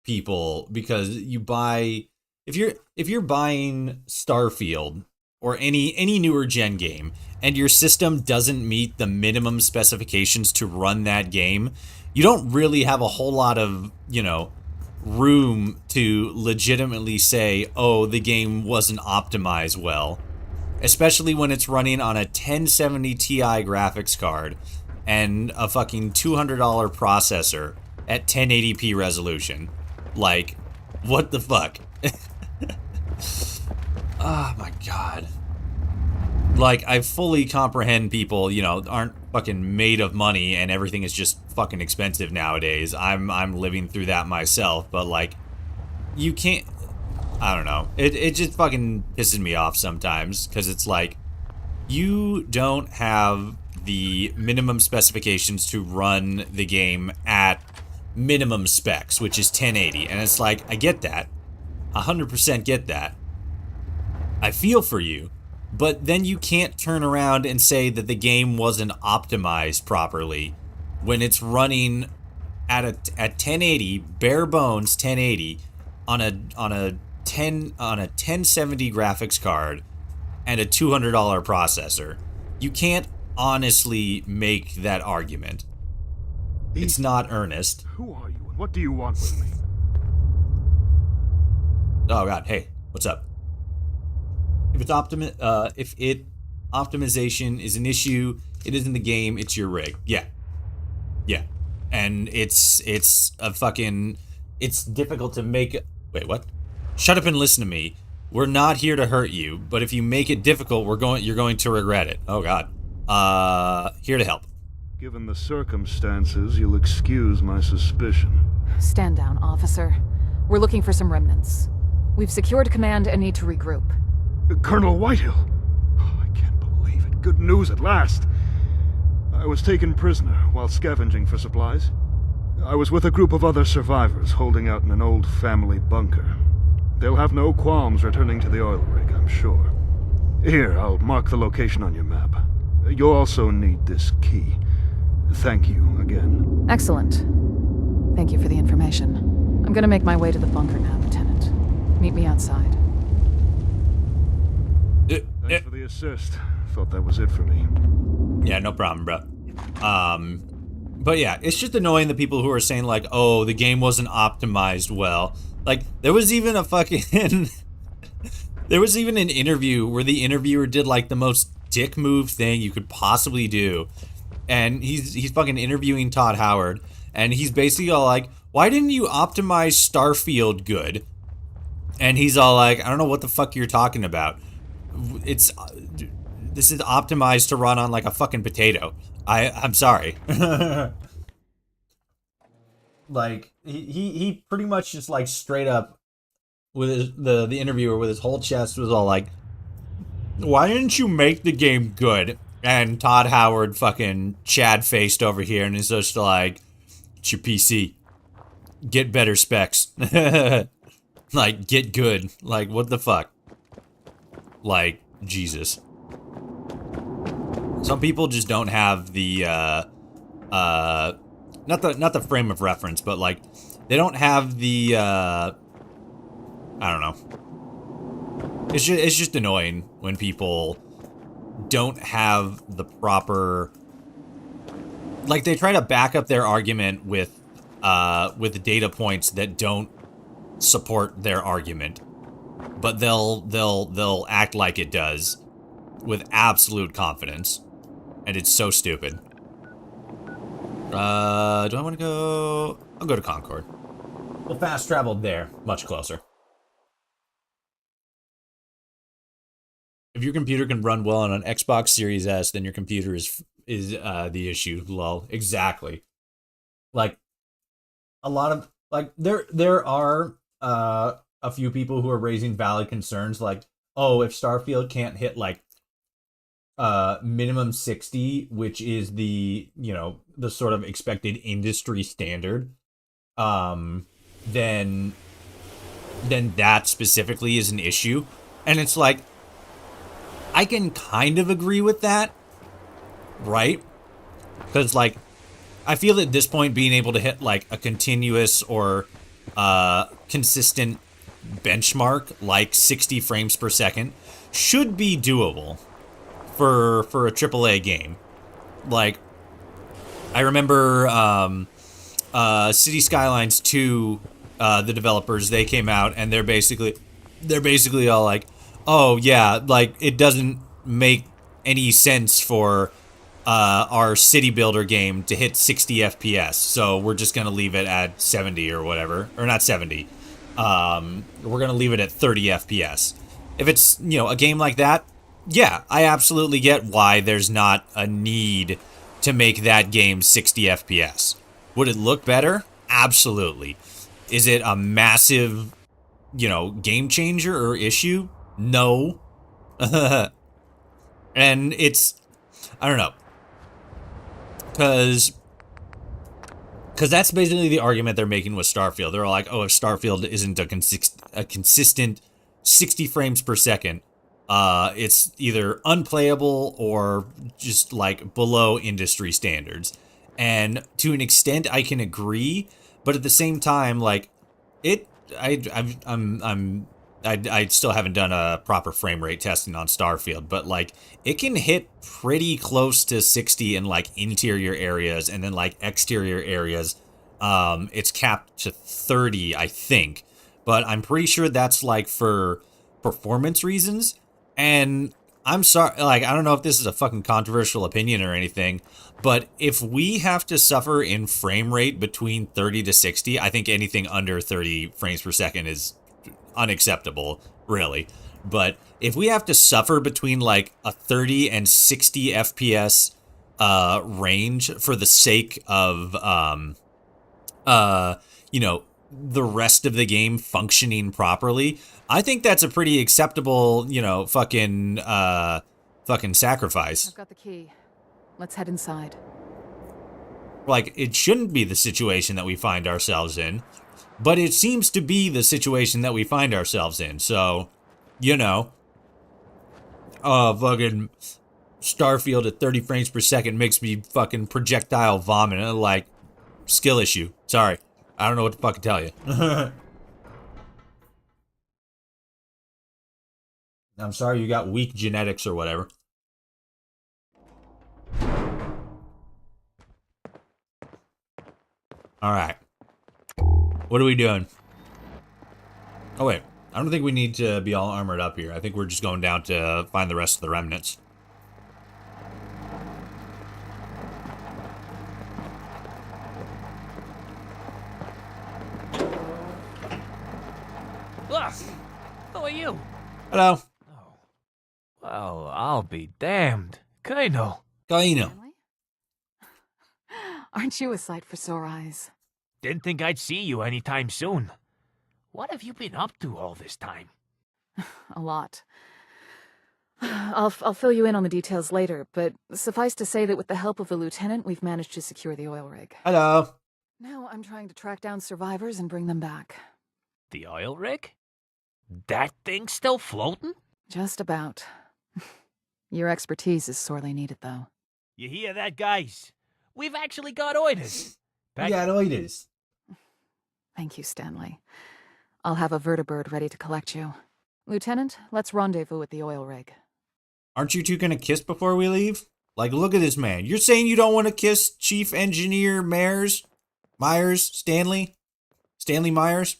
people because you buy if you're buying Starfield or any newer gen game and your system doesn't meet the minimum specifications to run that game, you don't really have a whole lot of, you know, room to legitimately say, oh, the game wasn't optimized well. Especially when it's running on a 1070 Ti graphics card and a fucking $200 processor at 1080p resolution. Like, what the fuck? Oh my god. Like, I fully comprehend people, you know, aren't fucking made of money and everything is just fucking expensive nowadays. I'm living through that myself, but like, you can't, I don't know. It just fucking pisses me off sometimes, because it's like, you don't have the minimum specifications to run the game at minimum specs, which is 1080, and it's like, I get that. 100% get that. I feel for you, but then you can't turn around and say that the game wasn't optimized properly when it's running at 1080, bare bones 1080 on a 1070 graphics card and a $200 processor. You can't honestly make that argument. It's not earnest. Who are you and what do you want with me? Oh god, hey, what's up? If optimization is an issue, it isn't the game, it's your rig. Yeah. Yeah. And it's difficult to make. Wait, what? Shut up and listen to me. We're not here to hurt you, but if you make it difficult, you're going to regret it. Oh god. Here to help. Given the circumstances, you'll excuse my suspicion. Stand down, officer. We're looking for some remnants. We've secured command and need to regroup. Colonel Whitehill! Oh, I can't believe it. Good news at last. I was taken prisoner while scavenging for supplies. I was with a group of other survivors holding out in an old family bunker. They'll have no qualms returning to the oil rig, I'm sure. Here, I'll mark the location on your map. You'll also need this key. Thank you again. Excellent. Thank you for the information. I'm gonna make my way to the bunker now, Lieutenant. Meet me outside. Thanks for the assist. Thought that was it for me. Yeah, no problem, bro. But yeah, it's just annoying the people who are saying like, oh, the game wasn't optimized well. Like, there was even a fucking... there was even an interview where the interviewer did like the most dick move thing you could possibly do. And he's fucking interviewing Todd Howard. And he's basically all like, why didn't you optimize Starfield good? And he's all like, I don't know what the fuck you're talking about. This is optimized to run on like a fucking potato. I'm sorry. Like, he pretty much just like straight up with the interviewer with his whole chest was all like, why didn't you make the game good? And Todd Howard fucking Chad faced over here and is just like, it's your PC. Get better specs. Like, get good. Like, what the fuck? Like, Jesus. Some people just don't have the, not the frame of reference, but like, they don't have the, I don't know. It's just annoying when people don't have the proper, like, they try to back up their argument with data points that don't support their argument, but they'll act like it does with absolute confidence, and it's so stupid. Do I want to go? I'll go to Concord. We'll fast travel there. Much closer. If your computer can run well on an Xbox Series S, then your computer is the issue. Lol. Exactly. Like, a lot of, like, there are a few people who are raising valid concerns, like, oh, if Starfield can't hit, like, minimum 60, which is the, you know, the sort of expected industry standard, then that specifically is an issue. And it's like, I can kind of agree with that, right? Because, like, I feel at this point being able to hit, like, a continuous or consistent benchmark, like 60 frames per second, should be doable for a AAA game. Like, I remember City Skylines 2, the developers, they came out and they're basically all like, oh yeah, like, it doesn't make any sense for our city builder game to hit 60 FPS, so we're just gonna leave it at 70 or whatever, or not 70. We're gonna leave it at 30 FPS. If it's, you know, a game like that, yeah, I absolutely get why there's not a need to make that game 60 FPS. Would it look better? Absolutely. Is it a massive, you know, game changer or issue? No. And it's, I don't know. Because that's basically the argument they're making with Starfield. They're all like, oh, if Starfield isn't a consistent 60 frames per second, it's either unplayable or just, like, below industry standards. And to an extent, I can agree, but at the same time, like, I still haven't done a proper frame rate testing on Starfield, but, like, it can hit pretty close to 60 in, like, interior areas, and then, like, exterior areas, it's capped to 30, I think. But I'm pretty sure that's, like, for performance reasons. And I'm sorry, like, I don't know if this is a fucking controversial opinion or anything, but if we have to suffer in frame rate between 30 to 60, I think anything under 30 frames per second is unacceptable, really. But if we have to suffer between, like, a 30 and 60 FPS range for the sake of you know, the rest of the game functioning properly, I think that's a pretty acceptable, you know, fucking sacrifice. I've got the key. Let's head inside. Like, it shouldn't be the situation that we find ourselves in, but it seems to be the situation that we find ourselves in, so, you know. Fucking Starfield at 30 frames per second makes me fucking projectile vomit. Like, skill issue. Sorry. I don't know what to fucking tell you. I'm sorry you got weak genetics or whatever. Alright. What are we doing? Oh, wait. I don't think we need to be all armored up here. I think we're just going down to find the rest of the remnants. Ugh! Who are you? Hello. Oh. Well, I'll be damned. Kaino. Aren't you a sight for sore eyes? Didn't think I'd see you anytime soon. What have you been up to all this time? A lot. I'll fill you in on the details later, but suffice to say that with the help of the lieutenant, we've managed to secure the oil rig. Hello. Now I'm trying to track down survivors and bring them back. The oil rig? That thing's still floating? Just about. Your expertise is sorely needed, though. You hear that, guys? We've actually got orders. Orders. Thank you, Stanley. I'll have a vertibird ready to collect you. Lieutenant, let's rendezvous at the oil rig. Aren't you two gonna kiss before we leave? Like, look at this man. You're saying you don't want to kiss Chief Engineer Myers? Stanley Myers? Is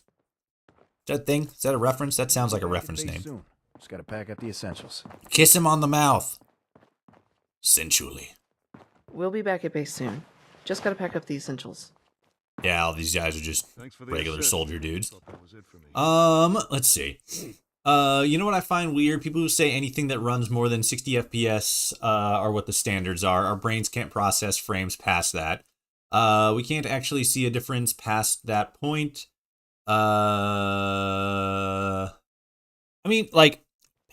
that a thing? Is that a reference? That sounds like a reference name. Soon. Just gotta pack up the essentials. Kiss him on the mouth. Sensually. We'll be back at base soon. Just gotta pack up the essentials. Yeah, all these guys are just regular soldier dudes. Let's see. You know what I find weird? People who say anything that runs more than 60 FPS are what the standards are. Our brains can't process frames past that. We can't actually see a difference past that point. I mean, like,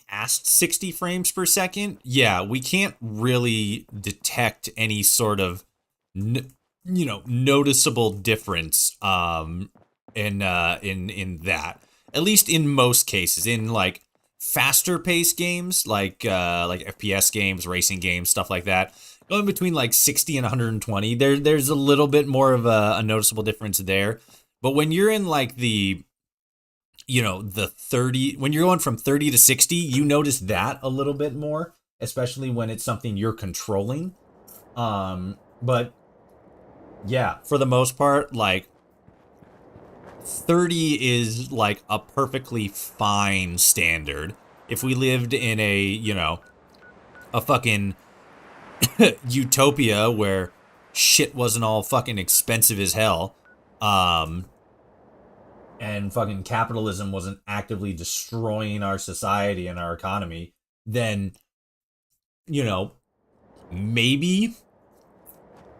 past 60 frames per second, yeah, we can't really detect any sort of, noticeable difference in that. At least in most cases. In, like, faster paced games, like FPS games, racing games, stuff like that, going between, like, 60 and 120, there's a little bit more of a noticeable difference there. But when you're in, like, the 30, when you're going from 30 to 60, you notice that a little bit more, especially when it's something you're controlling. But yeah, for the most part, like, 30 is like a perfectly fine standard. If we lived in a fucking utopia where shit wasn't all fucking expensive as hell, and fucking capitalism wasn't actively destroying our society and our economy, then, maybe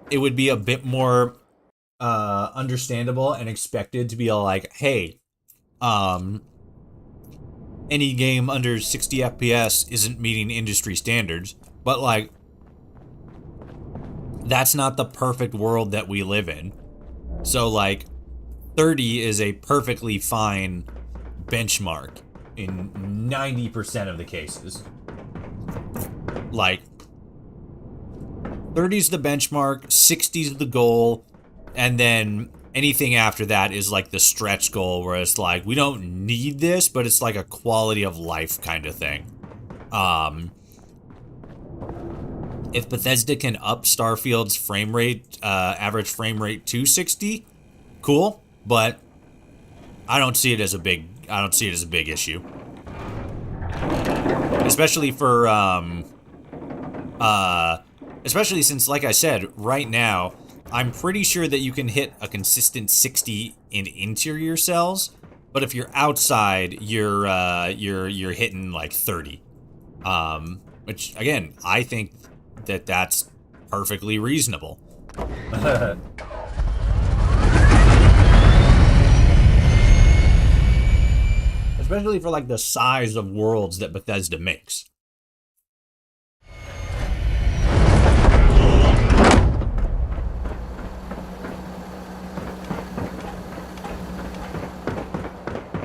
it would be a bit more understandable and expected to be like, hey, any game under 60 FPS isn't meeting industry standards, but, like, that's not the perfect world that we live in. So, like, 30 is a perfectly fine benchmark in 90% of the cases. Like, 30's the benchmark, 60's the goal, and then anything after that is like the stretch goal, where it's like, we don't need this, but it's like a quality of life kind of thing. If Bethesda can up Starfield's frame rate, average frame rate to 60, cool. But I don't see it as a big issue. Especially for especially since, like I said, right now I'm pretty sure that you can hit a consistent 60 in interior cells, but if you're outside, you're hitting like 30. Which, again, I think that that's perfectly reasonable. Especially for, like, the size of worlds that Bethesda makes.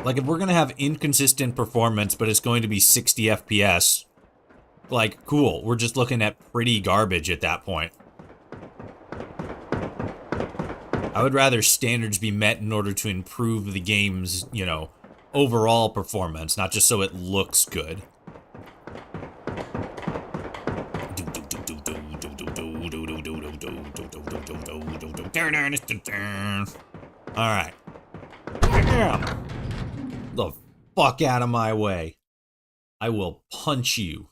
Like, if we're gonna have inconsistent performance, but it's going to be 60 FPS, like, cool. We're just looking at pretty garbage at that point. I would rather standards be met in order to improve the game's, overall performance, not just so it looks good. Alright. Damn. The fuck out of my way. I will punch you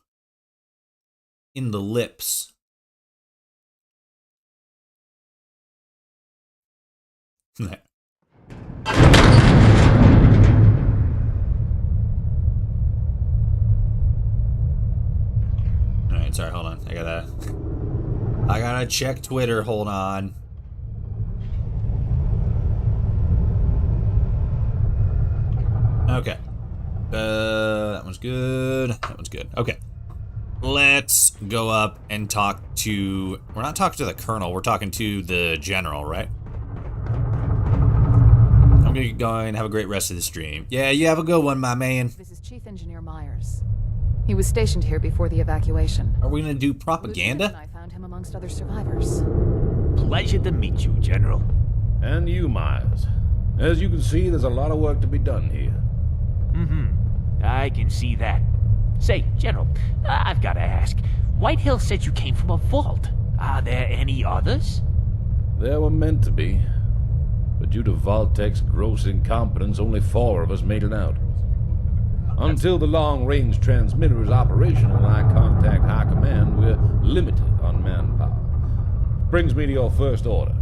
in the lips. Alright, sorry, hold on. I gotta check Twitter, hold on. Okay. That one's good. That one's good. Okay. Let's go up and talk to... We're not talking to the colonel, we're talking to the general, right? I'm gonna get going. Have a great rest of the stream. Yeah, you have a good one, my man. This is Chief Engineer Myers. He was stationed here before the evacuation. Are we gonna do propaganda? Lieutenant and I found him amongst other survivors. Pleasure to meet you, General. And you, Myers. As you can see, there's a lot of work to be done here. I can see that. Say, General, I've got to ask. Whitehill said you came from a vault. Are there any others? There were meant to be. But due to Vault-Tech's gross incompetence, only 4 of us made it out. Until the long-range transmitter is operational and I contact High Command, we're limited on manpower. brings me to your first order.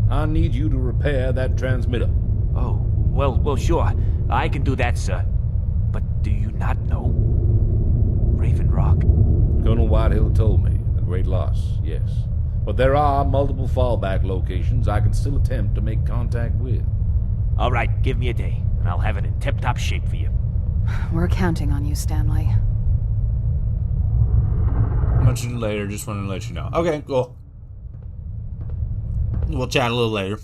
I need you to repair that transmitter. Oh, well, sure. I can do that, sir. But do you not know Raven Rock? Colonel Whitehill told me. A great loss, yes. But there are multiple fallback locations I can still attempt to make contact with. All right, give me a day, and I'll have it in tip-top shape for you. We're counting on you, Stanley. Much later, just wanted to let you know. Okay, cool. We'll chat a little later.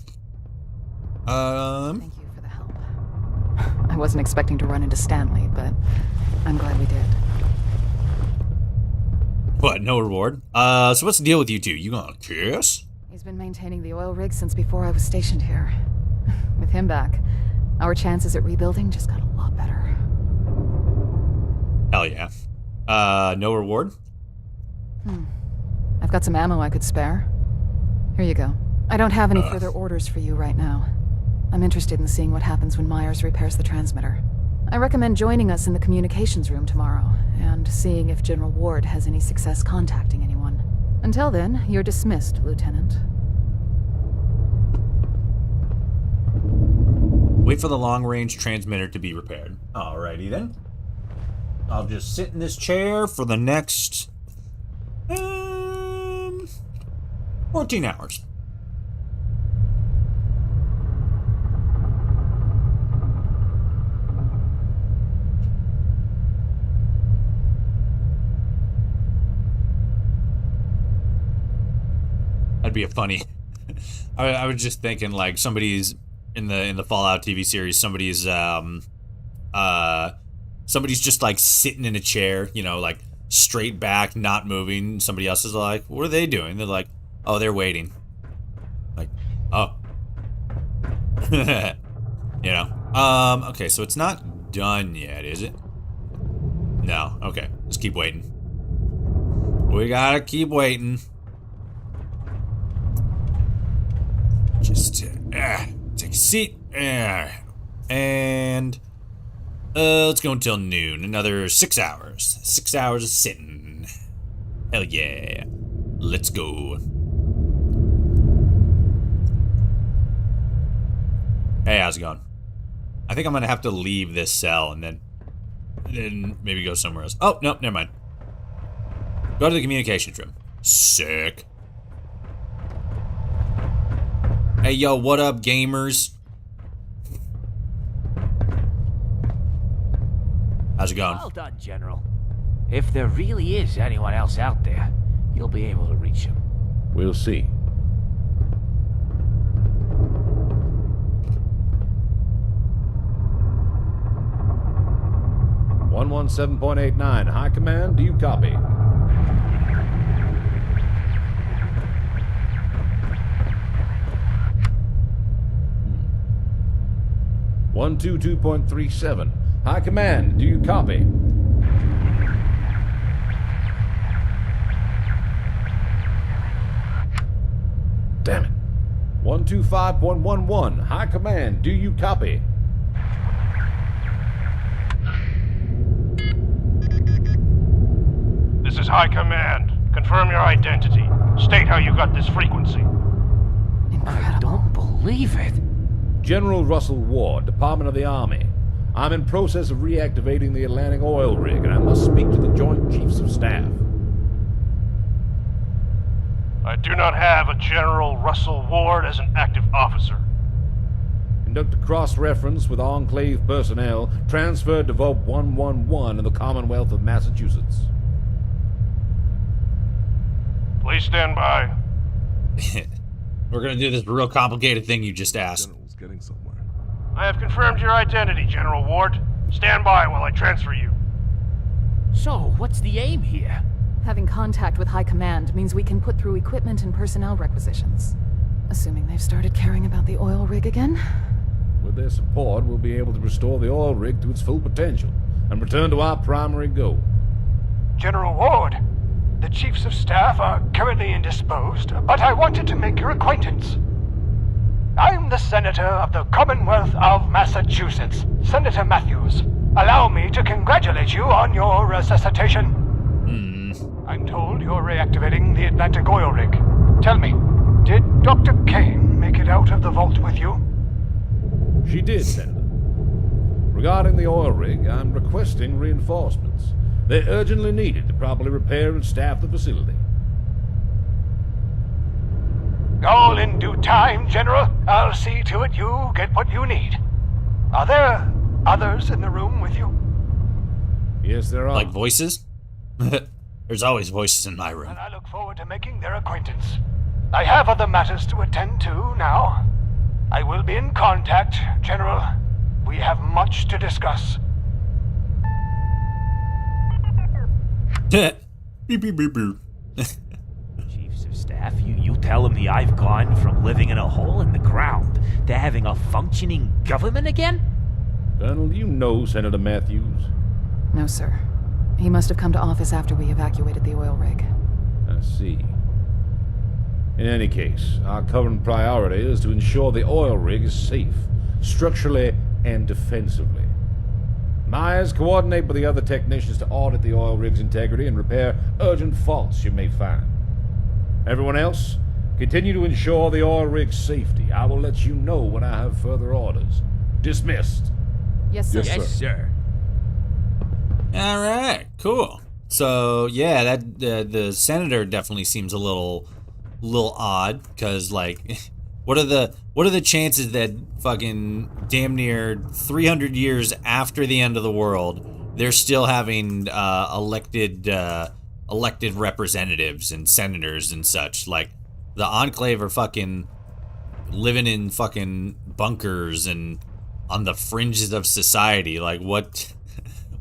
Thank you for the help. I wasn't expecting to run into Stanley, but I'm glad we did. What, no reward? So what's the deal with you two? You gonna kiss? He's been maintaining the oil rig since before I was stationed here. With him back, our chances at rebuilding just got a lot better. Hell yeah. No reward? I've got some ammo I could spare. Here you go. I don't have any further orders for you right now. I'm interested in seeing what happens when Myers repairs the transmitter. I recommend joining us in the communications room tomorrow, and seeing if General Ward has any success contacting anyone. Until then, you're dismissed, Lieutenant. Wait for the long-range transmitter to be repaired. Alrighty then. I'll just sit in this chair for the next 14 hours. That'd be a funny. I was just thinking, like, somebody's in the Fallout TV series. Somebody's just like sitting in a chair, you know, like straight back, not moving. Somebody else is like, "What are they doing?" They're like, "Oh, they're waiting." Like, oh, you know. Okay, so it's not done yet, is it? No. Okay, just keep waiting. We gotta keep waiting. Just take a seat. And let's go until noon. Another 6 hours. 6 hours of sitting. Hell yeah. Let's go. Hey, how's it going? I think I'm gonna have to leave this cell and then maybe go somewhere else. Oh, no, never mind. Go to the communications room. Sick. Hey, yo, what up, gamers? How's it going? Well done, General. If there really is anyone else out there, you'll be able to reach him. We'll see. .89. High Command, do you copy? 122.37. High Command, do you copy? Damn it. 125.11. High Command, do you copy? This is High Command. Confirm your identity. State how you got this frequency. I don't believe it. General Russell Ward, Department of the Army. I'm in process of reactivating the Atlantic oil rig, and I must speak to the Joint Chiefs of Staff. I do not have a General Russell Ward as an active officer. Conduct a cross-reference with Enclave personnel transferred to Vault 111 in the Commonwealth of Massachusetts. Please stand by. We're gonna do this real complicated thing you just asked. General's getting somewhere. I have confirmed your identity, General Ward. Stand by while I transfer you. So, what's the aim here? Having contact with High Command means we can put through equipment and personnel requisitions. Assuming they've started caring about the oil rig again. With their support, we'll be able to restore the oil rig to its full potential and return to our primary goal. General Ward, the Chiefs of Staff are currently indisposed, but I wanted to make your acquaintance. I'm the Senator of the Commonwealth of Massachusetts, Senator Matthews. Allow me to congratulate you on your resuscitation. I'm told you're reactivating the Atlantic oil rig. Tell me, Did Dr. Kane make it out of the vault with you? She did, Senator. Regarding the oil rig, I'm requesting reinforcements. They're urgently needed to properly repair and staff the facility. All in due time, General. I'll see to it you get what you need. Are there others in the room with you? Yes, there are. Like voices? There's always voices in my room. And I look forward to making their acquaintance. I have other matters to attend to now. I will be in contact, General. We have much to discuss. Beep, beep, beep, beep. Chiefs of Staff, you telling me I've gone from living in a hole in the ground to having a functioning government again? Colonel, you know Senator Matthews? No, sir. He must have come to office after we evacuated the oil rig. I see. In any case, our current priority is to ensure the oil rig is safe, structurally and defensively. Myers, coordinate with the other technicians to audit the oil rig's integrity and repair urgent faults you may find. Everyone else, continue to ensure the oil rig's safety. I will let you know when I have further orders. Dismissed. Yes, sir. Yes, sir. All right, cool. So yeah, that the senator definitely seems a little odd because like, what are the chances that fucking damn near 300 years after the end of the world, they're still having elected representatives and senators and such? Like, the Enclave are fucking living in fucking bunkers and on the fringes of society. Like, what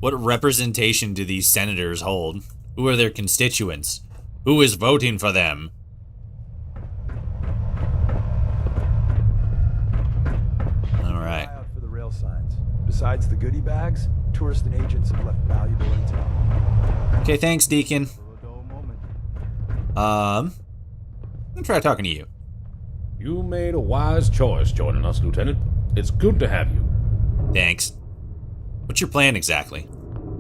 representation do these senators hold? Who are their constituents? Who is voting for them? All right. Eye out for the rail signs. Besides the goodie bags, tourists and agents have left valuable intel. Okay, thanks, Deacon. I'm gonna try talking to you. You made a wise choice joining us, Lieutenant. It's good to have you. Thanks. What's your plan exactly?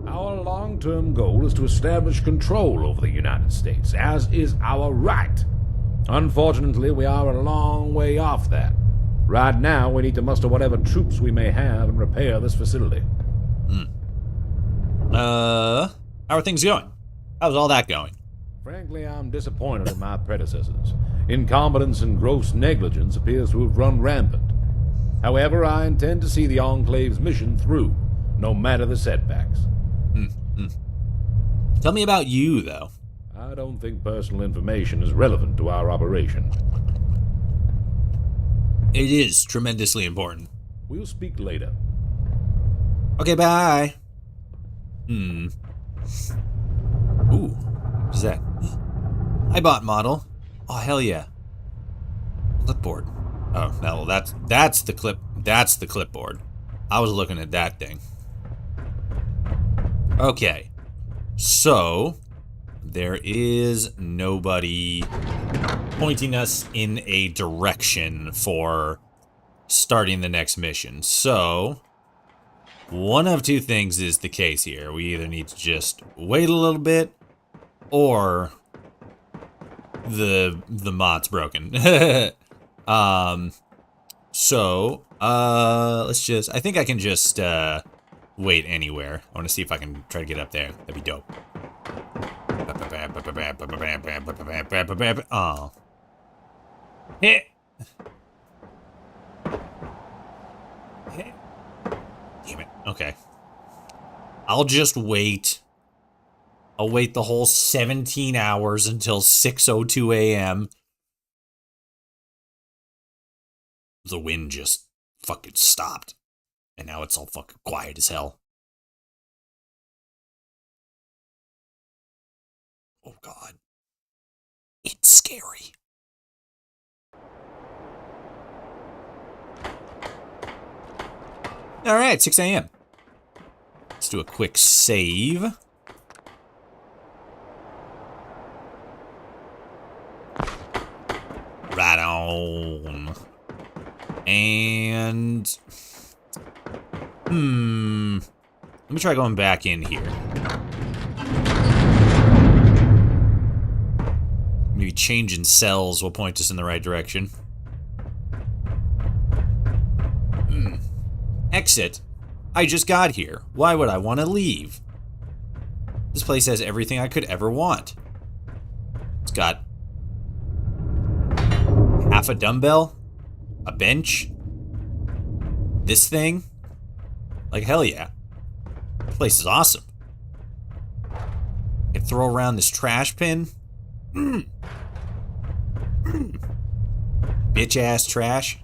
Our long-term goal is to establish control over the United States, as is our right. Unfortunately, we are a long way off that. Right now, we need to muster whatever troops we may have and repair this facility. How are things going? How's all that going? Frankly, I'm disappointed in my predecessors. Incompetence and gross negligence appears to have run rampant. However, I intend to see the Enclave's mission through, no matter the setbacks. Tell me about you, though. I don't think personal information is relevant to our operation. It is tremendously important. We'll speak later. Okay, bye. Ooh, what's that? iBot model. Oh, hell yeah. Clipboard. Oh, no, that's the clip. That's the clipboard. I was looking at that thing. Okay. So, there is nobody pointing us in a direction for starting the next mission. So, one of two things is the case here. We either need to just wait a little bit, or the mod's broken. So, let's just, I think I can just, wait anywhere. I want to see if I can try to get up there. That'd be dope. Oh. Hit. Damn it. Okay. I'll just wait. I'll wait the whole 17 hours until 6:02 a.m. The wind just fucking stopped. And now it's all fucking quiet as hell. Oh god. It's scary. Alright, 6 a.m. Let's do a quick save. Right on. And... let me try going back in here. Maybe changing cells will point us in the right direction. Exit. I just got here. Why would I want to leave? This place has everything I could ever want. It's got half a dumbbell, a bench, this thing. Like, hell yeah. This place is awesome. I can throw around this trash bin. Bitch ass trash.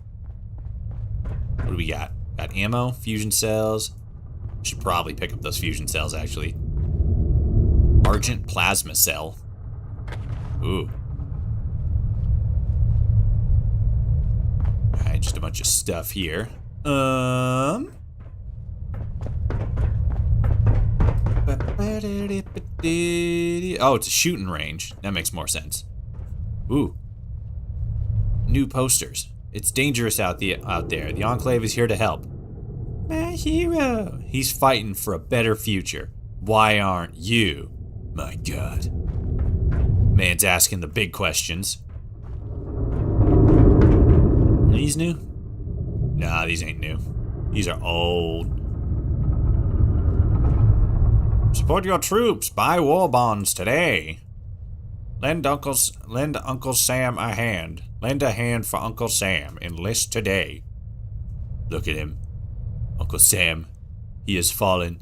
What do we got? Got ammo, fusion cells. Should probably pick up those fusion cells, actually. Argent plasma cell. Ooh. Alright, just a bunch of stuff here. Oh, it's a shooting range. That makes more sense. Ooh. New posters. It's dangerous out there. The Enclave is here to help. My hero. He's fighting for a better future. Why aren't you? My God. Man's asking the big questions. These new? Nah, these ain't new. These are old. Support your troops. Buy war bonds today. Lend Uncle Sam a hand. Lend a hand for Uncle Sam. Enlist today. Look at him. Uncle Sam. He has fallen.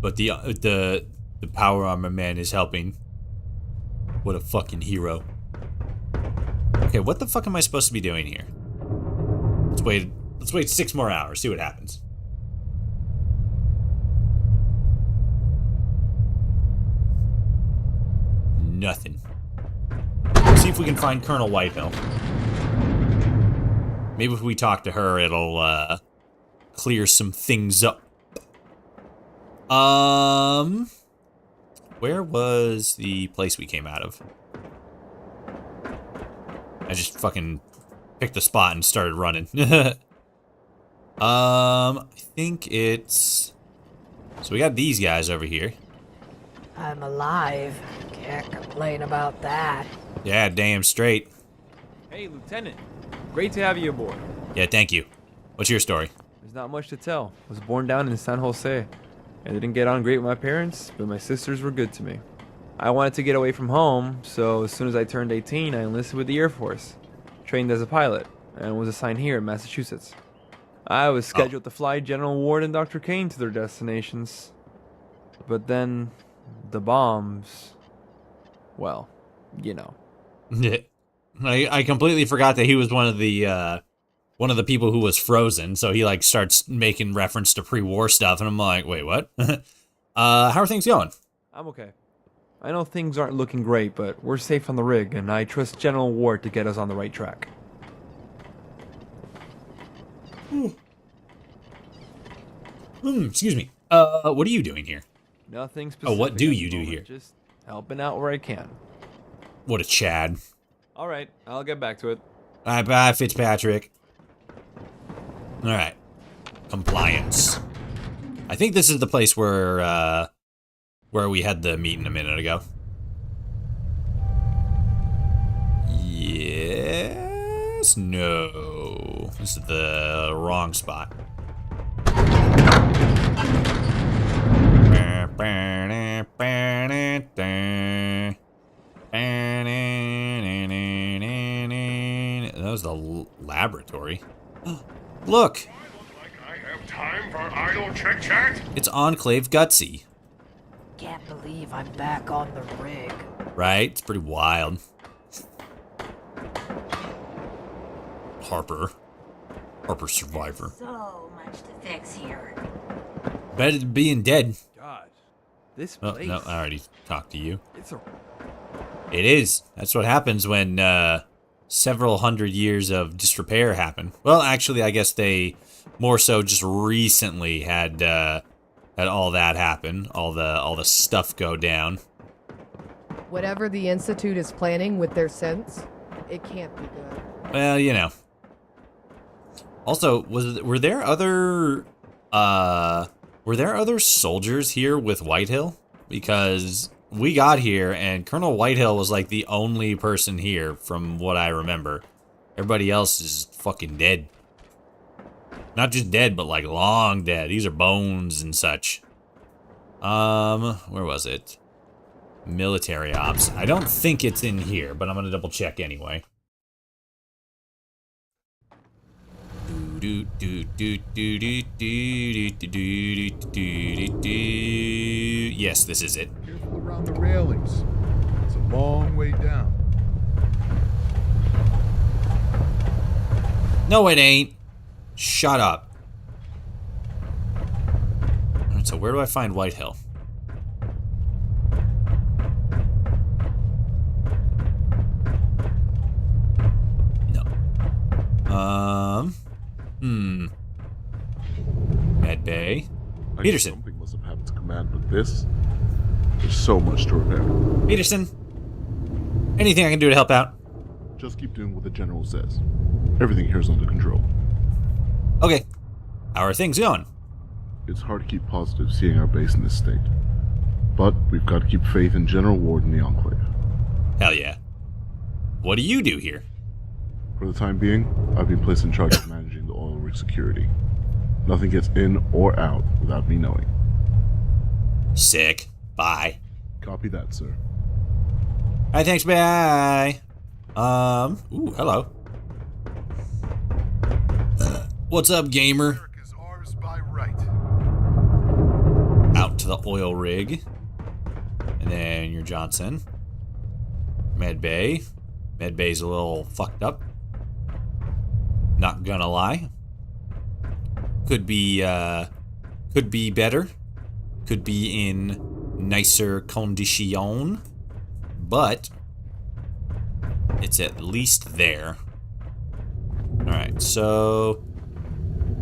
But the power armor man is helping. What a fucking hero. Okay, what the fuck am I supposed to be doing here? Let's wait 6 more hours, see what happens. Nothing. See if we can find Colonel Whitehill. Maybe if we talk to her, it'll clear some things up. Where was the place we came out of? I just fucking picked a spot and started running. I think it's... So we got these guys over here. I'm alive. Can't complain about that. Yeah, damn straight. Hey, Lieutenant. Great to have you aboard. Yeah, thank you. What's your story? There's not much to tell. I was born down in San Jose. I didn't get on great with my parents, but my sisters were good to me. I wanted to get away from home, so as soon as I turned 18, I enlisted with the Air Force. Trained as a pilot, and was assigned here in Massachusetts. I was scheduled to fly General Ward and Dr. Kane to their destinations. But then, the bombs... Well, you know. I completely forgot that he was one of the people who was frozen, so he like starts making reference to pre-war stuff, and I'm like, wait, what? How are things going? I'm okay. I know things aren't looking great, but we're safe on the rig, and I trust General Ward to get us on the right track. Excuse me. What are you doing here? Nothing specific. Oh, what do you do here? Just helping out where I can. What a Chad. Alright, I'll get back to it. Alright, bye, Fitzpatrick. Alright. Compliance. I think this is the place where we had the meeting a minute ago. Yes? No. This is the wrong spot. That was the laboratory. Look! I have time for idle chit-chat? It's Enclave Gutsy. Can't believe I'm back on the rig. Right? It's pretty wild. Harper Survivor. So much to fix here. Better than being dead. God, this Oh, place... no, I already talked to you. It is. That's what happens when several hundred years of disrepair happen. Well, actually, I guess they more so just recently had all that happen. All the stuff go down. Whatever the Institute is planning with their synths, it can't be good. Well, you know. Also, were there other soldiers here with Whitehill? Because we got here, and Colonel Whitehill was like the only person here from what I remember. Everybody else is fucking dead. Not just dead, but like long dead. These are bones and such. Where was it? Military ops. I don't think it's in here, but I'm gonna double check anyway. Yes, this is it. Careful around the railings. It's a long way down. No, it ain't. Shut up. Alright, so where do I find Whitehill? Med Bay. Peterson. Something must have happened to command with this. There's so much to repair. Peterson. Anything I can do to help out? Just keep doing what the general says. Everything here is under control. Okay. How are things going? It's hard to keep positive seeing our base in this state. But we've got to keep faith in General Ward and the Enclave. Hell yeah. What do you do here? For the time being, I've been placed in charge of managing the oil rig security. Nothing gets in or out without me knowing. Sick. Bye. Copy that, sir. Alright, thanks, bye. Ooh, hello. What's up, gamer? America's ours by right. Out to the oil rig. And then you're Johnson. Med Bay. Med Bay's a little fucked up. Not gonna lie. Could be better. Could be in nicer condition. But it's at least there. Alright, so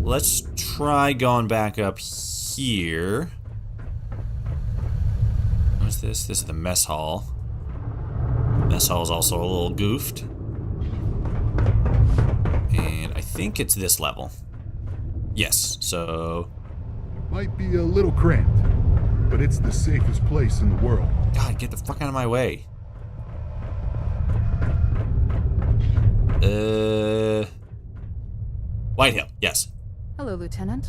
let's try going back up here. What's this? This is the mess hall. Mess hall is also a little goofed. And I think it's this level. Yes, so... It might be a little cramped, but it's the safest place in the world. God, get the fuck out of my way. Whitehill, yes. Hello, Lieutenant.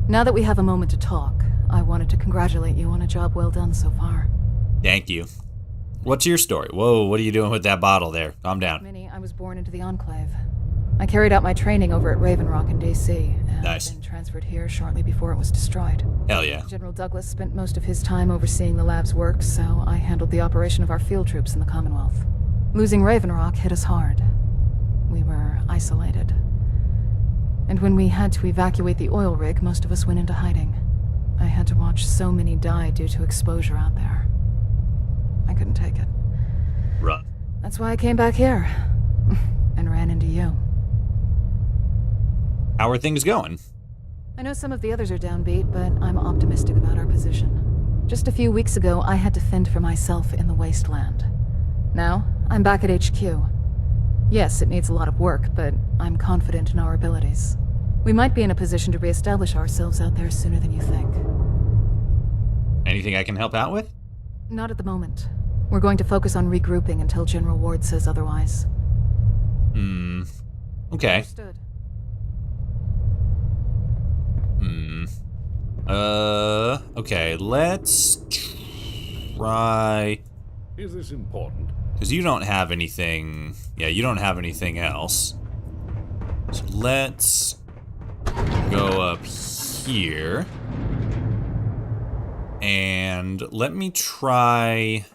Now that we have a moment to talk, I wanted to congratulate you on a job well done so far. Thank you. What's your story? Whoa, what are you doing with that bottle there? Calm down. Minnie, I was born into the Enclave. I carried out my training over at Raven Rock in DC, and nice. Been transferred here shortly before it was destroyed. Hell yeah. General Douglas spent most of his time overseeing the lab's work, so I handled the operation of our field troops in the Commonwealth. Losing Raven Rock hit us hard. We were isolated. And when we had to evacuate the oil rig, most of us went into hiding. I had to watch so many die due to exposure out there. I couldn't take it. Run. That's why I came back here. And ran into you. How are things going? I know some of the others are downbeat, but I'm optimistic about our position. Just a few weeks ago, I had to fend for myself in the wasteland. Now, I'm back at HQ. Yes, it needs a lot of work, but I'm confident in our abilities. We might be in a position to reestablish ourselves out there sooner than you think. Anything I can help out with? Not at the moment. We're going to focus on regrouping until General Ward says otherwise. Okay. Understood. Okay, let's try... Is this important? Because you don't have anything... Yeah, you don't have anything else. So let's go up here. And let me try...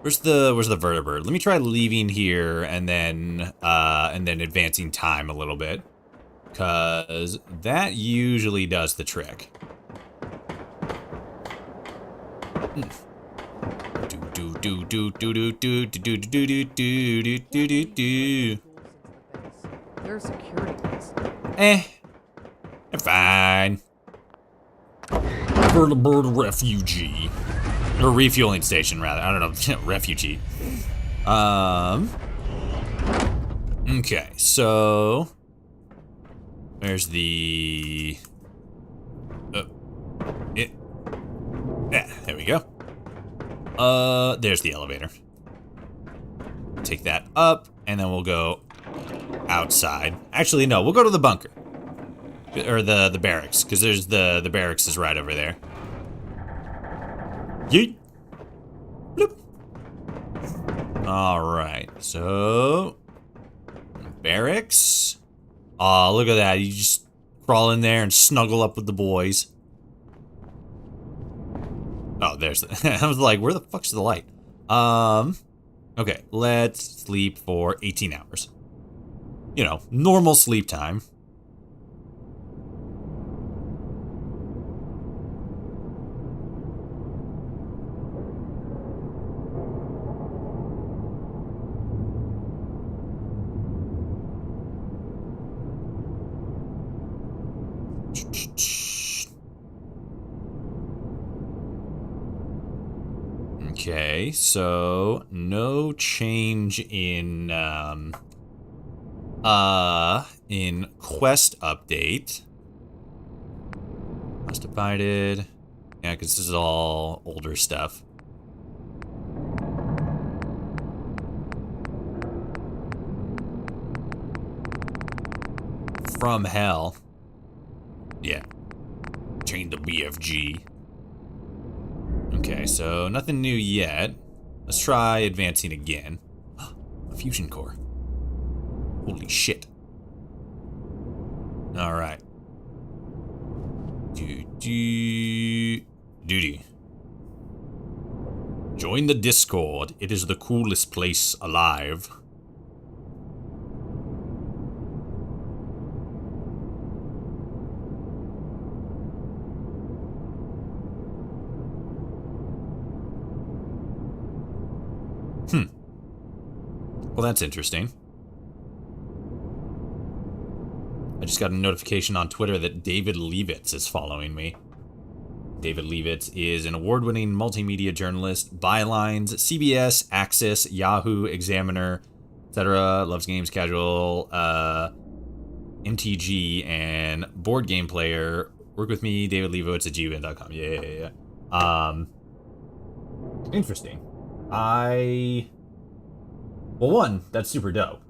Where's the vertibird? Let me try leaving here and then advancing time a little bit. Cause that usually does the trick. There's security. They're fine. Vertibird refugee. Or refueling station, rather. I don't know. Refugee. Okay, so... There's the... Yeah, there we go. There's the elevator. Take that up, and then we'll go outside. Actually, no, we'll go to the bunker. Or the barracks, because there's the barracks is right over there. Yeet. Bloop. Alright, so... barracks. Aw, look at that. You just crawl in there and snuggle up with the boys. Oh, there's the... I was like, where the fuck's the light? Okay, let's sleep for 18 hours. You know, normal sleep time. Okay, so no change in quest update. Must divided. Yeah, because this is all older stuff. From hell. Yeah. Change the BFG. Okay, so nothing new yet. Let's try advancing again. A fusion core. Holy shit. Alright. Duty. Join the Discord. It is the coolest place alive. Well, that's interesting. I just got a notification on Twitter that David Levitz is following me. David Levitz is an award-winning multimedia journalist, bylines, CBS, Access, Yahoo, Examiner, etc. Loves games, casual, MTG, and board game player. Work with me, David Levitz at gmail.com. Yeah. Interesting. Well, one, that's super dope.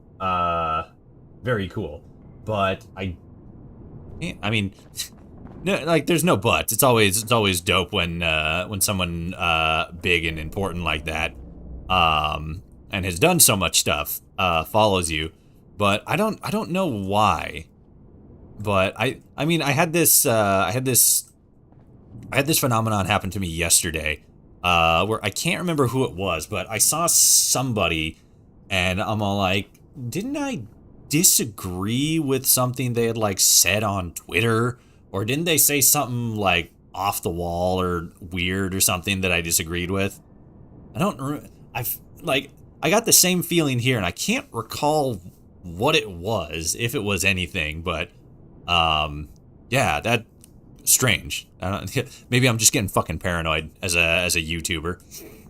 Very cool. But I mean, no, like, there's no buts. It's always dope when someone big and important like that, and has done so much stuff, follows you. But I don't know why. But I mean, I had this phenomenon happen to me yesterday, where I can't remember who it was, but I saw somebody. And I'm all like, didn't I disagree with something they had, like, said on Twitter? Or didn't they say something, like, off the wall or weird or something that I disagreed with? I got the same feeling here, and I can't recall what it was, if it was anything, but, yeah, that's strange. Maybe I'm just getting fucking paranoid as a YouTuber.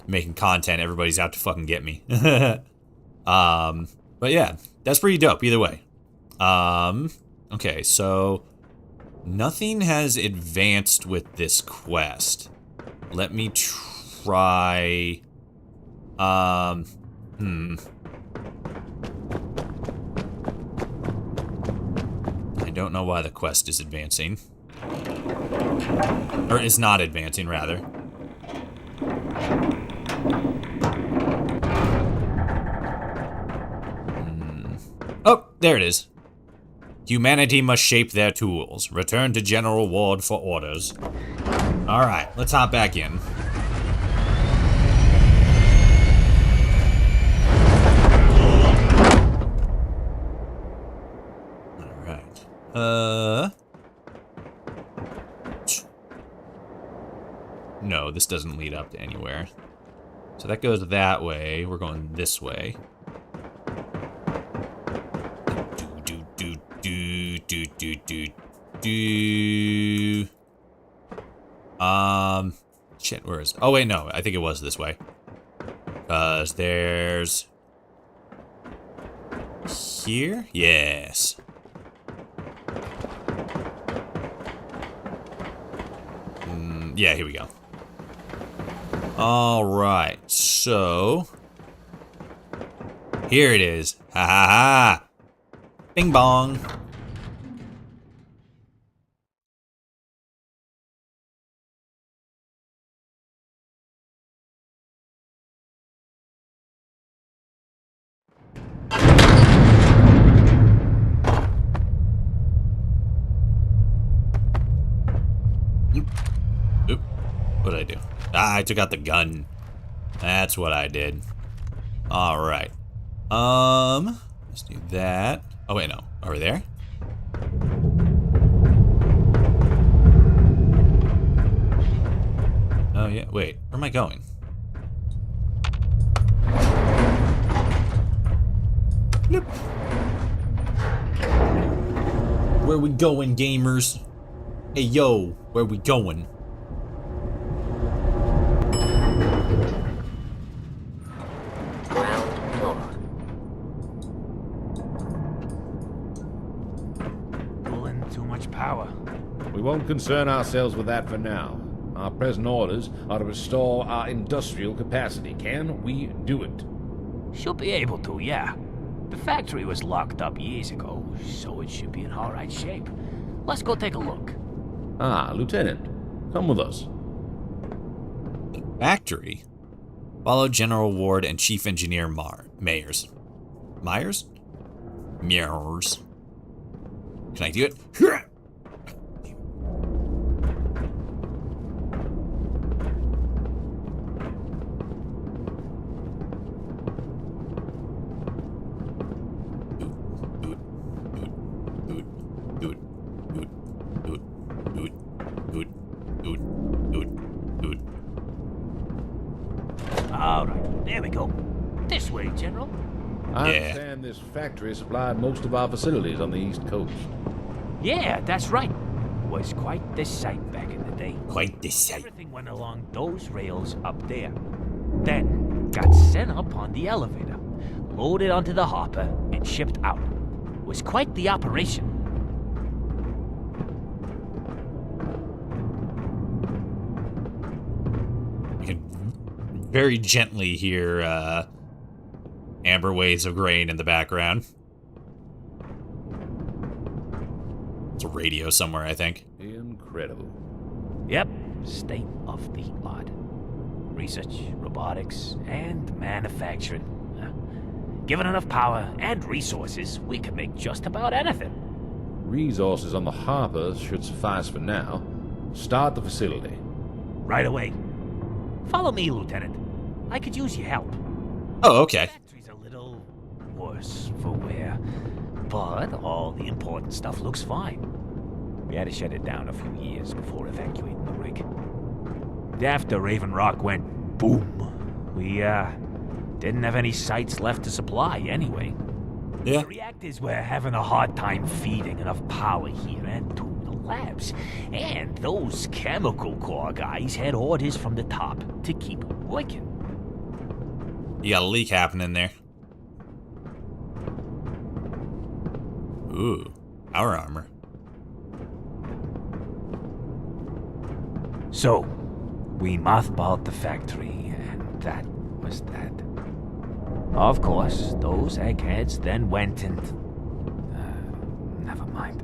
Making content, everybody's out to fucking get me. But yeah, that's pretty dope either way. Okay, so nothing has advanced with this quest. Let me try, I don't know why the quest is advancing. Or is not advancing, rather. Oh, there it is. Humanity must shape their tools. Return to General Ward for orders. Alright, let's hop back in. Alright. No, this doesn't lead up to anywhere. So that goes that way. We're going this way. Shit, where is... Oh, wait, no. I think it was this way. Because there's... Here? Yes. Yeah, here we go. Alright, so... Here it is. Ha ha ha! Bing bong! Oop. What did I do? Ah, I took out the gun. That's what I did. Alright. Let's do that. Oh, wait, no. Over there? Oh, yeah. Wait. Where am I going? Nope. Where we going, gamers? Hey, yo. Where we going? We won't concern ourselves with that for now. Our present orders are to restore our industrial capacity. Can we do it? Should be able to, yeah. The factory was locked up years ago, so it should be in alright shape. Let's go take a look. Ah, Lieutenant. Come with us. The factory? Follow General Ward and Chief Engineer Myers. Myers? Myers. Can I do it? Alright, there we go. This way, General. I understand this factory supplied most of our facilities on the East Coast. Yeah, that's right. Was quite the sight back in the day. Quite the sight. Everything went along those rails up there. Then got sent up on the elevator, loaded onto the hopper, and shipped out. Was quite the operation. You can very gently hear amber waves of grain in the background. It's a radio somewhere, I think. Incredible. Yep, state of the art. Research, robotics, and manufacturing. Given enough power and resources, we could make just about anything. Resources on the hopper should suffice for now. Start the facility. Right away. Follow me, Lieutenant. I could use your help. Oh, okay. The factory's a little worse for wear, but all the important stuff looks fine. We had to shut it down a few years before evacuating the rig. After Raven Rock went boom, we didn't have any sites left to supply anyway. Yeah. The reactors were having a hard time feeding enough power here and to the labs. And those chemical core guys had orders from the top to keep working. You got a leak happening there. Ooh, power armor. So, we mothballed the factory, and that was that. Of course, those eggheads then went and... never mind.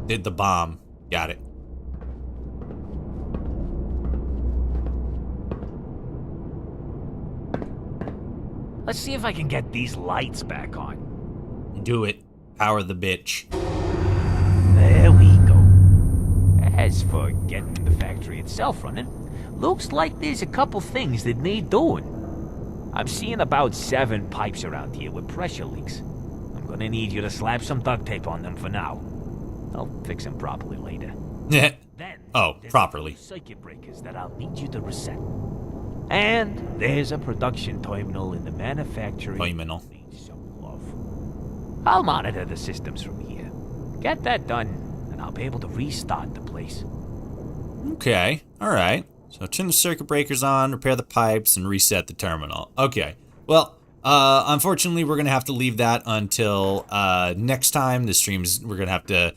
Did the bomb. Got it. Let's see if I can get these lights back on. Do it. Power the bitch. There we go. As for getting the factory itself running, looks like there's a couple things that need doing. I'm seeing about 7 pipes around here with pressure leaks. I'm gonna need you to slap some duct tape on them for now. I'll fix them properly later. Yeah. Then, oh, properly. Circuit breakers that I'll need you to reset. And there's a production terminal in the manufacturing. Terminal. Needs some love. I'll monitor the systems from here. Get that done, and I'll be able to restart the place. Okay. All right. So turn the circuit breakers on, repair the pipes, and reset the terminal. Okay. Well, unfortunately, we're gonna have to leave that until next time. We're gonna have to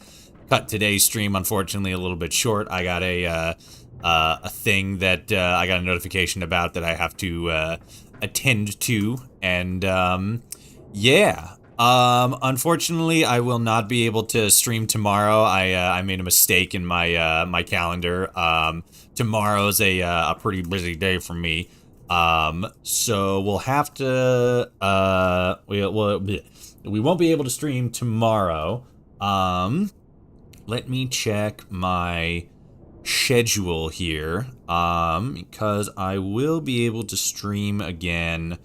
cut today's stream, unfortunately, a little bit short. I got a a thing that I got a notification about that I have to attend to, and yeah. Unfortunately, I will not be able to stream tomorrow. I made a mistake in my my calendar. Tomorrow's a pretty busy day for me. So we'll have to we won't be able to stream tomorrow. Let me check my schedule here. Because I will be able to stream again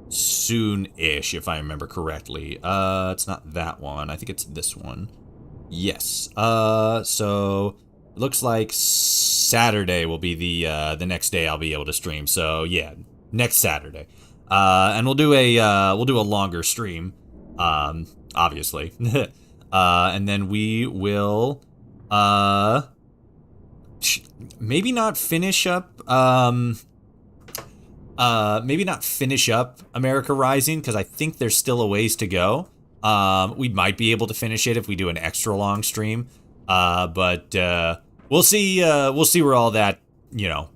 soon-ish, if I remember correctly. It's not that one. I think it's this one. Yes. So it looks like Saturday will be the next day I'll be able to stream. So yeah, next Saturday. And we'll do a longer stream. Obviously. And then we will maybe not finish up America Rising, because I think there's still a ways to go. We might be able to finish it if we do an extra long stream. But we'll see where all that,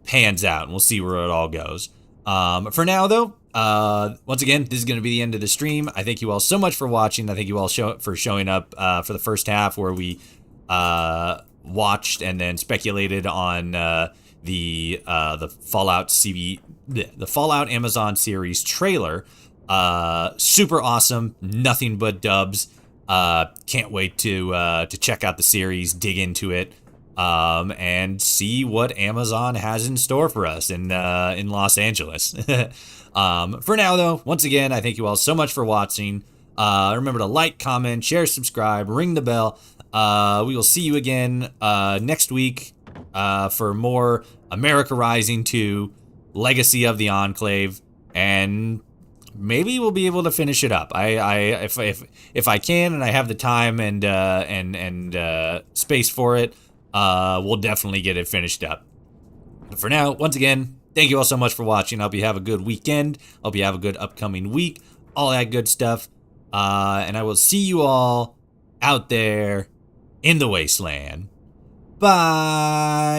pans out, and we'll see where it all goes. For now, though, once again, this is going to be the end of the stream. I thank you all so much for watching. I thank you all for showing up for the first half, where we watched and then speculated on the Fallout Amazon series trailer. Super awesome, nothing but dubs. Can't wait to check out the series, dig into it, and see what Amazon has in store for us in Los Angeles. For now, though, once again, I thank you all so much for watching. Remember to like, comment, share, subscribe, ring the bell. We will see you again next week for more America Rising 2, Legacy of the Enclave, and maybe we'll be able to finish it up. If I can and I have the time and space for it, we'll definitely get it finished up. But for now, once again, thank you all so much for watching. I hope you have a good weekend. I hope you have a good upcoming week. All that good stuff. And I will see you all out there in the wasteland. Bye.